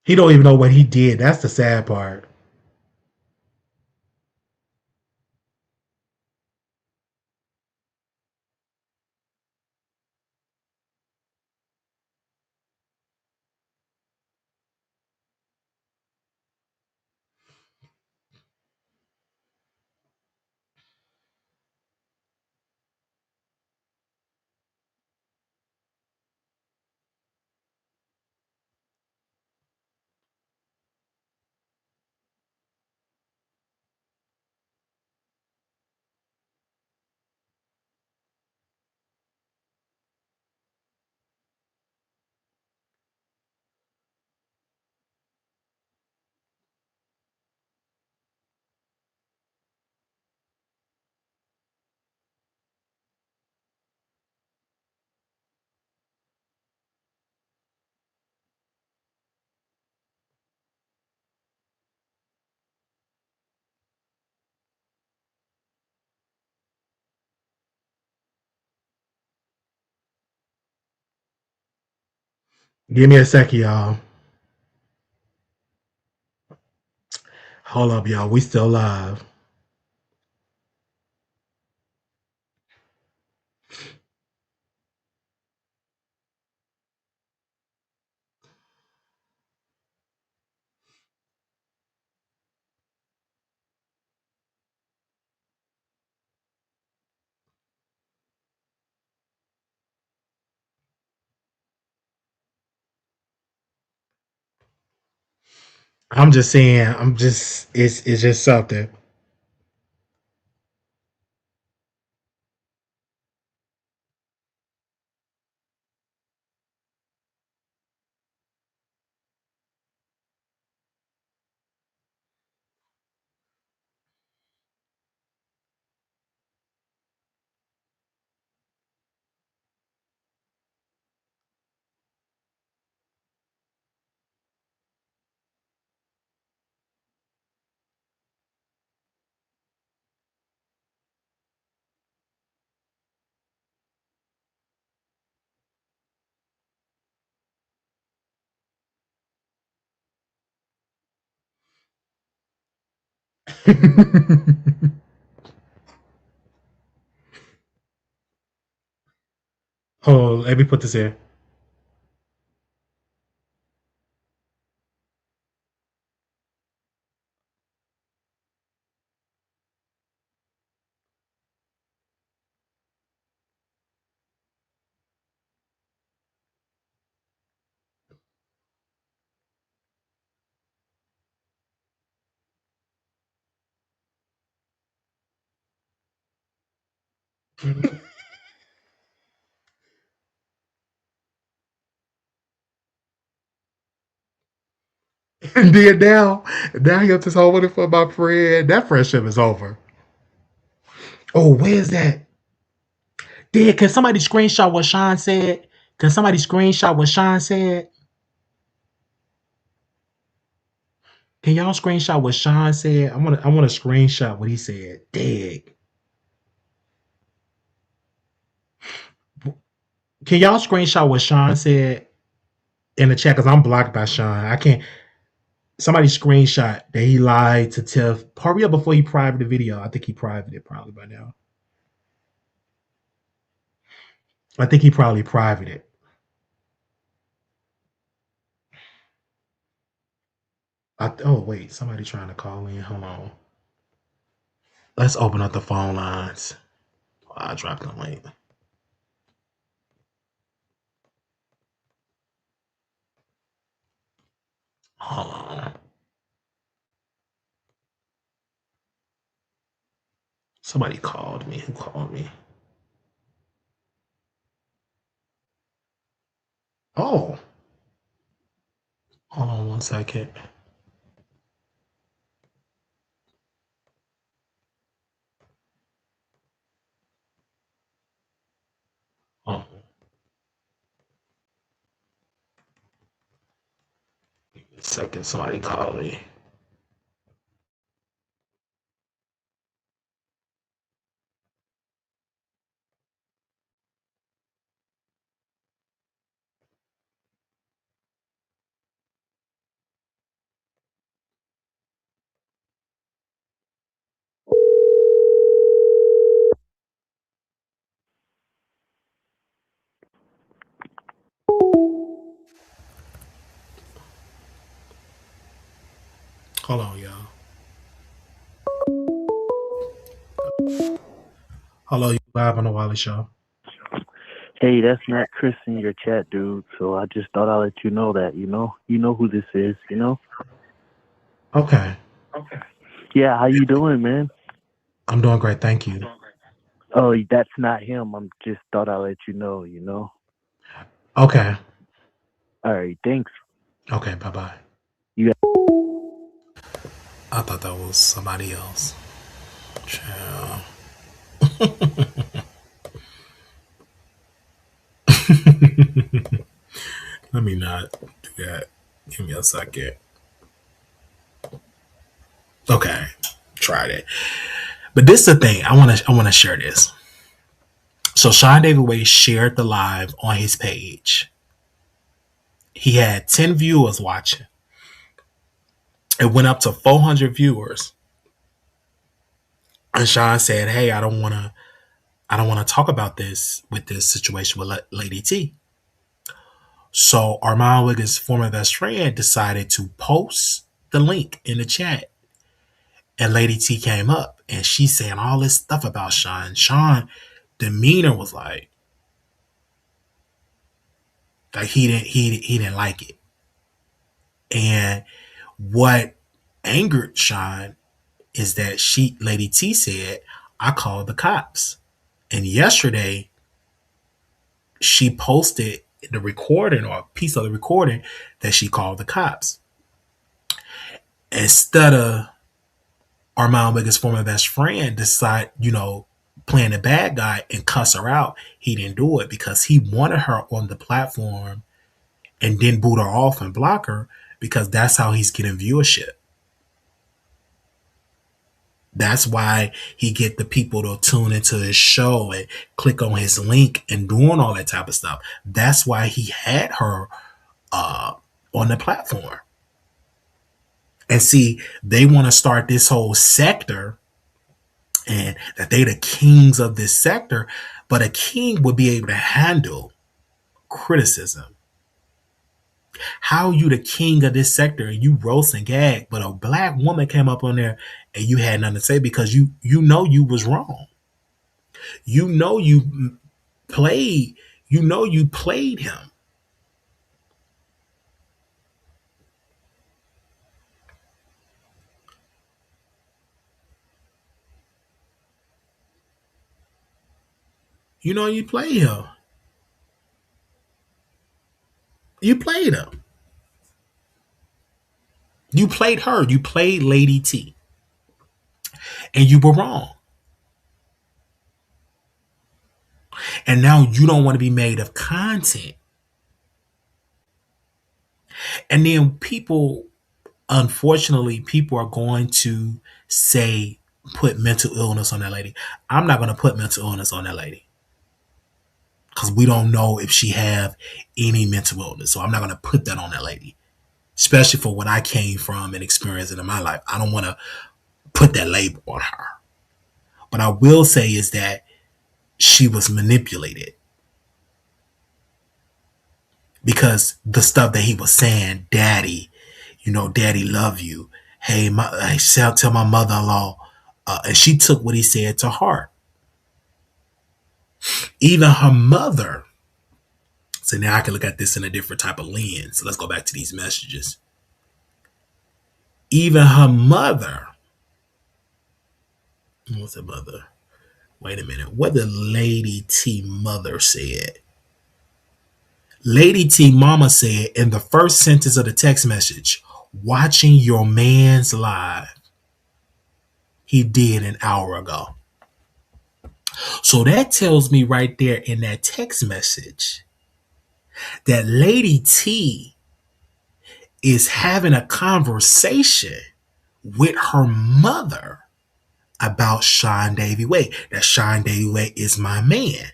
He don't even know what he did. That's the sad part. Give me a second, y'all. Hold up, y'all. We still live. I'm just saying. I'm just. It's just something. Oh, let me put this in. And then now you have to hold it for my friend. That friendship is over. Oh, where's that? Did can somebody screenshot what Sean said? Can somebody screenshot what Sean said? Can y'all screenshot what Sean said? I want to screenshot what he said. Dig. Can y'all screenshot what Sean said in the chat? Because I'm blocked by Sean. I can't. Somebody screenshot that he lied to Tiff. Hurry up before he private the video. I think he private it probably by now. I think he probably privated it. Oh wait, somebody trying to call in. Hold on. Let's open up the phone lines. Oh, I dropped the link. Hold on. Somebody called me. Who called me? Oh, hold on one second. Oh, second. Somebody called me. Hold on, y'all. Hello, you live on the Wally Show. Hey, that's not Chris in your chat, dude. So I just thought I'd let you know that, you know who this is, you know? Okay, Yeah, how you doing, man? I'm doing great. Thank you. Oh, that's not him. I'm just thought I'd let you know, you know? Okay, All right, thanks. okay. Bye bye. You I thought that was somebody else. Child. Let me not do that. Give me a second. Okay, tried it. But this is the thing. I want to share this. So SeanDavieWay shared the live on his page. He had 10 viewers watching. It went up to 400 viewers. And Sean said, "Hey, I don't want to talk about this with this situation with Lady T." So Armand Wiggins' former best friend decided to post the link in the chat. And Lady T came up and she's saying all this stuff about Sean. Sean demeanor was like he didn't like it. And what angered Sean is that Lady T said, "I called the cops." And yesterday she posted the recording or a piece of the recording that she called the cops. Instead of Armand Wiggins' former best friend decide, playing the bad guy and cuss her out, he didn't do it because he wanted her on the platform and then boot her off and block her because that's how he's getting viewership. That's why he get the people to tune into his show and click on his link and doing all that type of stuff. That's why he had her uh, on the platform. And see, they want to start this whole sector and that they the kings of this sector, but a king would be able to handle criticism. How you the king of this sector and you roast and gag, but a black woman came up on there and you had nothing to say because you know you was wrong. You know played you played him. You know you played him. You played him. You played her. You played Lady T. And you were wrong. And now you don't want to be made of content. And then unfortunately, people are going to say, put mental illness on that lady. I'm not going to put mental illness on that lady because we don't know if she have any mental illness. So I'm not going to put that on that lady, especially for what I came from and experienced in my life. I don't want to put that label on her. But I will say is that she was manipulated. because the stuff that he was saying, daddy, daddy love you. Hey, I tell my mother-in-law, and she took what he said to heart. Even her mother. So now I can look at this in a different type of lens. So let's go back to these messages. Even her mother. What's her mother? Wait a minute. What did Lady T mother said? Lady T mama said in the first sentence of the text message, watching your man's live. He did an hour ago. So that tells me right there in that text message that Lady T is having a conversation with her mother about SeanDavieWay. That SeanDavieWay is my man.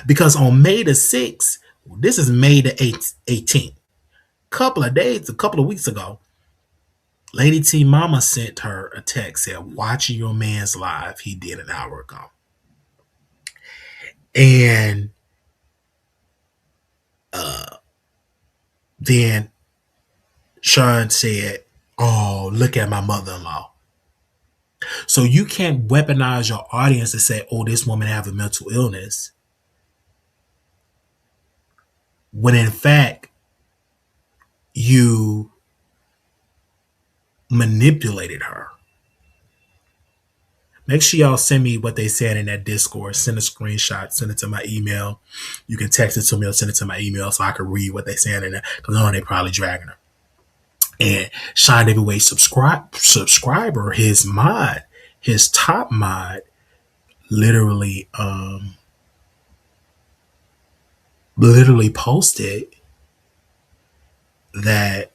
Because on May the 6th, this is May the 18th, a couple of weeks ago, Lady T Mama sent her a text, said, watching your man's live. He did an hour ago. And then Sean said, oh, look at my mother-in-law. So you can't weaponize your audience to say, oh, this woman have a mental illness, when in fact you manipulated her. Make sure y'all send me what they said in that Discord. Send a screenshot, send it to my email. You can text it to me or send it to my email so I can read what they said in there, because I know they probably dragging her. And SeanDavieWay subscriber, his mod, his top mod, literally posted that,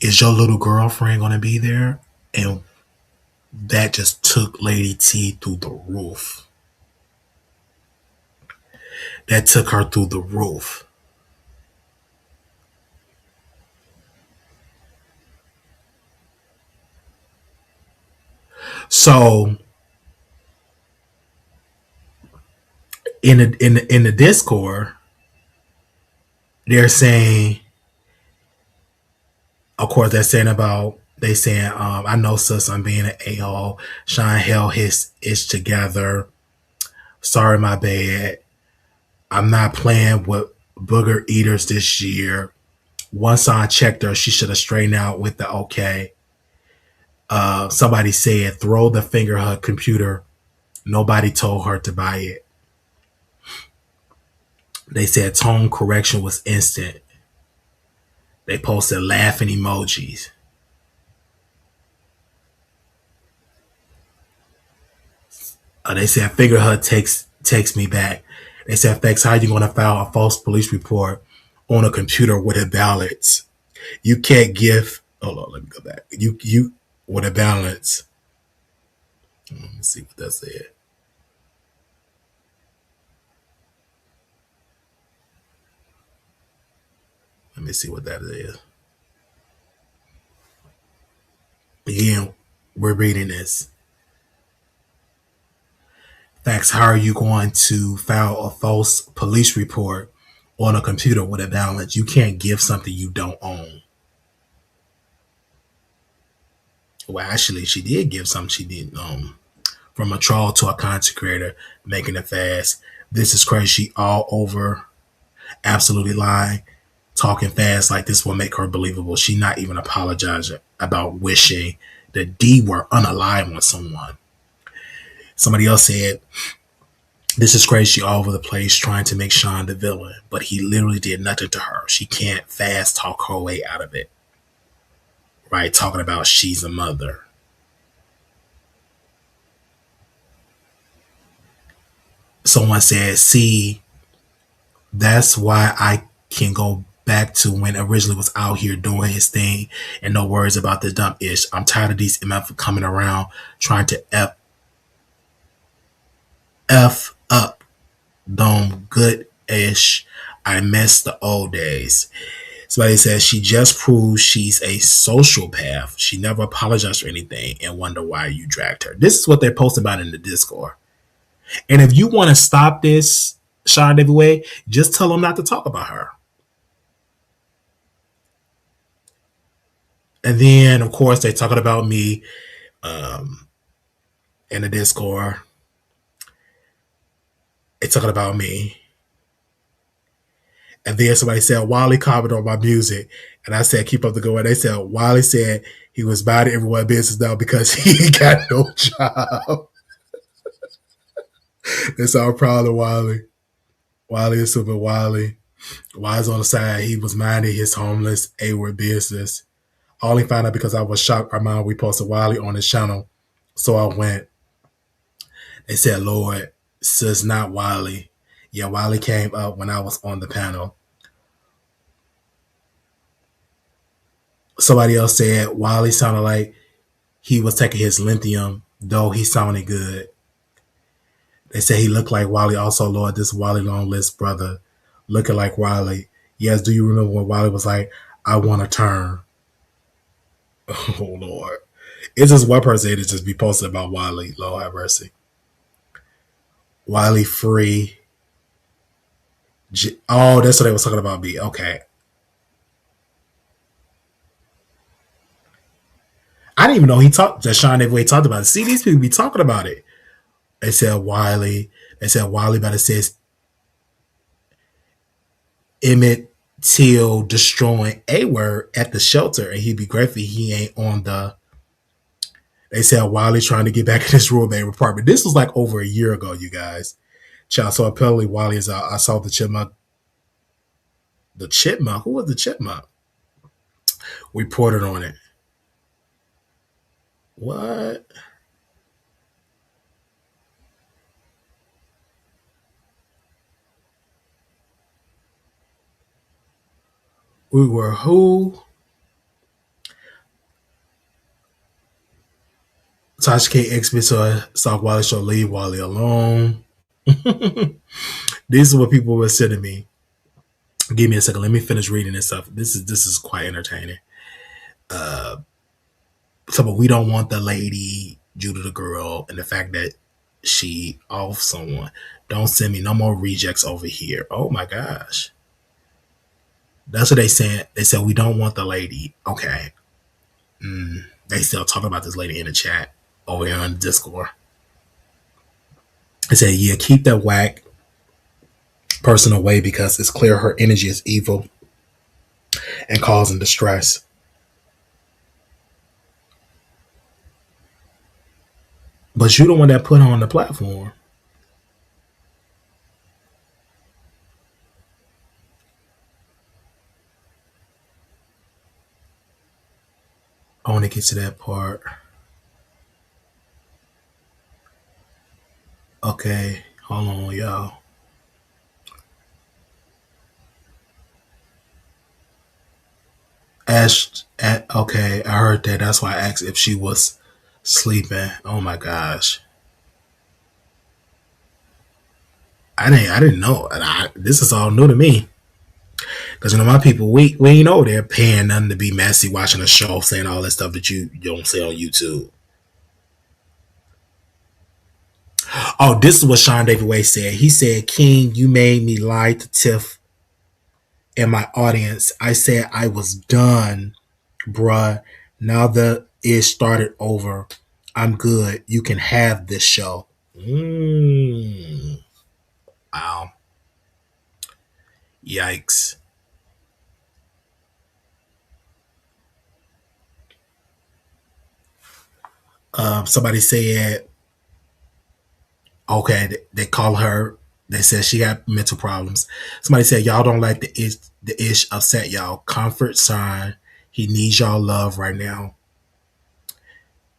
is your little girlfriend going to be there? And that just took Lady T through the roof. That took her through the roof. So in the Discord, they're saying, of course, they're saying I know, sis, I'm being an a-hole. Sean held his itch together. Sorry, my bad. I'm not playing with booger eaters this year. Once I checked her, she should have straightened out with the okay. Somebody said, throw the finger hug computer. Nobody told her to buy it. They said tone correction was instant. They posted laughing emojis. They said finger hug takes me back. They said, Fex, how are you going to file a false police report on a computer with a balance? You can't give. Hold on, let me go back. You with a balance. Let me see what that said. Let me see what that is. Again, we're reading this. Facts, how are you going to file a false police report on a computer with a balance? You can't give something you don't own. Well, actually, she did give something she didn't own. From a troll to a content creator, making it fast. This is crazy. All over. Absolutely lying. Talking fast like this will make her believable. She not even apologizing about wishing the D were unalive on someone. Somebody else said, this is crazy all over the place trying to make Sean the villain, but he literally did nothing to her. She can't fast talk her way out of it. Right? Talking about she's a mother. Someone said, see, that's why I can go back to when originally was out here doing his thing and no worries about the dumb ish. I'm tired of these MF coming around trying to F up them good ish. I miss the old days. Somebody says she just proves she's a sociopath. She never apologized for anything and wonder why you dragged her. This is what they're posting about in the Discord. And if you want to stop this, SeanDavieWay, just tell them not to talk about her. And then, of course, they're talking about me in the Discord. They're talking about me. And then somebody said, Wiley commented on my music. And I said, keep up the good one. They said, Wiley said he was minding everyone's business now because he got no job. That's our problem, Wiley. Wiley is super Wiley. Wise on the side, he was minding his homeless A-word business. I only found out because I was shocked. Armand, we posted Wiley on his channel. So I went. They said, Lord, sis, not Wiley. Yeah, Wiley came up when I was on the panel. Somebody else said Wiley sounded like he was taking his lithium, though he sounded good. They said he looked like Wiley. Also, Lord, this Wiley long list brother looking like Wiley. Yes, do you remember when Wiley was like, I want to turn? Oh, Lord. It's just one person to just be posted about Wiley. Lord have mercy. Wiley free. Oh, that's what they was talking about me. Okay. I didn't even know that SeanDavieWay talked about it. See, these people be talking about it. They said Wiley. They said Wiley, but it says Emmett Till destroying A-word at the shelter, and he'd be grateful he ain't on the. They said Wiley trying to get back in his roommate apartment. This was like over a year ago, you guys. Child, so apparently Wiley is out. I saw the chipmunk. The chipmunk? Who was the chipmunk? We reported on it. What? We were who? Tasha K. Exhibit saw Wiley show leave Wiley alone. These are what people were sending me. Give me a second. Let me finish reading this stuff. This is quite entertaining. So, but we don't want the lady due to the girl and the fact that she off someone. Don't send me no more rejects over here. Oh my gosh. That's what they said. They said we don't want the lady. Okay. They still talking about this lady in the chat over here on Discord. They said, yeah, keep that whack person away because it's clear her energy is evil and causing distress. But you the one that put her on the platform. I want to get to that part. Okay, hold on, y'all. Okay, I heard that. That's why I asked if she was sleeping. Oh my gosh. I didn't know. This is all new to me. Because my people, we ain't over there paying nothing to be messy, watching a show, saying all that stuff that you don't say on YouTube. Oh, this is what SeanDavieWay said. He said, King, you made me lie to Tiff and my audience. I said I was done, bruh. Now the ish started over. I'm good. You can have this show. Wow. Yikes. Somebody said, okay, they call her. They said she got mental problems. Somebody said, y'all don't like the ish upset y'all. Comfort sign. He needs y'all love right now.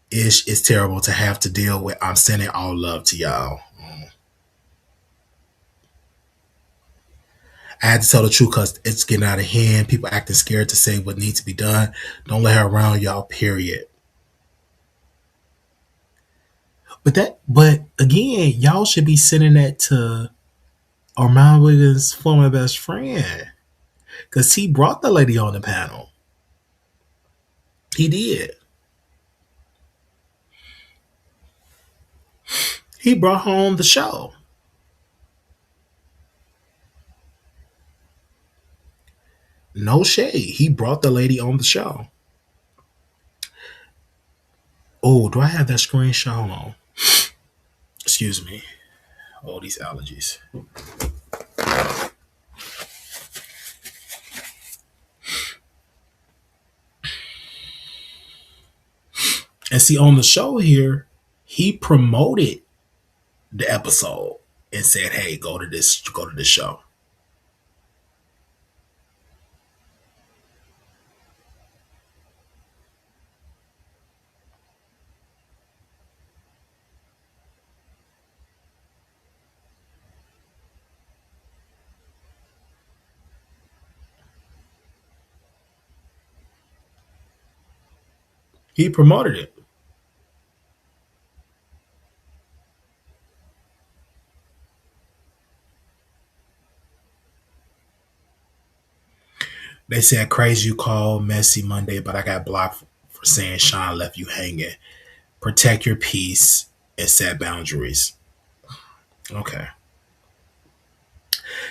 Ish is terrible to have to deal with. I'm sending all love to y'all. I had to tell the truth because it's getting out of hand. People acting scared to say what needs to be done. Don't let her around y'all, period. But again, y'all should be sending that to Armand Wiggins' former best friend. because he brought the lady on the panel. He did. He brought her on the show. No shade. He brought the lady on the show. Oh, do I have that screenshot? Hold on. Excuse me. Oh, these allergies. And see, on the show here, he promoted the episode and said, "Hey, go to this show." He promoted it. They said, "Crazy you call messy Monday, but I got blocked for saying Sean left you hanging. Protect your peace and set boundaries." Okay.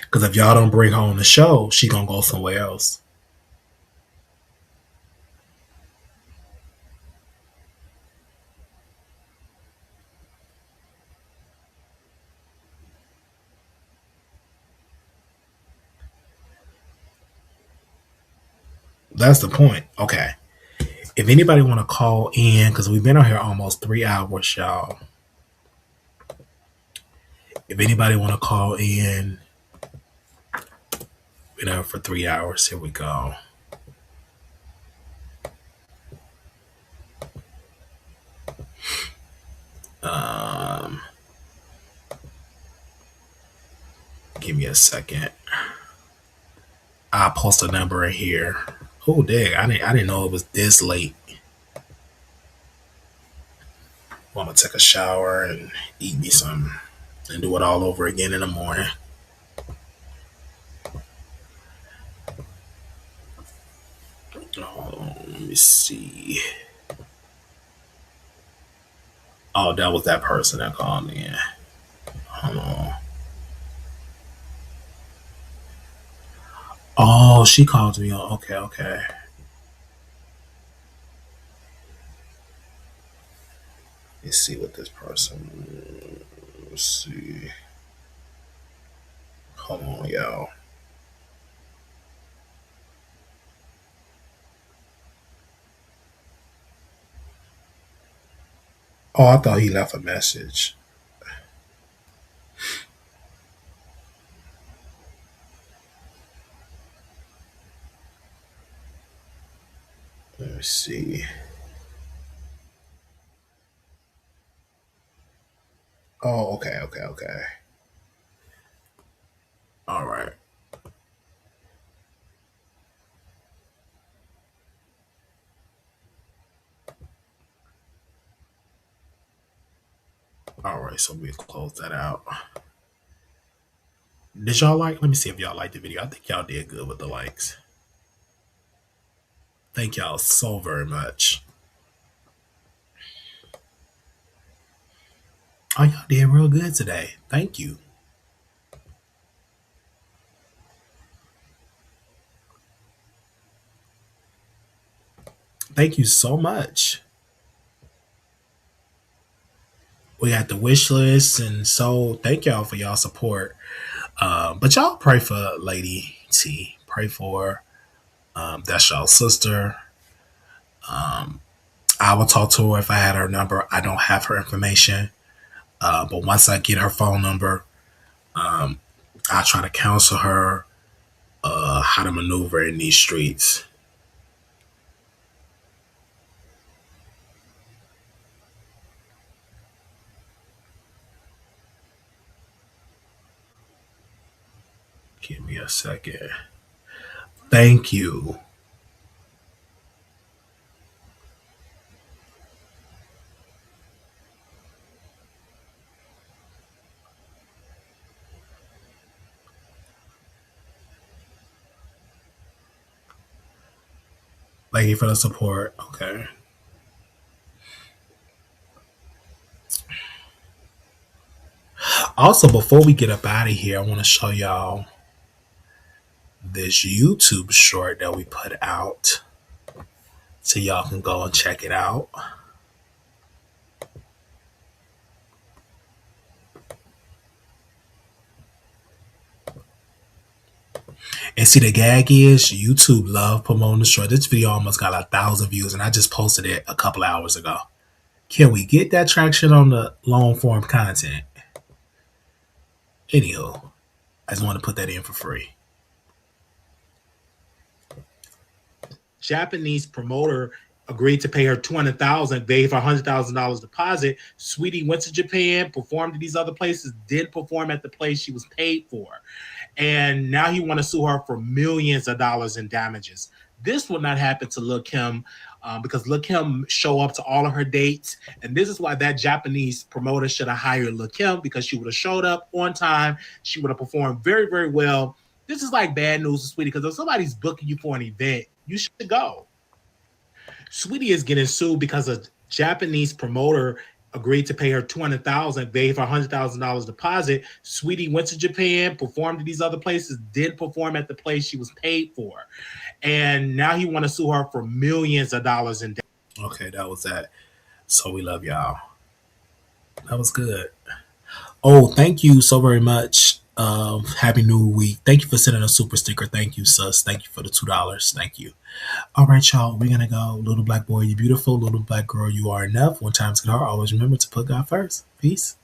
Because if y'all don't bring her on the show, she gonna go somewhere else. That's the point. Okay. If anybody want to call in, because we've been on here almost 3 hours, y'all. If anybody want to call in, been on for 3 hours. Here we go. Um, Give me a second. I'll post a number in here. Oh, dang! I didn't know it was this late. I'm gonna take a shower and eat me some, and do it all over again in the morning. Oh, let me see. Oh, that was that person that called me in. Hold on. Oh, she called me on. Okay, okay. Let's see what this person. Let's see. Hold on, y'all. Oh, I thought he left a message. Let me see. Oh, okay, okay, okay. All right. All right, so we'll close that out. Did y'all like? Let me see if y'all liked the video. I think y'all did good with the likes. Thank y'all so very much. Oh, y'all did real good today. Thank you. Thank you so much. We got the wish list, and so thank y'all for y'all support. But y'all pray for Lady T. Pray for her. That's y'all sister. I will talk to her if I had her number. I don't have her information. But once I get her phone number, I'll try to counsel her how to maneuver in these streets. Give me a second. Thank you. Thank you for the support. Okay. Also, before we get up out of here, I want to show y'all this YouTube short that we put out so y'all can go and check it out. And see, the gag is YouTube love promoting the short. This video almost got 1,000 views, and I just posted it a couple hours ago. Can we get that traction on the long form content? Anywho, I just want to put that in for free. Japanese promoter agreed to pay her 200,000. Gave her $100,000 deposit. Sweetie went to Japan, performed at these other places, didn't perform at the place she was paid for, and now he want to sue her for millions of dollars in damages. This will not happen to Lil Kim because Lil Kim show up to all of her dates, and this is why that Japanese promoter should have hired Lil Kim, because she would have showed up on time. She would have performed very, very well. This is like bad news to Sweetie, because if somebody's booking you for an event, you should go. Sweetie is getting sued because a Japanese promoter agreed to pay her 200,000, gave her $100,000 deposit. Sweetie went to Japan, performed at these other places, didn't perform at the place she was paid for, and now he want to sue her for millions of dollars in debt. Okay, that was that. So we love y'all. That was good. Oh, thank you so very much. Happy New Week. Thank you for sending a super sticker. Thank you, sus. Thank you for the $2. Thank you. All right, y'all. We're gonna go. Little black boy, you beautiful. Little black girl, you are enough. One time's good heart. Always remember to put God first. Peace.